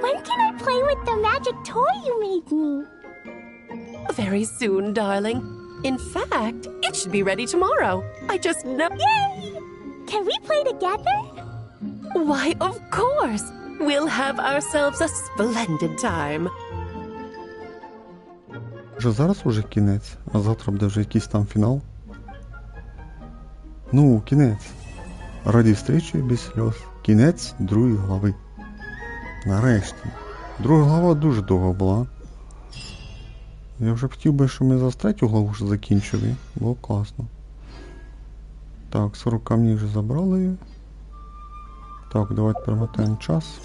when can I play with the magic toy you made me? Very soon, darling. In fact, it should be ready tomorrow. I just know. Yay! Can we play together? Why, of course! We'll have ourselves a splendid time. Вже зараз уже кінець, а завтра буде вже якийсь там фінал. Ну, кінець. Раді встречі без сльоз. Кінець другої глави. Нарешті. Друга глава дуже довга була. Я вже хотів би, щоб ми за третю главу вже закінчили. Було класно. Так, 40 камнів вже забрали. Так, давайте перемотаємо час.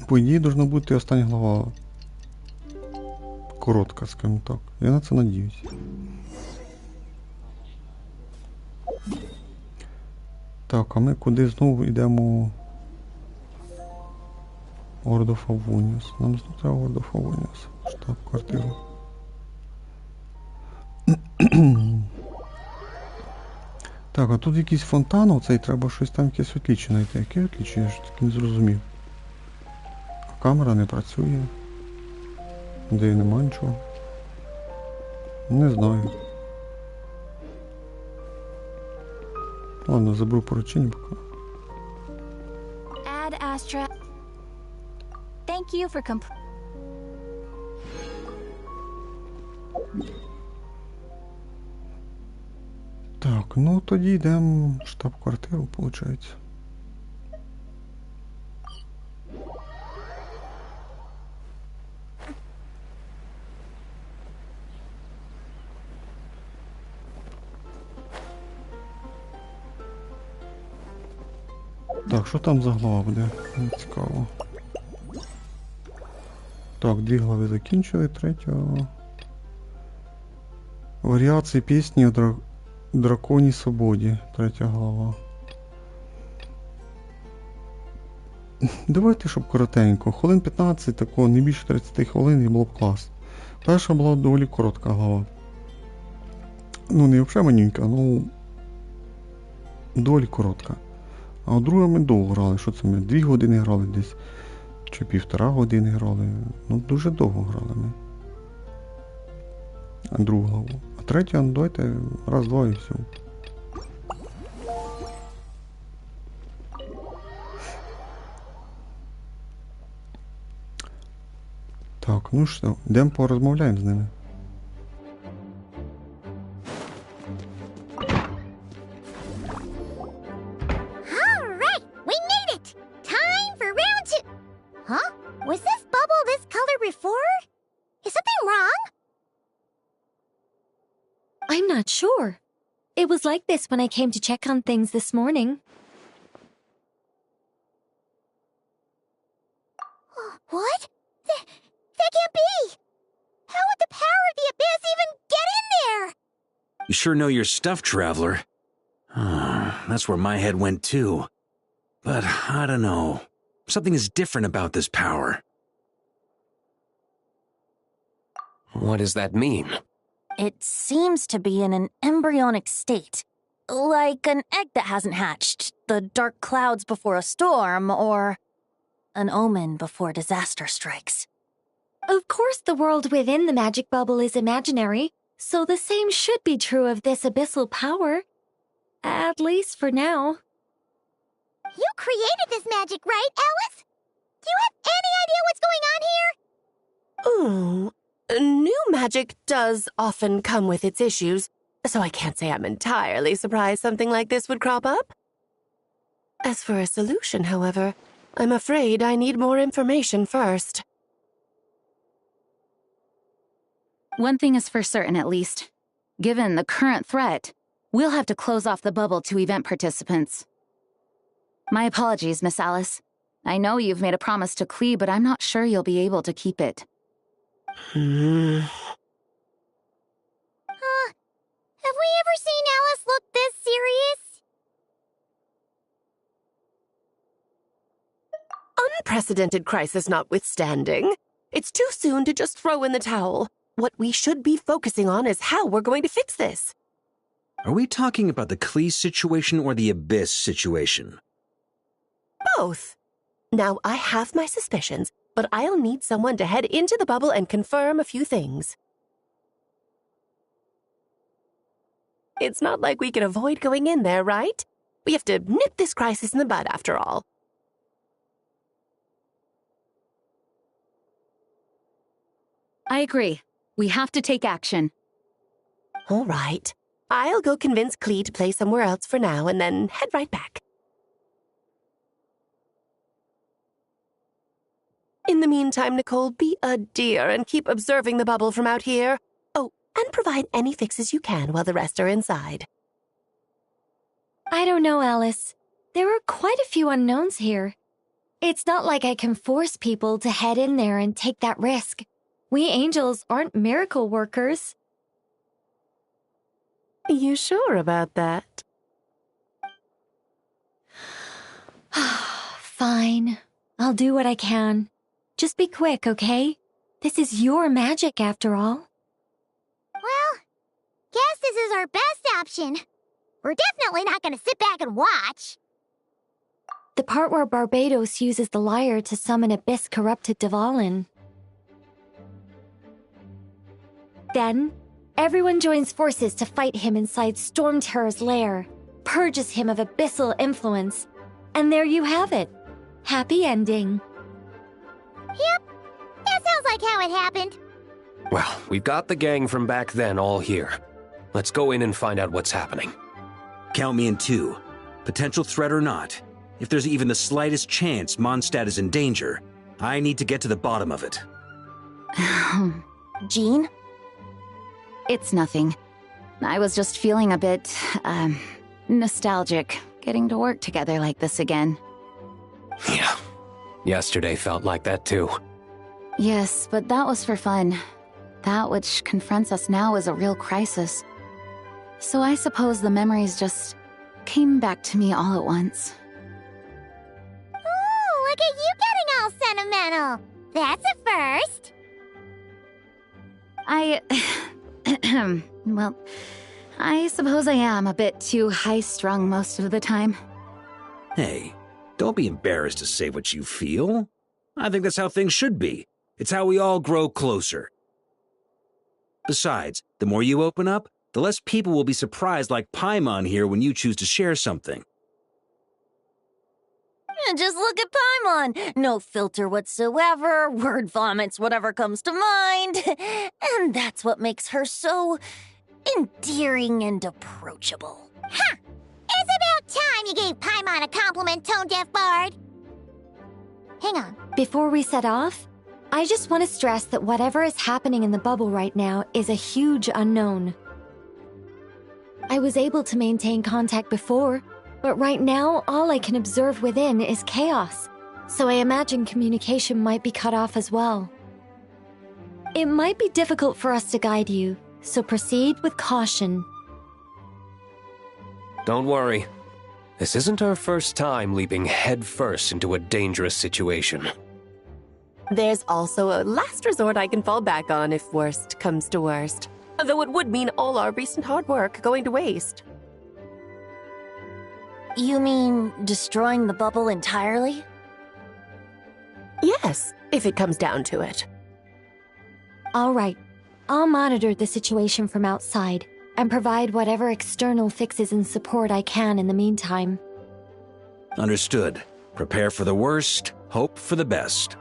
По ідеї, должна бути остання глава коротка, скажімо так. Я на це надіюсь. Так, а ми куди знову йдемо? World of Avonius. Нам знову треба World of Avonius. Штаб-квартиру. Так, а тут якийсь фонтан, оцей, треба щось там якесь отліччя знайти. Яке отліччя? Я ж таки не зрозумів. А камера не працює. Де нема нічого. Не знаю. Ладно, заберу поручення поки. Ad Astra. Thank you for Так, ну тоді йдемо в штаб-квартиру, виходить. Так, що там за глава буде? Не цікаво. Так, 2 глави закінчили, третя. Варіації пісні о драконій свободі, 3 глава. Давайте, щоб коротенько. Хвилин 15, такого, не більше 30 хвилин і було б класно. Перша була доволі коротка глава. Ну, не взагалі манюнька, ну доволі коротка. А у друга ми довго грали. Що це ми? 2 години грали десь. Чи 1,5 години грали. Ну, дуже довго грали ми. А другу главу. А третя, ну давайте раз-два і все. Так, ну що, йдемо порозмовляємо з ними. All right, we made it! Time for round 2. I'm not sure. It was like this when I came to check on things this morning. What? That can't be! How would the power of the abyss even get in there? You sure know your stuff, Traveler. That's where my head went too. But I don't know. Something is different about this power. What does that mean? It seems to be in an embryonic state. Like an egg that hasn't hatched, the dark clouds before a storm, or an omen before disaster strikes. Of course the world within the magic bubble is imaginary, so the same should be true of this abyssal power. At least for now. You created this magic, right, Alice? Do you have any idea what's going on here? New magic does often come with its issues, so I can't say I'm entirely surprised something like this would crop up. As for a solution, however, I'm afraid I need more information first. One thing is for certain, at least. Given the current threat, we'll have to close off the bubble to event participants. My apologies, Miss Alice. I know you've made a promise to Klee, but I'm not sure you'll be able to keep it. Have we ever seen Alice look this serious? Unprecedented crisis notwithstanding, it's too soon to just throw in the towel. What we should be focusing on is how we're going to fix this. Are we talking about the Klee situation or the Abyss situation? Both. Now, I have my suspicions, but I'll need someone to head into the bubble and confirm a few things. It's not like we can avoid going in there, right? We have to nip this crisis in the bud, after all. I agree. We have to take action. All right. I'll go convince Klee to play somewhere else for now and then head right back. In the meantime, Nicole, be a dear and keep observing the bubble from out here. Oh, and provide any fixes you can while the rest are inside. I don't know, Alice. There are quite a few unknowns here. It's not like I can force people to head in there and take that risk. We angels aren't miracle workers. You sure about that? Fine. I'll do what I can. Just be quick, okay? This is your magic, after all. Well, guess this is our best option. We're definitely not gonna sit back and watch. The part where Barbados uses the lyre to summon abyss-corrupted Dvalin. Then, everyone joins forces to fight him inside Storm Terror's lair, purges him of abyssal influence, and there you have it. Happy ending. Yep, that sounds like how it happened. Well, we've got the gang from back then all here. Let's go in and find out what's happening. Count me in too. Potential threat or not, if there's even the slightest chance Mondstadt is in danger, I need to get to the bottom of it. Jean? It's nothing. I was just feeling a bit, nostalgic, getting to work together like this again. Yeah. Yesterday felt like that too. Yes, but that was for fun. That which confronts us now is a real crisis. So I suppose the memories just came back to me all at once. Ooh, look at you getting all sentimental. That's a first. Well, I suppose I am a bit too high-strung most of the time. Hey, don't be embarrassed to say what you feel. I think that's how things should be. It's how we all grow closer. Besides, the more you open up, the less people will be surprised like Paimon here when you choose to share something. Just look at Paimon. No filter whatsoever, word vomits whatever comes to mind. And that's what makes her so endearing and approachable. Ha! It's about time you gave Paimon a compliment, tone-deaf bard. Hang on. Before we set off, I just want to stress that whatever is happening in the bubble right now is a huge unknown. I was able to maintain contact before, but right now all I can observe within is chaos, so I imagine communication might be cut off as well. It might be difficult for us to guide you, so proceed with caution. Don't worry. This isn't our first time leaping headfirst into a dangerous situation. There's also a last resort I can fall back on if worst comes to worst. Though it would mean all our recent hard work going to waste. You mean destroying the bubble entirely? Yes, if it comes down to it. All right, I'll monitor the situation from outside and provide whatever external fixes and support I can in the meantime. Understood. Prepare for the worst, hope for the best.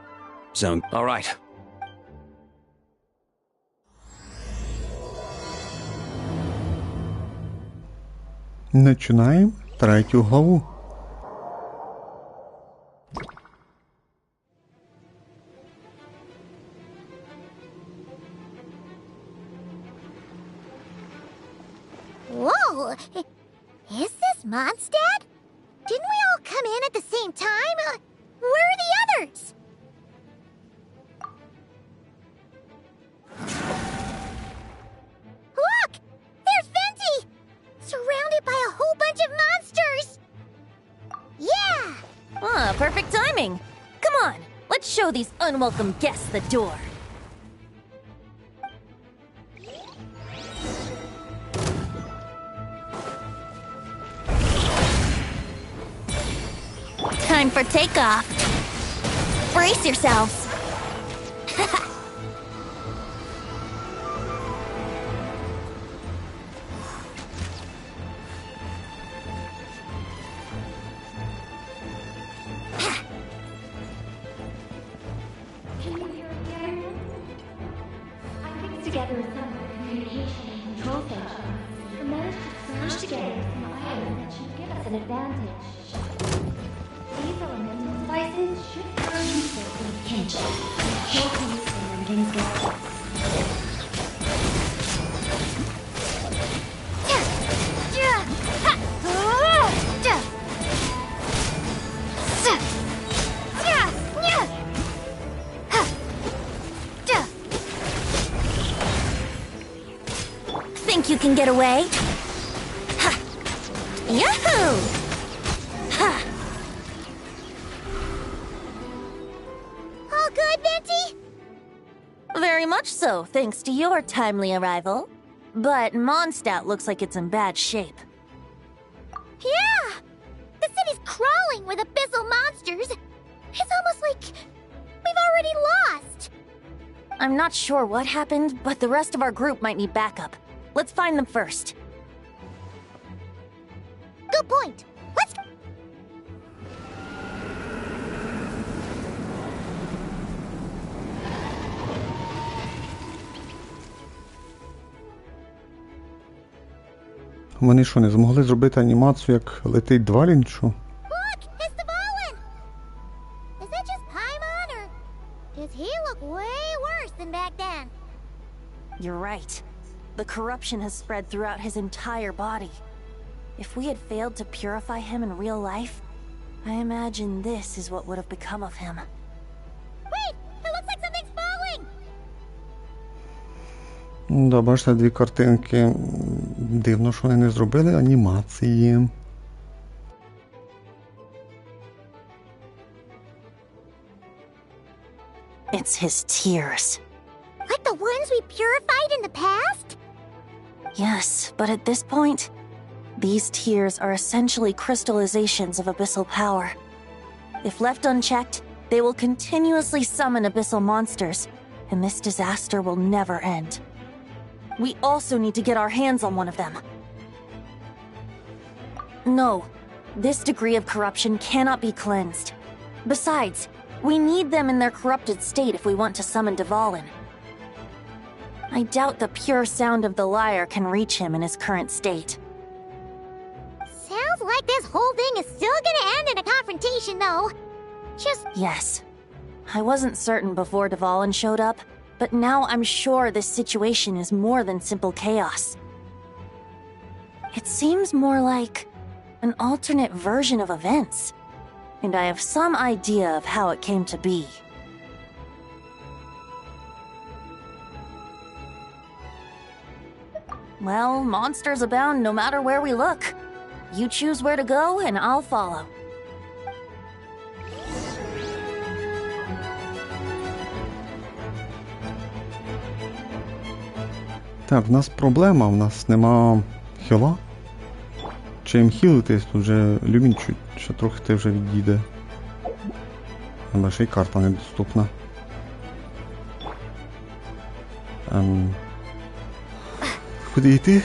Sound... All right. Начинаємо 3 главу. Whoa! Is this Mondstadt? Didn't we all come in at the same time? Where are the others? Look! There's Venti! Surrounded by a whole bunch of monsters! Yeah! Ah, perfect timing. Come on, let's show these unwelcome guests the door. Time for takeoff. Brace yourselves. Together some communication and control functions, and managed to smash together some items that should give us an advantage. These elemental devices should turn useful in a pinch. Sure to use them when things get tough. Think you can get away? Ha! Yahoo! Ha! All good, Venti? Very much so, thanks to your timely arrival. But Mondstadt looks like it's in bad shape. Yeah! The city's crawling with abyssal monsters. It's almost like we've already lost. I'm not sure what happened, but the rest of our group might need backup. Let's find them first. Good point. Let's... Вони що, не змогли зробити анімацію, як летить Двалін, що? Look! It's the Volin! Is that just Paimon, or does he look way worse than back then? You're right. The corruption has spread throughout his entire body. If we had failed to purify him in real life, I imagine this is what would have become of him. Wait! It looks like something's falling! Да, бачите, 2 картинки. Дивно, що вони не зробили анімації. It's his tears. Like the ones we purified in the past? Yes, but at this point, these tears are essentially crystallizations of abyssal power. If left unchecked, they will continuously summon abyssal monsters, and this disaster will never end. We also need to get our hands on one of them. No, this degree of corruption cannot be cleansed. Besides, we need them in their corrupted state if we want to summon Dvalin. I doubt the pure sound of the lyre can reach him in his current state. Sounds like this whole thing is still gonna end in a confrontation, though. Just... Yes. I wasn't certain before Dvalin showed up, but now I'm sure this situation is more than simple chaos. It seems more like an alternate version of events. And I have some idea of how it came to be. Well, monsters abound no matter where we look. You choose where to go, and I'll follow. Так, в нас проблема, в нас нема хіла. Чим хілитись, тут вже люмін ще трохи ти вже відійде. Але ще й карта недоступна. Куди йти?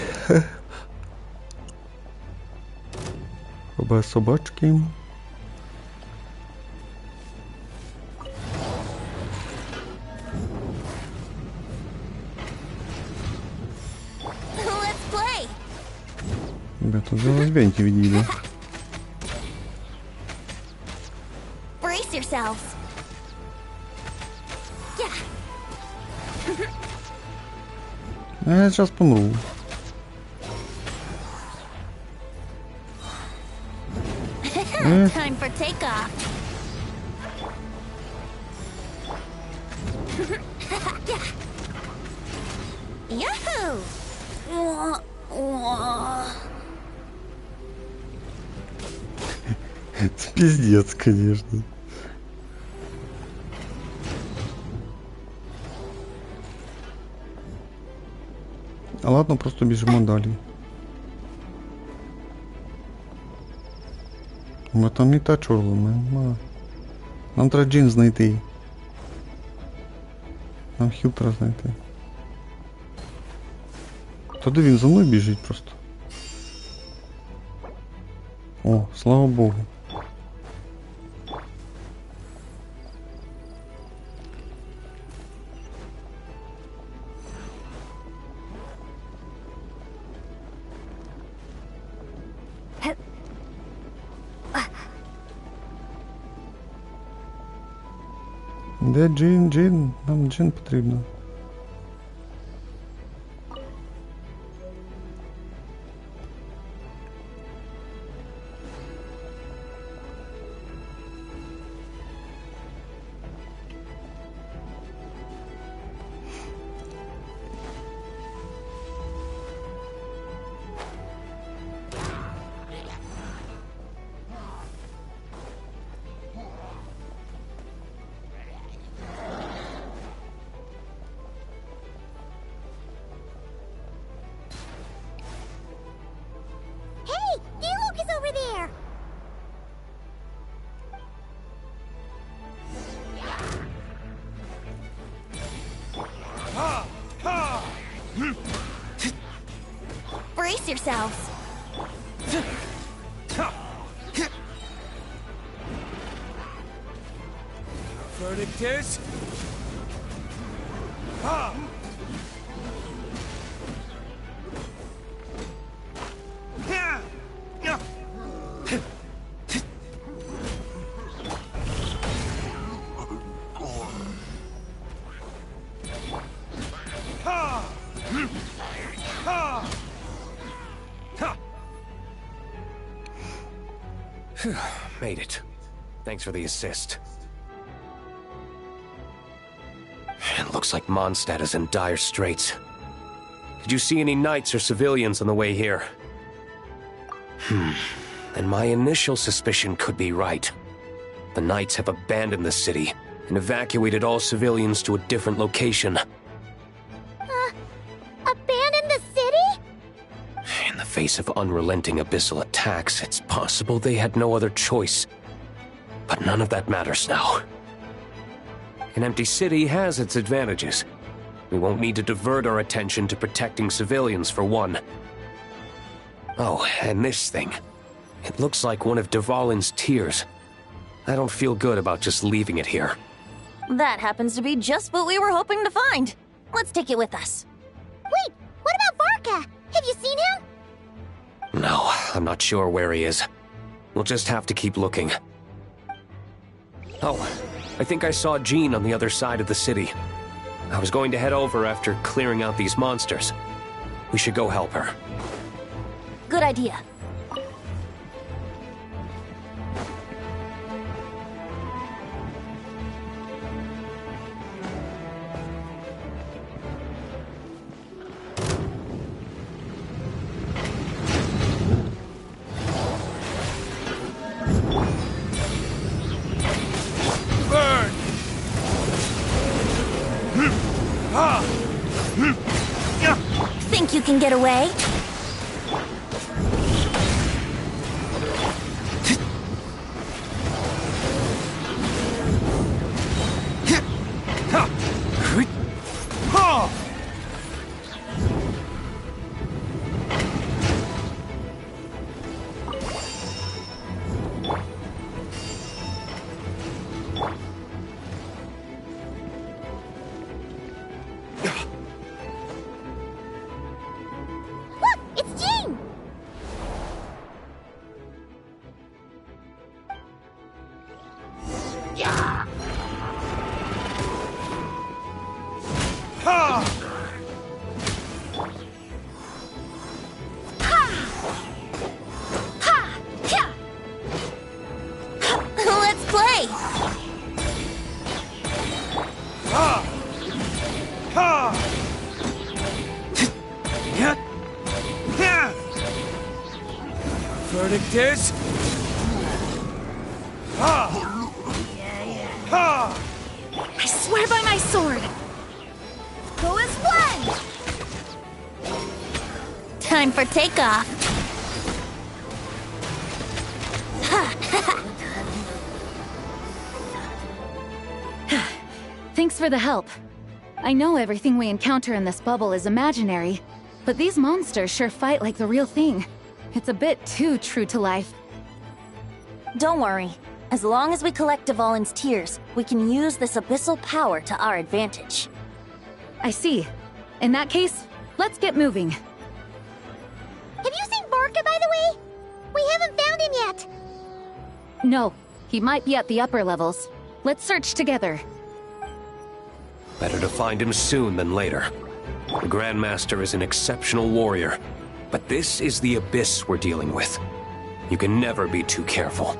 Оба собачки. Ребята, за івенті відійде. Brace yourselves. Я зараз помру. Time for takeoff. Yahoo! Это пиздец, конечно. А ладно, просто біжимо далі. Ми там не та чорла, нам треба джин знайти. Нам хіл треба знайти. Туди він за мною біжить просто. О, слава Богу. Де джин, джин? Нам джин потрібно. Brace yourselves. Verdict is... Made it. Thanks for the assist. It looks like Mondstadt is in dire straits. Did you see any knights or civilians on the way here? And my initial suspicion could be right. The knights have abandoned the city and evacuated all civilians to a different location. Abandon the city? In the face of unrelenting abyssal attacks, it's possible they had no other choice. But none of that matters now. An empty city has its advantages. We won't need to divert our attention to protecting civilians, for one. Oh, and this thing. It looks like one of Dvalin's tears. I don't feel good about just leaving it here. That happens to be just what we were hoping to find. Let's take it with us. Wait, what about Varka? Have you seen him? No, I'm not sure where he is. We'll just have to keep looking. Oh, I think I saw Jean on the other side of the city. I was going to head over after clearing out these monsters. We should go help her. good idea. Think you can get away? Let's play! Verdict is... I swear by my sword! Go as one! Time for takeoff. Thanks for the help. I know everything we encounter in this bubble is imaginary, but these monsters sure fight like the real thing. It's a bit too true to life. Don't worry. As long as we collect Dvalin's tears, we can use this abyssal power to our advantage. I see. In that case, let's get moving. Have you seen Barca, by the way? We haven't found him yet. No, he might be at the upper levels. Let's search together. Better to find him soon than later. The Grandmaster is an exceptional warrior, but this is the abyss we're dealing with. You can never be too careful.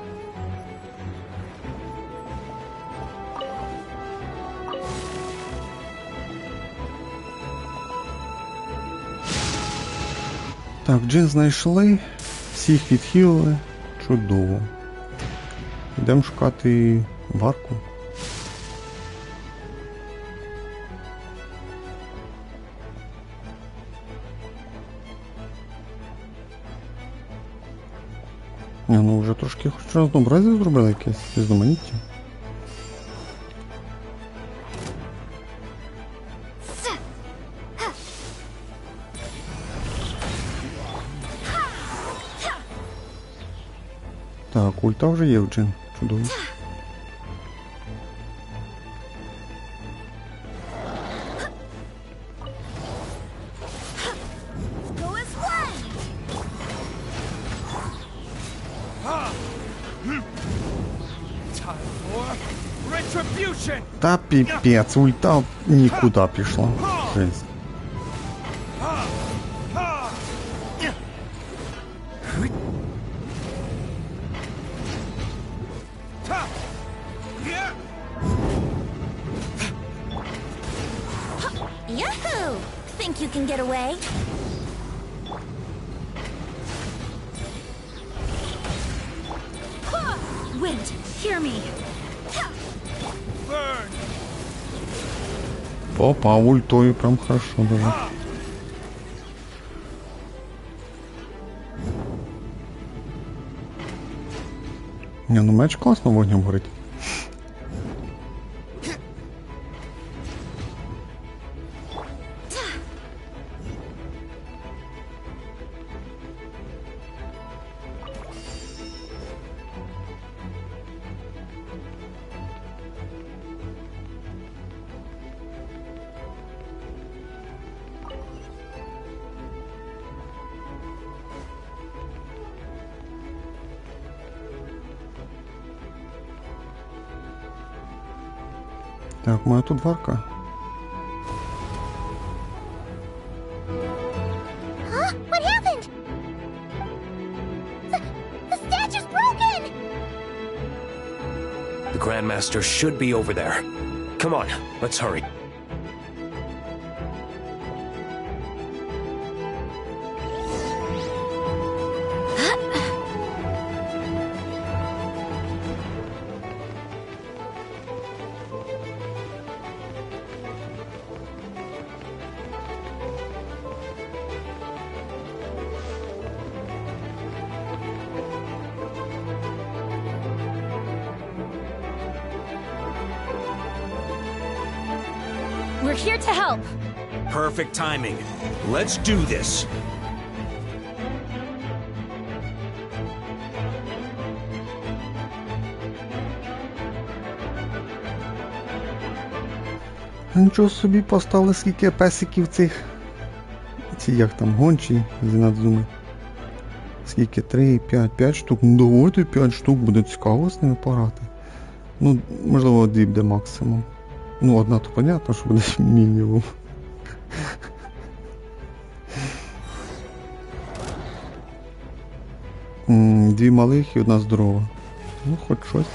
Так, Джин знайшли, всіх відхилили. Чудово. Йдемо шукати Варку. Ну вже трошки хоч разнообразі зробили якесь різноманіття. Так, ульта вже є в Джин. Чудово. Та піпець, ульта нікуди пішла. Жесть. Yahoo! Think you can get away? Wind, hear me. Попав ультою прям хорошо даже. Не, ну меч класно вогнем горить. Так, моя тут Варка. Huh? What happened? Grandmaster should be over there. Come on, let's hurry. We're here to help. Perfect timing. Let's do this. Нічого собі, поставили скільки песиків цих. Ці як там гончі, зінадзуми. Скільки? 3, 5, 5 штук. Ну давайте 5 штук, буде цікаво з ними пограти. Ну, можливо, 2 буде максимум. Ну, одна то понятно, що буде мінімум. Дві малих і одна здорова. Ну, хоч щось.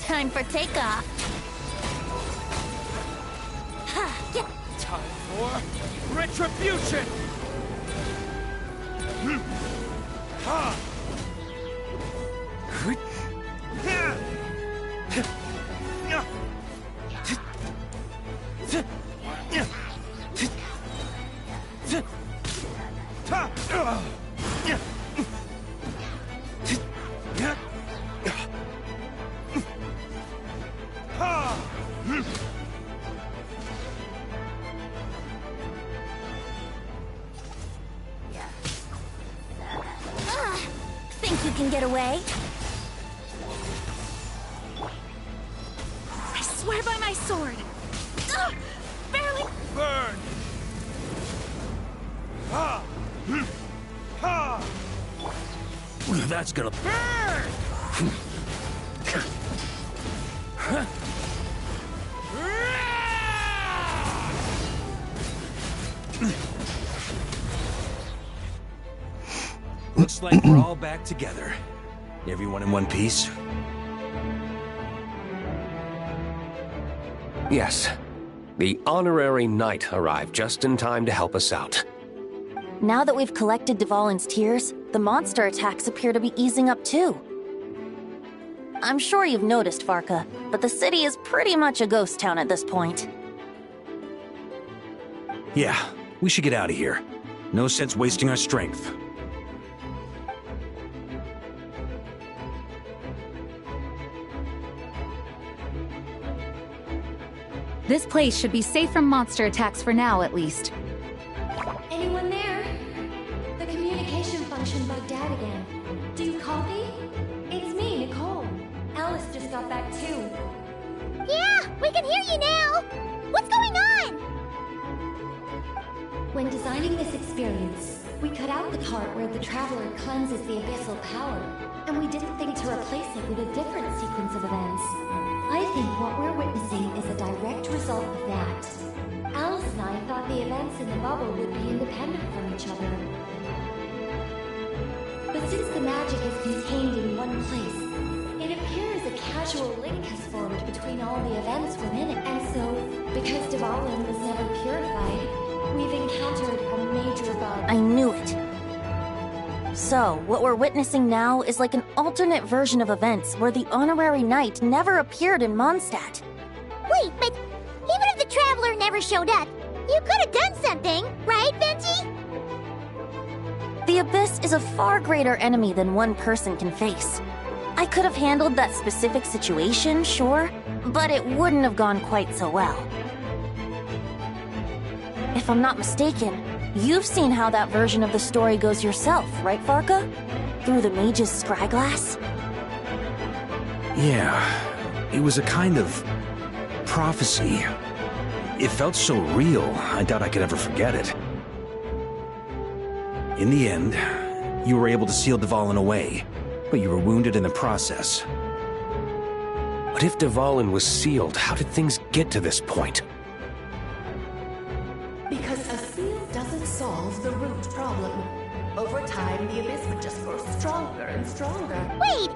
Time for takeoff. Time for retribution! Think you can get away? I swear by my sword. Ugh, barely. Burn! That's gonna burn! Looks like we're all back together. Everyone in one piece? Yes. The honorary knight arrived just in time to help us out. Now that we've collected Dvalin's tears, the monster attacks appear to be easing up too. I'm sure you've noticed, Varka, but the city is pretty much a ghost town at this point. Yeah, we should get out of here. No sense wasting our strength. This place should be safe from monster attacks for now, at least. Anyone there? The communication function bugged out again. Do you copy? It's me, Nicole. Alice just got back too. Yeah, we can hear you now! What's going on? When designing this experience, we cut out the part where the Traveler cleanses the abyssal power, and we didn't think to replace it with a different sequence of events. I think what we're witnessing is a direct result of that. Alice and I thought the events in the bubble would be independent from each other. But since the magic is contained in one place, it appears a casual link has formed between all the events within it. And so, because Dvalin was never purified, we've encountered a major bug. I knew it. So, what we're witnessing now is like an alternate version of events where the honorary knight never appeared in Mondstadt. Wait, but even if the Traveler never showed up, you could have done something, right, Venti? The Abyss is a far greater enemy than one person can face. I could have handled that specific situation, sure, but it wouldn't have gone quite so well. If I'm not mistaken, you've seen how that version of the story goes yourself, right, Varka? Through the mage's scryglass? Yeah, it was a kind of prophecy. It felt so real, I doubt I could ever forget it. In the end, you were able to seal Dvalin away, but you were wounded in the process. But if Dvalin was sealed, how did things get to this point? Because a seal doesn't solve the root problem. Over time, the abyss would just grow stronger and stronger. Wait!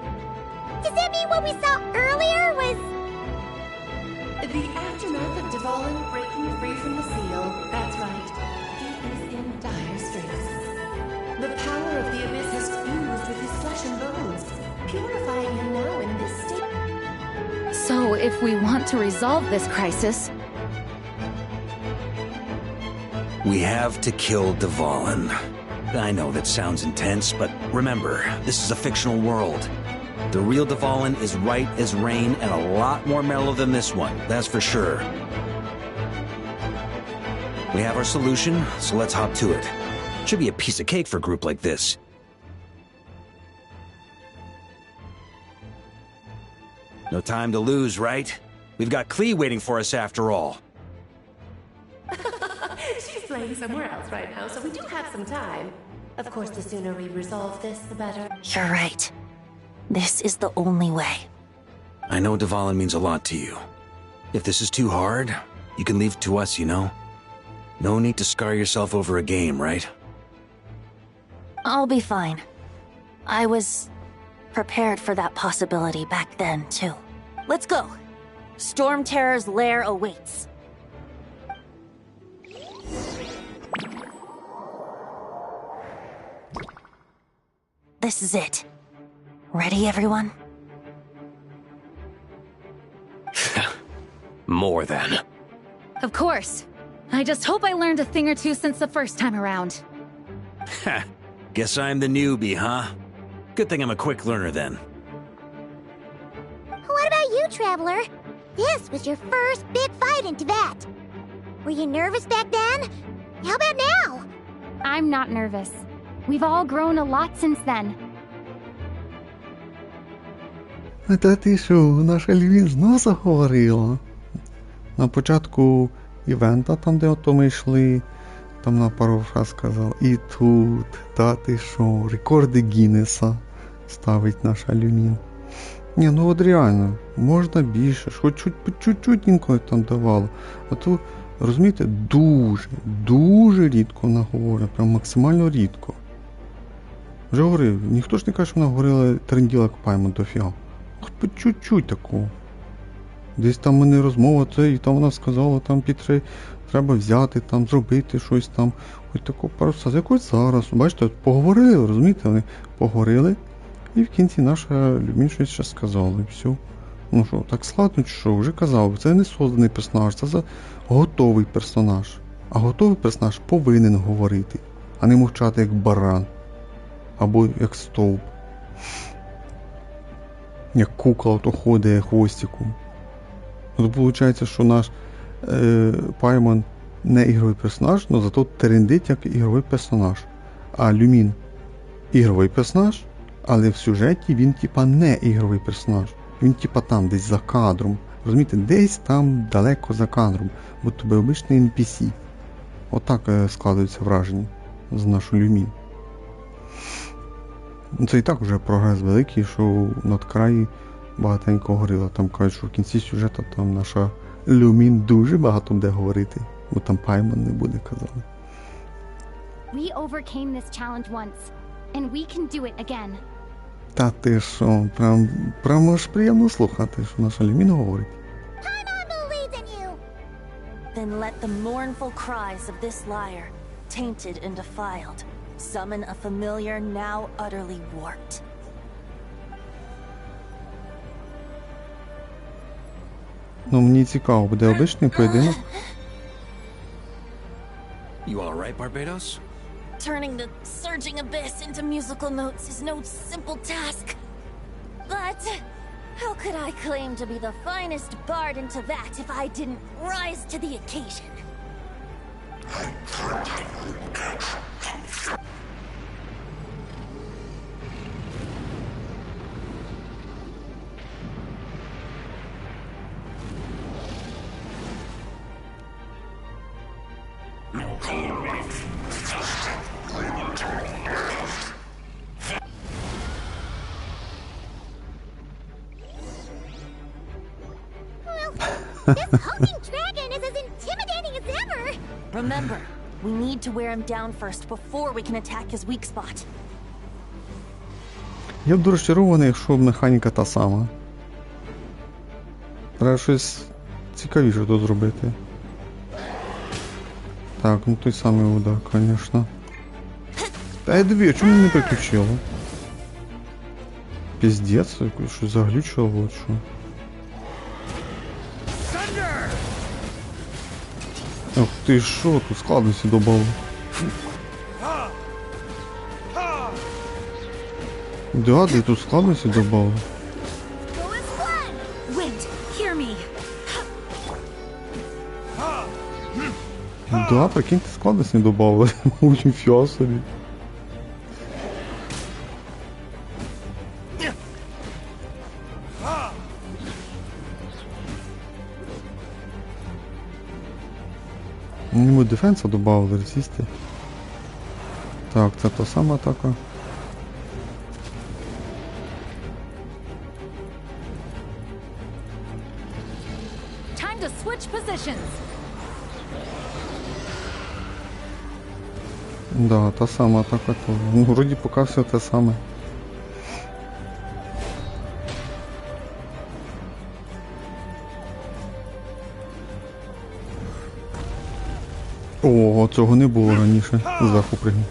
Does that mean what we saw earlier was... The aftermath of Dvalin breaking free from the seal. That's right. He is in dire straits. The power of the abyss has fused with his flesh and bones, purifying him now in this state. So, if we want to resolve this crisis, We have to kill Dvalin. I know that sounds intense, but remember, this is a fictional world. The real Dvalin is right as rain and a lot more mellow than this one, that's for sure. We have our solution, so let's hop to it. Should be a piece of cake for a group like this. No time to lose, right? We've got Klee waiting for us after all. She's playing somewhere else right now, so we do have some time. Of course, the sooner we resolve this, the better. You're right. This is the only way. I know Dvalin means a lot to you. If this is too hard, you can leave it to us, you know? No need to scar yourself over a game, right? I'll be fine. I was prepared for that possibility back then, too. Let's go. Storm Terror's lair awaits. This is it. Ready, everyone? More than. of course. I just hope I learned a thing or two since the first time around. Ha! Guess I'm the newbie, huh? Good thing I'm a quick learner then. What about you, Traveler? This was your first big fight in Tibet. Were you nervous back then? How about now? I'm not nervous. We've all grown a lot since then. Та ти що, наша Львін знов заговорила? На початку івента, там де ото ми йшли, там на пару фраз сказав, і тут, та ти що, рекорди Гіннеса ставить наша Люмін. Ні, ну от реально, можна більше, хоч чуть-чуть інколи там давало. А то, розумієте, дуже рідко вона говорить, прям максимально рідко. Вже говорив, ніхто ж не каже, що вона говорила тренділа як Паймон дофіга. Хоч чуть-чуть такого. Десь там мене розмова, це, і там вона сказала, там треба взяти, там зробити щось там. Хоч такого паруса, з якось зараз. Бачите, поговорили, розумієте, вони поговорили, і в кінці наша Люмін щось ще сказала, і все. Ну що, так складно, що вже казав, це не созданий персонаж, це готовий персонаж. А готовий персонаж повинен говорити, а не мовчати як баран. Або як стовп. Як кукла то ходить хвостиком. От виходить, що наш Паймон не ігровий персонаж, але зато трендить як ігровий персонаж. А Люмін ігровий персонаж, але в сюжеті він типа не ігровий персонаж. Він типа там, десь за кадром. Розумієте, десь там далеко за кадром. Бо тобі обичний NPC. Отак складається враження з нашою Люмін. Це і так вже прогрес великий, що над краї багатенько горіло. Там кажуть, що в кінці сюжету там наша Люмін дуже багато буде говорити, бо там Паймон не буде, казали. We overcame this challenge once, and we can do it again. Та ти що, прям аж приємно слухати, що наша Люмін говорить. Paimon believes in you! Then let the mournful cries of this lyre, tainted and defiled, summon a familiar now utterly warped. Ну, мені цікаво, буде обичний поєдинок? You all right, Barbados? Turning the surging abyss into musical notes is no simple task. But how could I claim to be the finest bard in Tibet if I didn't rise to the occasion? This hulking dragon is as intimidating as ever! Remember, We need to wear him down first before we can attack his weak spot. Я б розчарований, якщо механіка та сама. Треба щось цікавіше тут зробити. Так, ну той самий удар, звісно. Та я диви, а чому не переключило? Піздець, щось заглючило, вот що. Ох ти що, тут складності добавили. Да, ти тут складності добавили. Wind, hear me. Да, прикиньте, складності добавили. Очень фіа собі. Йому дефенса добавили, резисти. Так, це та сама атака. Time to switch positions. Да, та сама атака. Ну, вроді поки все те саме. О, цього не було раніше. Зверху пригнув.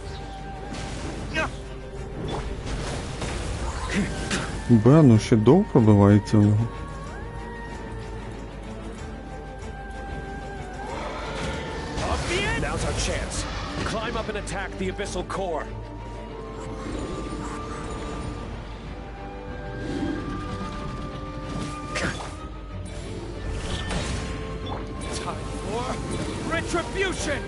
Бе, ну ще довго пробивається в нього. Now's our chance. Climb up and attack the abyssal core. Time for retribution.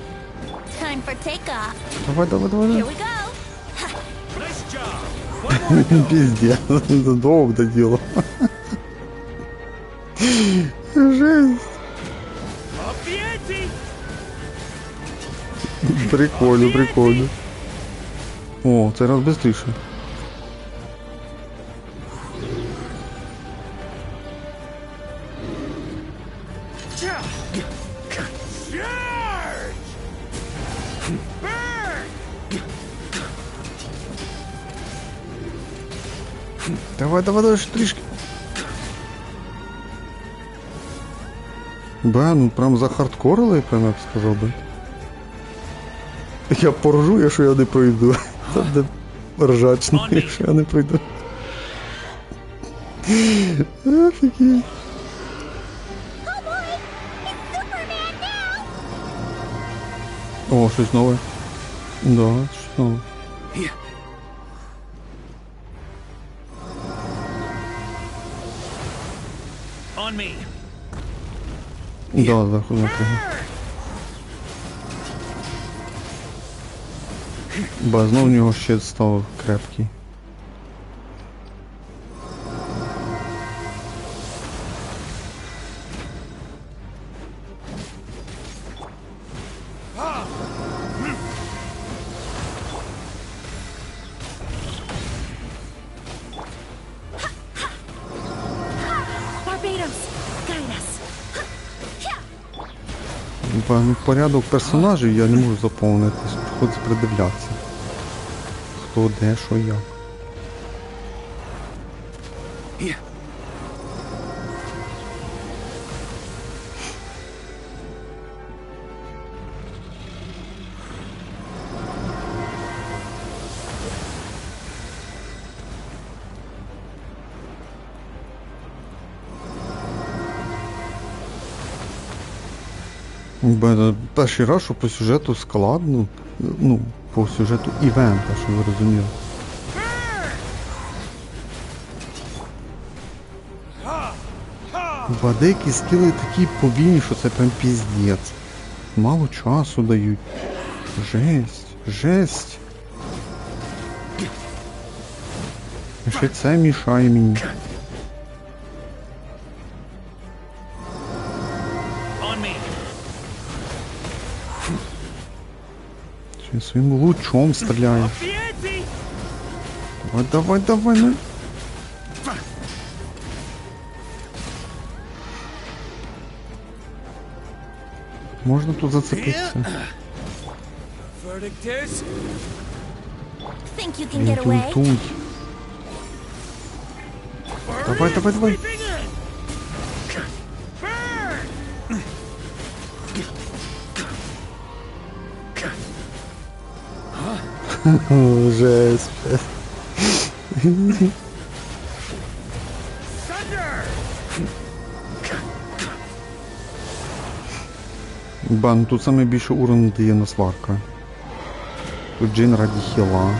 Time for takeoff. Давай, давай, давай. Here we go. Nice job. Пиздец, довго до діло. Жесть. Прикольно, прикольно. О, цей раз быстріше. Давай, давай, давай, ще трішки. Бе, ну прям захардкорили, прям я б сказав би. Я поржу, якщо я не пройду. Це буде ржачно, якщо я не пройду. Офігеть. О, щось нове. Да, щось нове. On me. Да, заходу напрягу. Ба, знов в нього щит став крепкий. Ба, ну порядок персонажів я не можу заповнити, приходиться придивлятися. Хто, де, що, як. Перший раз, що по сюжету складно, ну, по сюжету івента, що ви розуміли. Ба, деякі скіли такі повільні, що це прям піздець. Мало часу дають. Жесть, жесть. І ще це мішає мені. Своїм лучом стріляє. Давай, давай, давай, ну. Можна тут зацепитися. verdict is? Think you can get away? Тунь. Давай, давай, давай. Жесть. Бан, тут саме більше урону дає на сварка. Тут Джин раді хіла.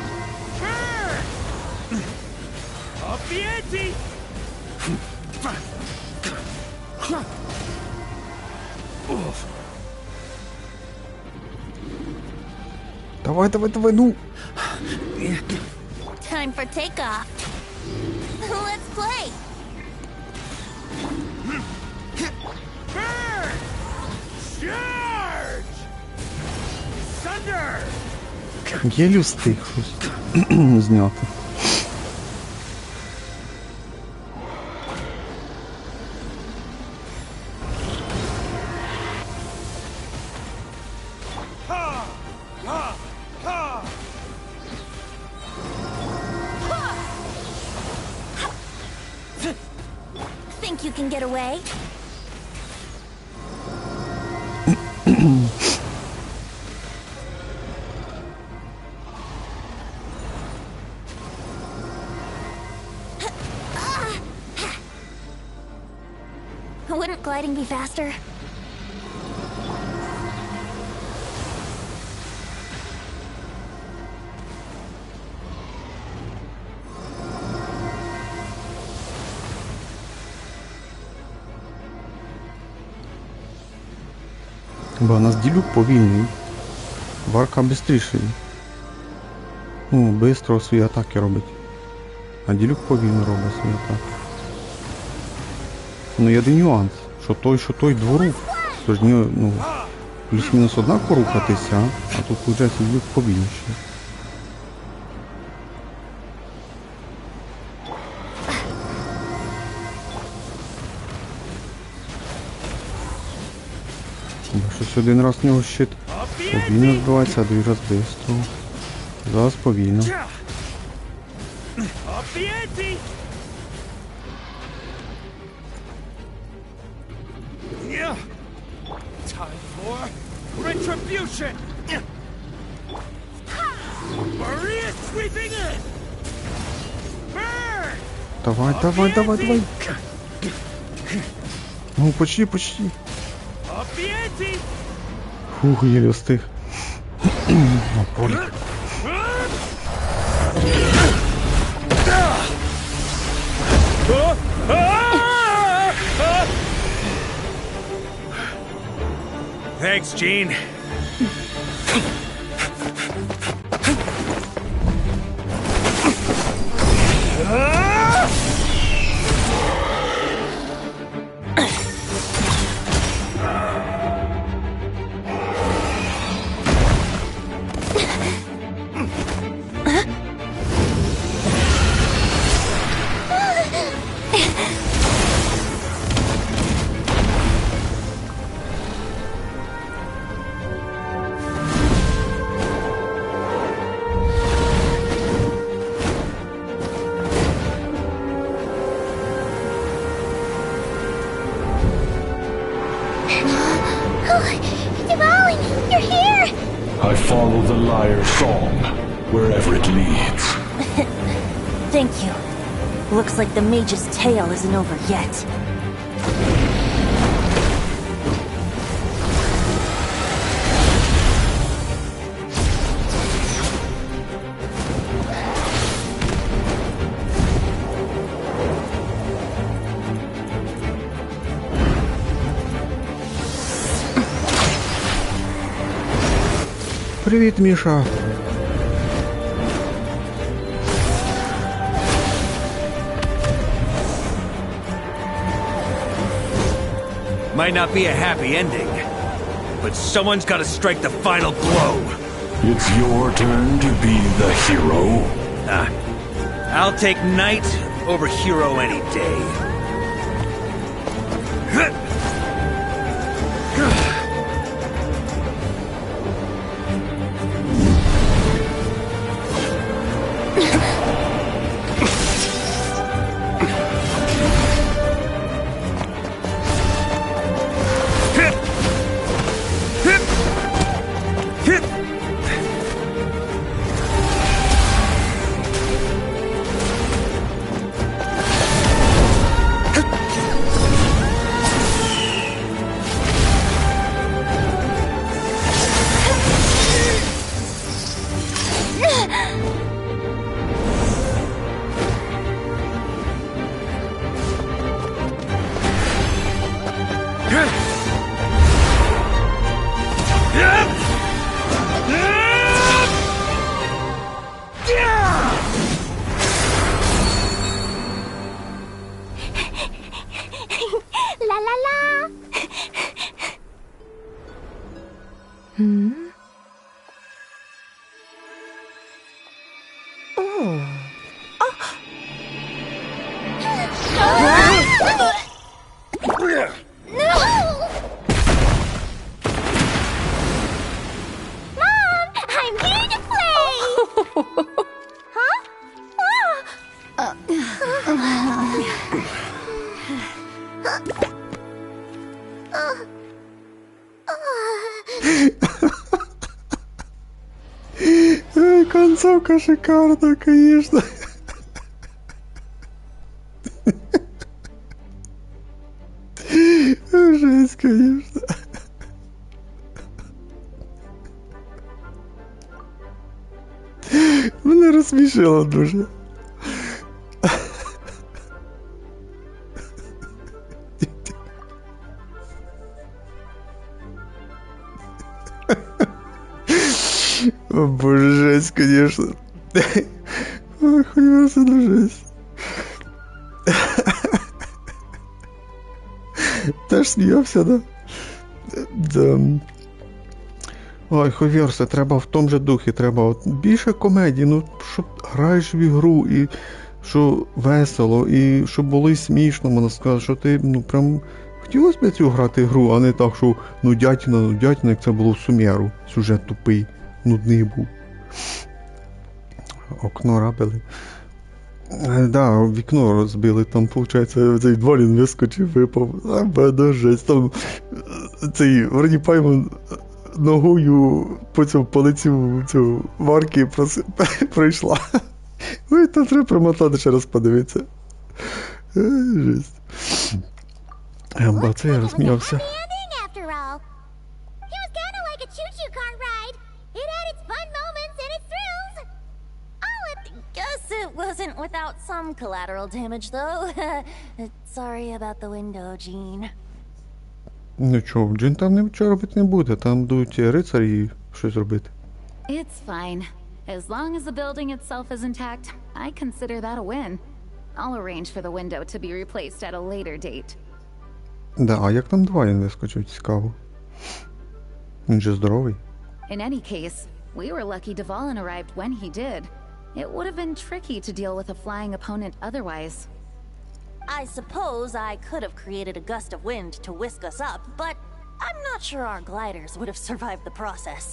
Давай, давай, давай, ну! Time for takeoff. Let's play. Charge! Thunder! Єлі встиг щось зняти. Think you can get away? Wouldn't gliding be faster? Бо у нас ділюк повільний. Варка бистріший. Ну, бистро свої атаки робить. А ділюк повільно робить свої атаки. Ну є один нюанс, що той дворук. Тож ну, плюс-мінус однаково рухатися, а тут виходить ділюк повільніший. Щось один раз в нього щит повільно збивається, а другий раз бистро. Зараз повільно. Time for retribution! Maria sweeping in! Burn! Давай, давай, давай, давай! Ну, почти, почти. Фух, еле встиг. Полік. Thanks, Gene. I follow the lyre's song, wherever it leads. Thank you. Looks like the mage's tale isn't over yet. Привіт, Міша. Might not be a happy ending, but someone's got to strike the final blow. It's your turn to be the hero. I'll take knight over hero any day. Hmm? Oh. Mom, I'm here to play! Huh? Концовка шикарна, конечно. Жесть, конечно. Мене розсмішило дуже. О боже, жесть, конечно. Ой, хуй це жесть. Теж сміявся, да? Да. Ой, Ховірсе, треба в тому же духі, треба от більше комедії, ну, щоб граєш в ігру, і що весело, і щоб було і смішно, можна сказати, що ти, ну, прям хотілося б цю грати гру, а не так, що, ну, дятіна, як це було в Сумеру, сюжет тупий, нудний був. Окно рабили. Да, вікно розбили, там, виходить, цей Дволін вискочив, випав. А, бада, жесть, там цей Вроді Паймон ногою по цьому полицю цю варки пройшла. Ой, там треба промотати, ще раз подивитися. Жесть. Ба, це я розсміявся. It wasn't without some collateral damage, though. Sorry about the window, Jean. Нічого, Джин там нічого робити не буде, там будуть рицарі і щось робити. It's fine. As long as the building itself is intact, I consider that a win. I'll arrange for the window to be replaced at a later date. Да, а як там Двалін вискочив, цікаво. Він же здоровий. In any case, we were lucky Dvalin arrived when he did. It would have been tricky to deal with a flying opponent otherwise. I suppose I could have created a gust of wind to whisk us up, but I'm not sure our gliders would have survived the process.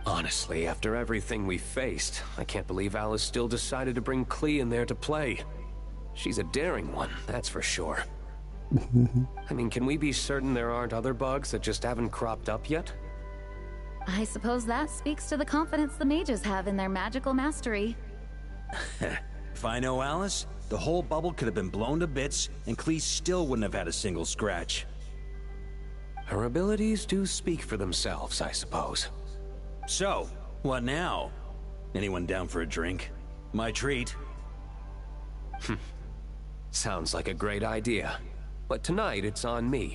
Honestly, after everything we faced, I can't believe Alice still decided to bring Klee in there to play. She's a daring one, that's for sure. I mean, can we be certain there aren't other bugs that just haven't cropped up yet? I suppose that speaks to the confidence the mages have in their magical mastery. If I know Alice, the whole bubble could have been blown to bits, and Klee still wouldn't have had a single scratch. Her abilities do speak for themselves, I suppose. So, what now? Anyone down for a drink? My treat. Sounds like a great idea. But tonight it's on me.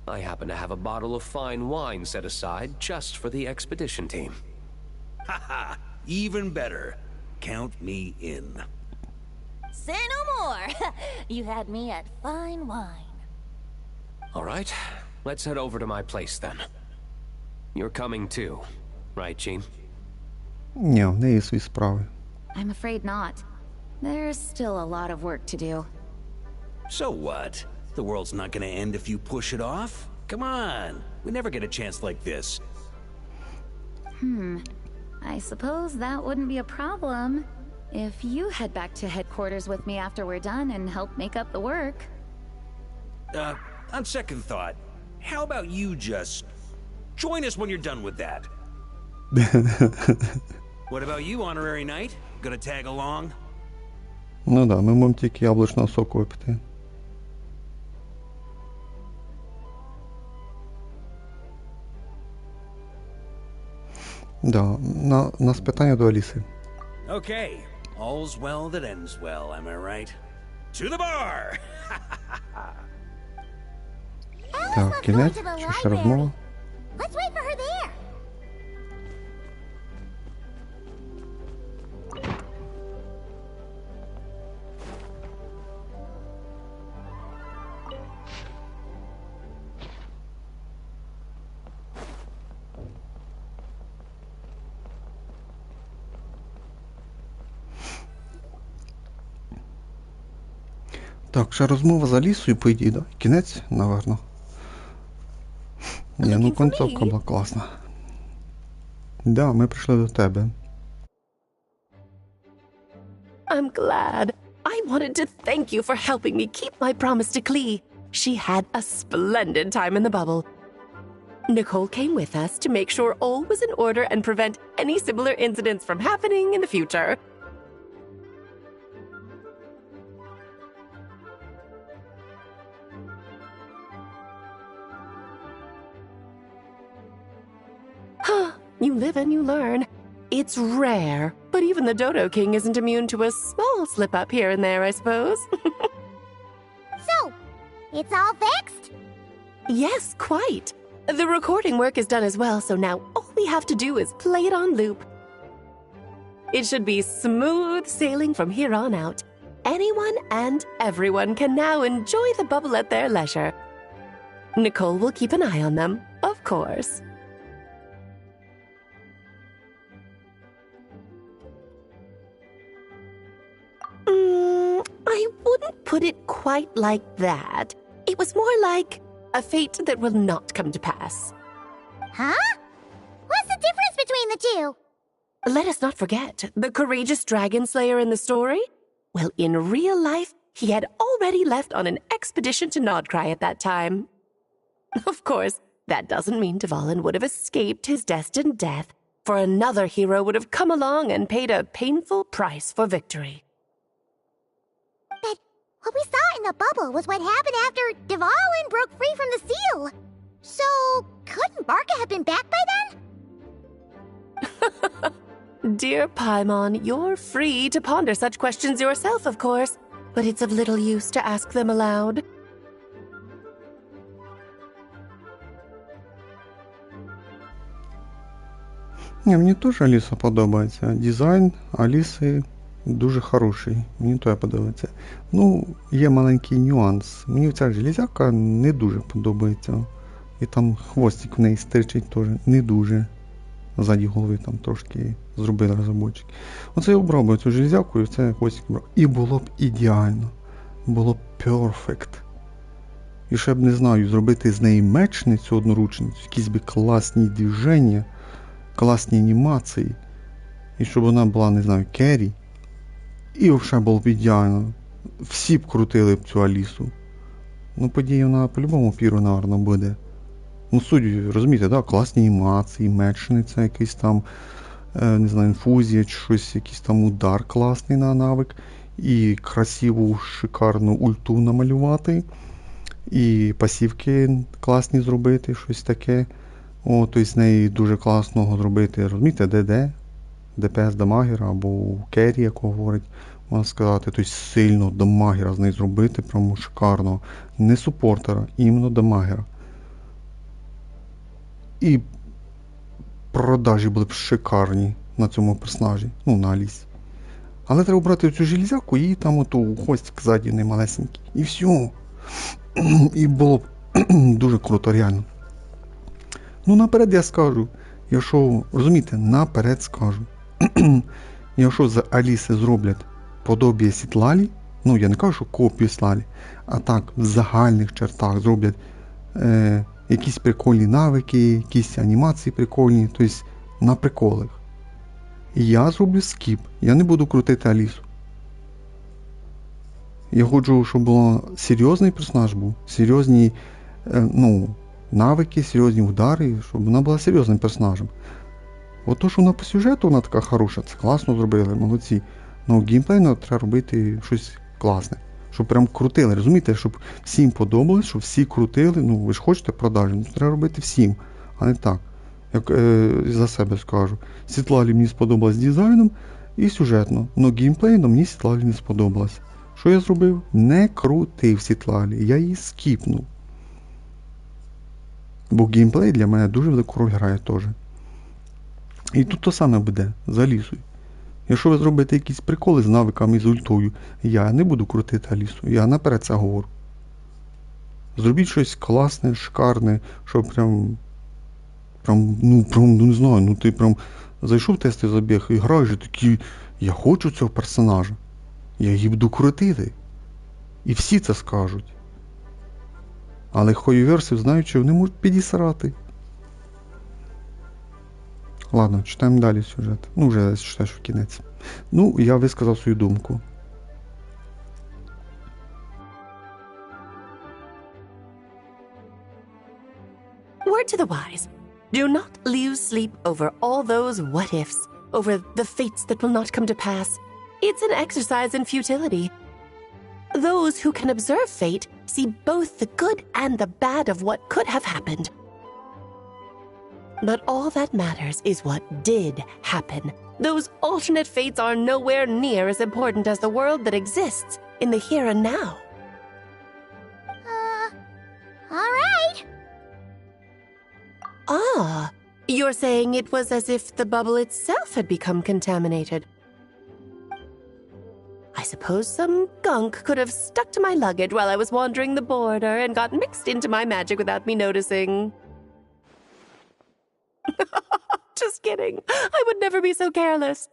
I happen to have a bottle of fine wine set aside just for the expedition team. Haha, even better. Count me in. Say no more. You had me at fine wine. All right, let's head over to my place then. You're coming too, right, Jean? Ні, в неї свої справи. I'm afraid not. There's still a lot of work to do. So what? The world's not gonna end if you push it off? Come on, we never get a chance like this. I suppose that wouldn't be a problem if you head back to headquarters with me after we're done and help make up the work. On second thought, how about you just join us when you're done with that? What about you, Honorary Knight? Gonna tag along? Ну да, ми можемо тільки яблучного соку випити. Да, нас питання до Аліси. Okay, all's well that ends well, am I right? To the bar! Так, кінець, чи ще розмова? Let's wait for her there. Так, ще розмова з Алісою, по ідеї, да? Кінець, наверно. Ні, ну концовка була класна. Да, ми прийшли до тебе. I'm glad. I wanted to thank you for helping me keep my promise to Klee. She had a splendid time in the bubble. Nicole came with us to make sure all was in order and prevent any similar incidents from happening in the future. You live and you learn. It's rare, but even the Dodo King isn't immune to a small slip-up here and there, I suppose. So, it's all fixed? Yes, quite. The recording work is done as well, so now all we have to do is play it on loop. It should be smooth sailing from here on out. Anyone and everyone can now enjoy the bubble at their leisure. Nicole will keep an eye on them, of course. I wouldn't put it quite like that. It was more like a fate that will not come to pass. Huh? What's the difference between the two? Let us not forget the courageous dragon slayer in the story. Well, in real life, he had already left on an expedition to Nodcry at that time. Of course, that doesn't mean Dvalin would have escaped his destined death, for another hero would have come along and paid a painful price for victory. But what we saw in the bubble was what happened after Dvalin broke free from the seal. So, couldn't Barca have been back by then? Dear Paimon, you're free to ponder such questions yourself, of course, but it's of little use to ask them aloud. Ні, мені теж Аліса подобається. Дизайн Аліси дуже хороший. Мені теж подобається. Ну, є маленький нюанс. Мені ця железяка не дуже подобається. І там хвостик в неї стирчить теж не дуже. Ззаді голови там трошки зробили розробочик. Оце я обрав би цю железяку і це хвостик брав. І було б ідеально. Було б перфект. І ще б, не знаю, зробити з неї мечницю одноручницю, якісь би класні движення, класні анімації. І щоб вона була, не знаю, керрі. І вже було б ідеально. Всі б крутили б цю Алісу. Ну, події вона по-любому піру, наверно, буде. Ну, суть, розумієте, да? Класні анімації, мечниця, якийсь там, не знаю, інфузія, чи щось, якийсь там удар класний на навик. І красиву, шикарну ульту намалювати. І пасівки класні зробити, щось таке. О, тобто з неї дуже класного зробити, розумієте, ДД, ДПС дамагера, або керрі, як говорить, можна сказати, тобто сильно дамагера з неї зробити, прямо шикарно. Не супортера, іменно дамагера. І продажі були б шикарні на цьому персонажі, ну, на Алісі. Але треба брати цю железяку і там оту хвостик ззаді не малесенький. І все. І було б дуже круто, реально. Ну, наперед я скажу, якщо, розумієте, наперед скажу, якщо з Аліси зроблять подобіє Сітлалі, ну, я не кажу, що копію Сітлалі, а так, в загальних чертах зроблять якісь прикольні навики, якісь анімації прикольні, тобто на приколах. І я зроблю скіп, я не буду крутити Алісу. Я хочу, щоб був серйозний персонаж був, серйозні, ну, навики, серйозні удари, щоб вона була серйозним персонажем. От то, що вона по сюжету, вона така хороша, це класно зробили, молодці. Ну, геймплейно треба робити щось класне. Щоб прям крутили, розумієте, щоб всім подобалось, щоб всі крутили, ну, ви ж хочете продажі, ну, треба робити всім, а не так. Як за себе скажу. Сітлалі мені сподобалось дизайном і сюжетно, но геймплейно мені Сітлалі не сподобалось. Що я зробив? Не крутив Сітлалі, я її скіпнув. Бо геймплей для мене дуже велику роль грає теж. І тут то саме буде, з Алісою. Якщо ви зробите якісь приколи з навиками, з ультою, я не буду крутити Алісу, я наперед це говорю. Зробіть щось класне, шикарне, щоб прям, не знаю, ну ти прям зайшов в тестовий забіг і граєш і такий, я хочу цього персонажа, я її буду крутити. І всі це скажуть. Але хойверсів знають, що вони можуть підісрати. Ладно, читаємо далі сюжет. Ну, вже читаєш в кінець. Ну, я висказав свою думку. Word to the wise. Do not lose sleep over all those what-ifs, over the fates that will not come to pass. It's an exercise in futility. Those who can observe fate see both the good and the bad of what could have happened. But all that matters is what did happen. Those alternate fates are nowhere near as important as the world that exists in the here and now. All right. Ah, you're saying it was as if the bubble itself had become contaminated. I suppose some gunk could have stuck to my luggage while I was wandering the border and got mixed into my magic without me noticing. Just kidding. I would never be so careless.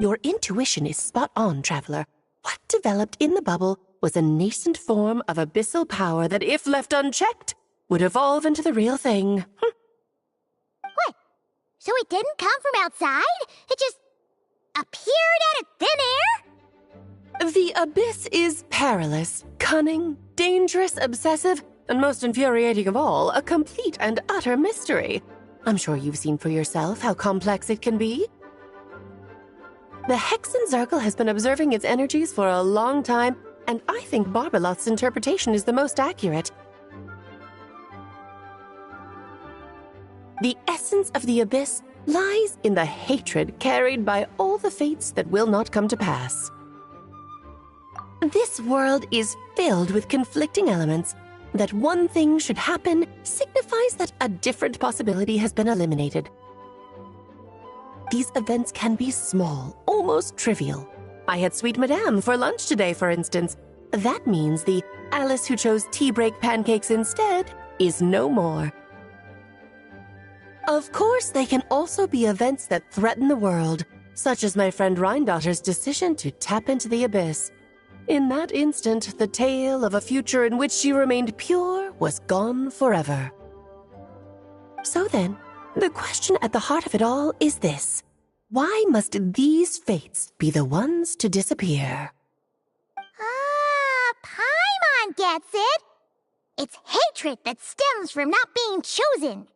Your intuition is spot on, traveler. What developed in the bubble was a nascent form of abyssal power that, if left unchecked, would evolve into the real thing. What? So it didn't come from outside? It just appeared out of thin air? The abyss is perilous, cunning, dangerous, obsessive, and most infuriating of all, a complete and utter mystery. I'm sure you've seen for yourself how complex it can be. The Hexen Circle has been observing its energies for a long time, and I think Barbalot's interpretation is the most accurate. The essence of the abyss lies in the hatred carried by all the fates that will not come to pass. This world is filled with conflicting elements. That one thing should happen signifies that a different possibility has been eliminated. These events can be small, almost trivial. I had Sweet Madame for lunch today, for instance. That means the Alice who chose tea break pancakes instead is no more. Of course, they can also be events that threaten the world, such as my friend Rhindotter's decision to tap into the abyss. In that instant, the tale of a future in which she remained pure was gone forever. So then, the question at the heart of it all is this. Why must these fates be the ones to disappear? Paimon gets it. It's hatred that stems from not being chosen.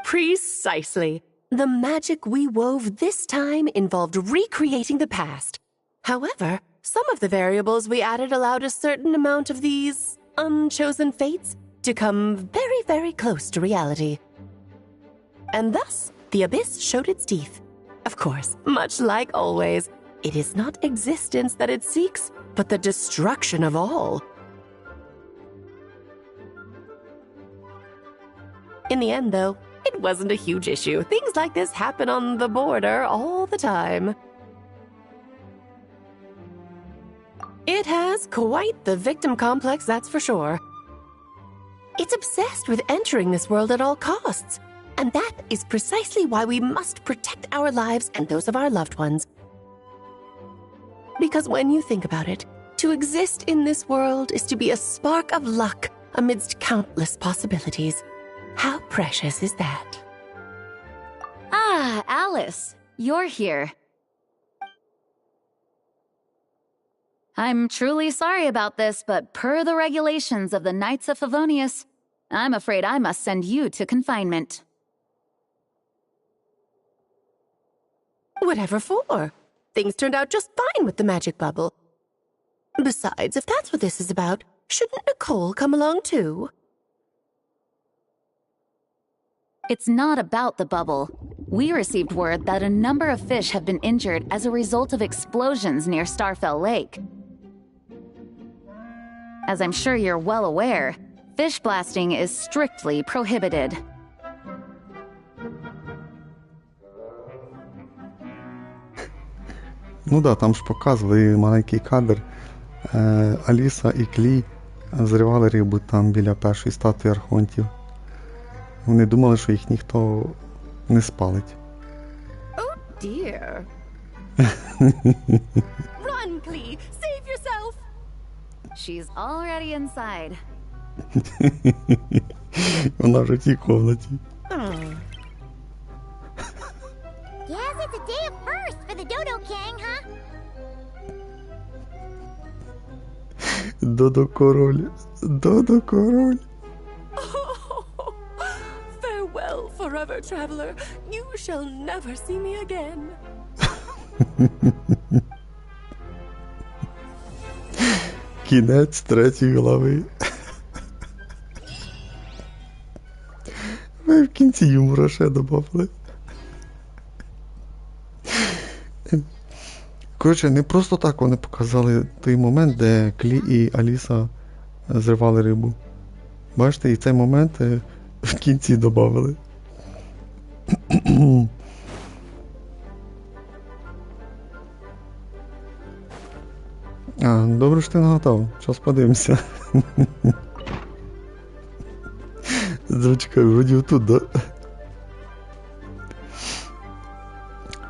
Precisely. The magic we wove this time involved recreating the past. However, some of the variables we added allowed a certain amount of these unchosen fates to come very, very close to reality. And thus, the abyss showed its teeth. Of course, much like always, it is not existence that it seeks, but the destruction of all. In the end, though, it wasn't a huge issue. Things like this happen on the border all the time. It has quite the victim complex, that's for sure. It's obsessed with entering this world at all costs. And that is precisely why we must protect our lives and those of our loved ones. Because when you think about it, to exist in this world is to be a spark of luck amidst countless possibilities. How precious is that? Ah, Alice, you're here. I'm truly sorry about this, but per the regulations of the Knights of Favonius, I'm afraid I must send you to confinement. Whatever for? Things turned out just fine with the magic bubble. Besides, if that's what this is about, shouldn't Nicole come along too? It's not about the bubble. We received word that a number of fish have been injured as a result of explosions near Starfell Lake. As I'm sure you're well aware, fish blasting is strictly prohibited. Ну да, там ж показували маленький кадр. Аліса і Клі зривали рибу там біля першої статуї архонтів. Вони думали, що їх ніхто не спалить. Oh dear. Run, Clee! Save yourself! She's already inside. Вона вже в тій комнаті. Guess it's a day of first for the Dodo King, huh? Додо король. Додо король. Farewell, forever traveler. You shall never see me again. Кінець 3 глави. Ви в кінці юмора ще добавили. Коротше, не просто так вони показали той момент, де Клі і Аліса зривали рибу. Бачите, і цей момент в кінці добавили. А, добре, що ти нагадав. Час подивимося. Зачекай, вроді тут, да?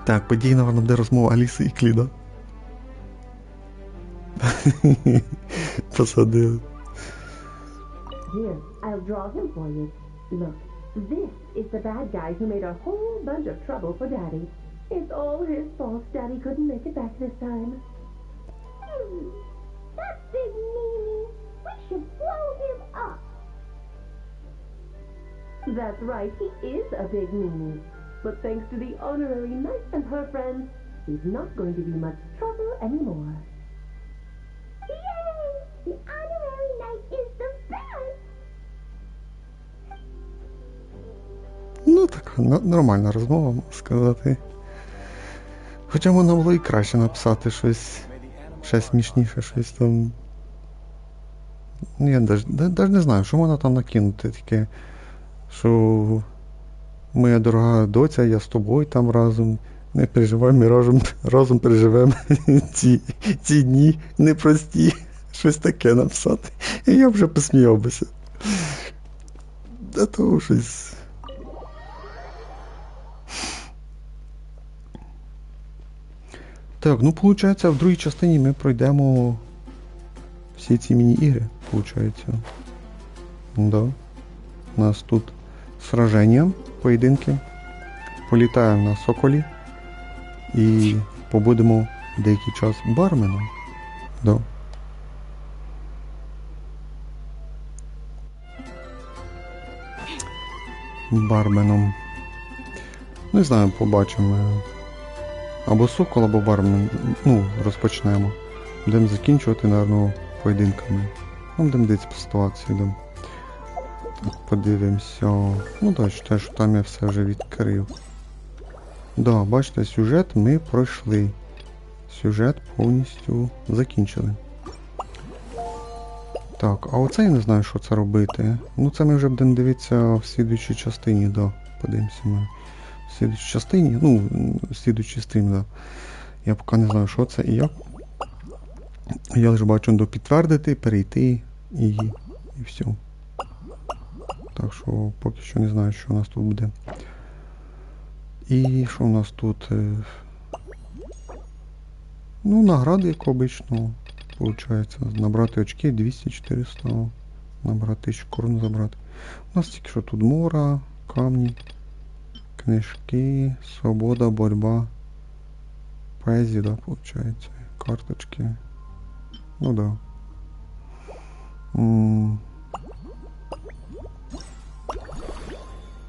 Так, подій, напевно, буде розмова Аліси і Клі, да? Посадили. Here, I'll draw him for you. Look, this is the bad guy who made a whole bunch of trouble for Daddy. It's all his fault Daddy couldn't make it back this time. That's big meanie. We should blow him up. That's right, he is a big meanie. But thanks to the honorary knight and her friends, he's not going to be much trouble anymore. Yay! The honorary knight is the best! Ну, така нормальна розмова, можна сказати. Хоча можна було і краще написати щось ще смішніше, щось там. Я навіть не знаю, що можна там накинути таке, що моя дорога доця, я з тобою там разом, не переживай, ми разом переживемо ці дні непрості. Щось таке написати. І я вже посміяв бися. До того щось. Так, ну виходить, в другій частині ми пройдемо всі ці міні-ігри, виходить. Да. У нас тут сраження, поєдинки. Політаємо на Соколі. І побудемо деякий час барменом. Да. Барменом. Не знаю, побачимо. Або Сокол, або бармен. Ну, розпочнемо. Будемо закінчувати, напевно, поєдинками. Ну, будемо десь по ситуації. Да. Так, подивимося. Ну, так, считаю, що там я все вже відкрив. Да, бачите, сюжет ми пройшли. Сюжет повністю закінчили. Так, а оце я не знаю, що це робити. Ну, це ми вже будемо дивитися в слідуючій частині, да. Подивимося ми. В слідуючій частині, ну, в слідуючий стрім, да. Я поки не знаю, що це і як. Я лише бачу до підтвердити, перейти і все. Так що поки що не знаю, що у нас тут буде. І що у нас тут? Ну, награди, як обично, виходить. Набрати очки 200-400. Набрати 1000 корон забрати. У нас тільки що тут мора, камні, книжки, свобода, боротьба. Поезія, да, виходить. Карточки. Ну да.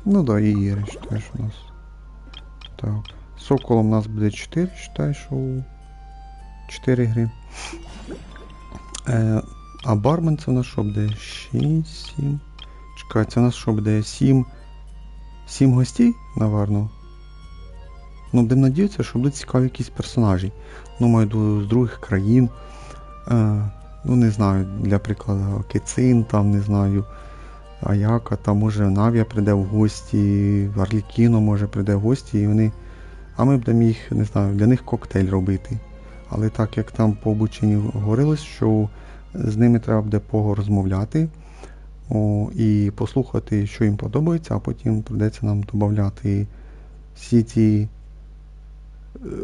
Ну да, і ігри, считаєш, у нас. Так. Соколом у нас буде 4, считай, що 4 гри. А бармен це у нас що буде? 6, 7. Чекай, це у нас що буде? 7 гостей, наверно. Ну, будемо надіятися, що будуть цікаві якісь персонажі. Ну, маю з других країн. Ну, не знаю, для прикладу, Кецин, там, не знаю, Аяка, там, може, Навія прийде в гості, Арлікіно, може, прийде в гості, і вони... А ми будемо їх, не знаю, для них коктейль робити. Але так, як там по обученню говорилось, що з ними треба буде порозмовляти і послухати, що їм подобається, а потім прийдеться нам додати всі ці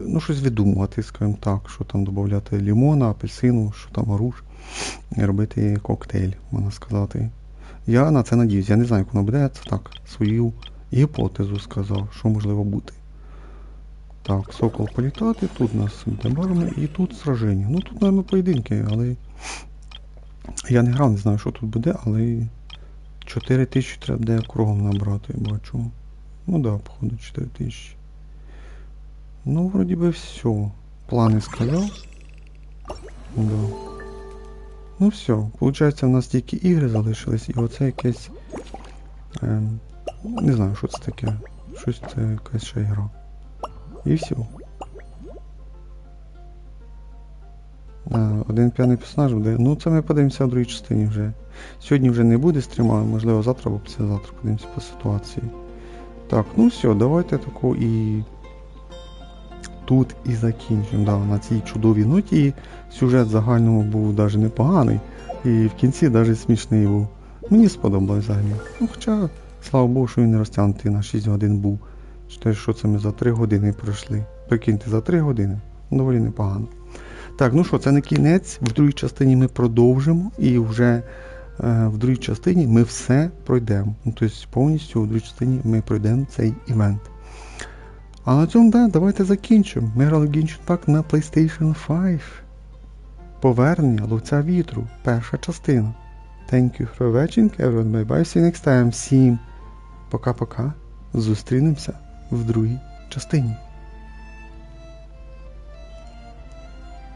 ну, щось видумувати, скажімо так, що там додати лимона, апельсину, що там груш, і робити коктейль, можна сказати. Я на це надіюсь, я не знаю, як воно буде, це так, свою гіпотезу сказав, що можливо бути. Так, сокол політати, тут у нас буде барми і тут сраження. Ну тут, мабуть, поєдинки, але я не грав, не знаю, що тут буде, але 4000 треба буде кругом набрати, бачу. Ну да, походу 4000. Ну, вроді би все. Плани сказав. Да. Ну все, виходить, у нас тільки ігри залишились, і оце якесь... не знаю, що це таке. Щось це якась ще гра. І все. Один п'яний персонаж буде. Ну, це ми подивимося в другій частині вже. Сьогодні вже не буде стріма, можливо, завтра або післязавтра подивимося по ситуації. Так, ну все, давайте таку і... тут і закінчимо. Да, на цій чудовій ноті сюжет загальному був навіть непоганий. І в кінці навіть смішний був. Мені сподобалось взагалі. Ну, хоча, слава Богу, що він не розтягнутий на 6 годин був. Що це ми за 3 години пройшли. Прикиньте, за 3 години. Доволі непогано. Так, ну що, це не кінець. В другій частині ми продовжимо. І вже в другій частині ми все пройдемо. Ну, тобто повністю в другій частині ми пройдемо цей івент. А на цьому, да, давайте закінчимо. Ми грали в Genshin Impact на PlayStation 5. Повернення ловця вітру. Перша частина. Thank you for watching, everyone. Bye bye. See you next time. Всім пока-пока. Зустрінемося в другій частині.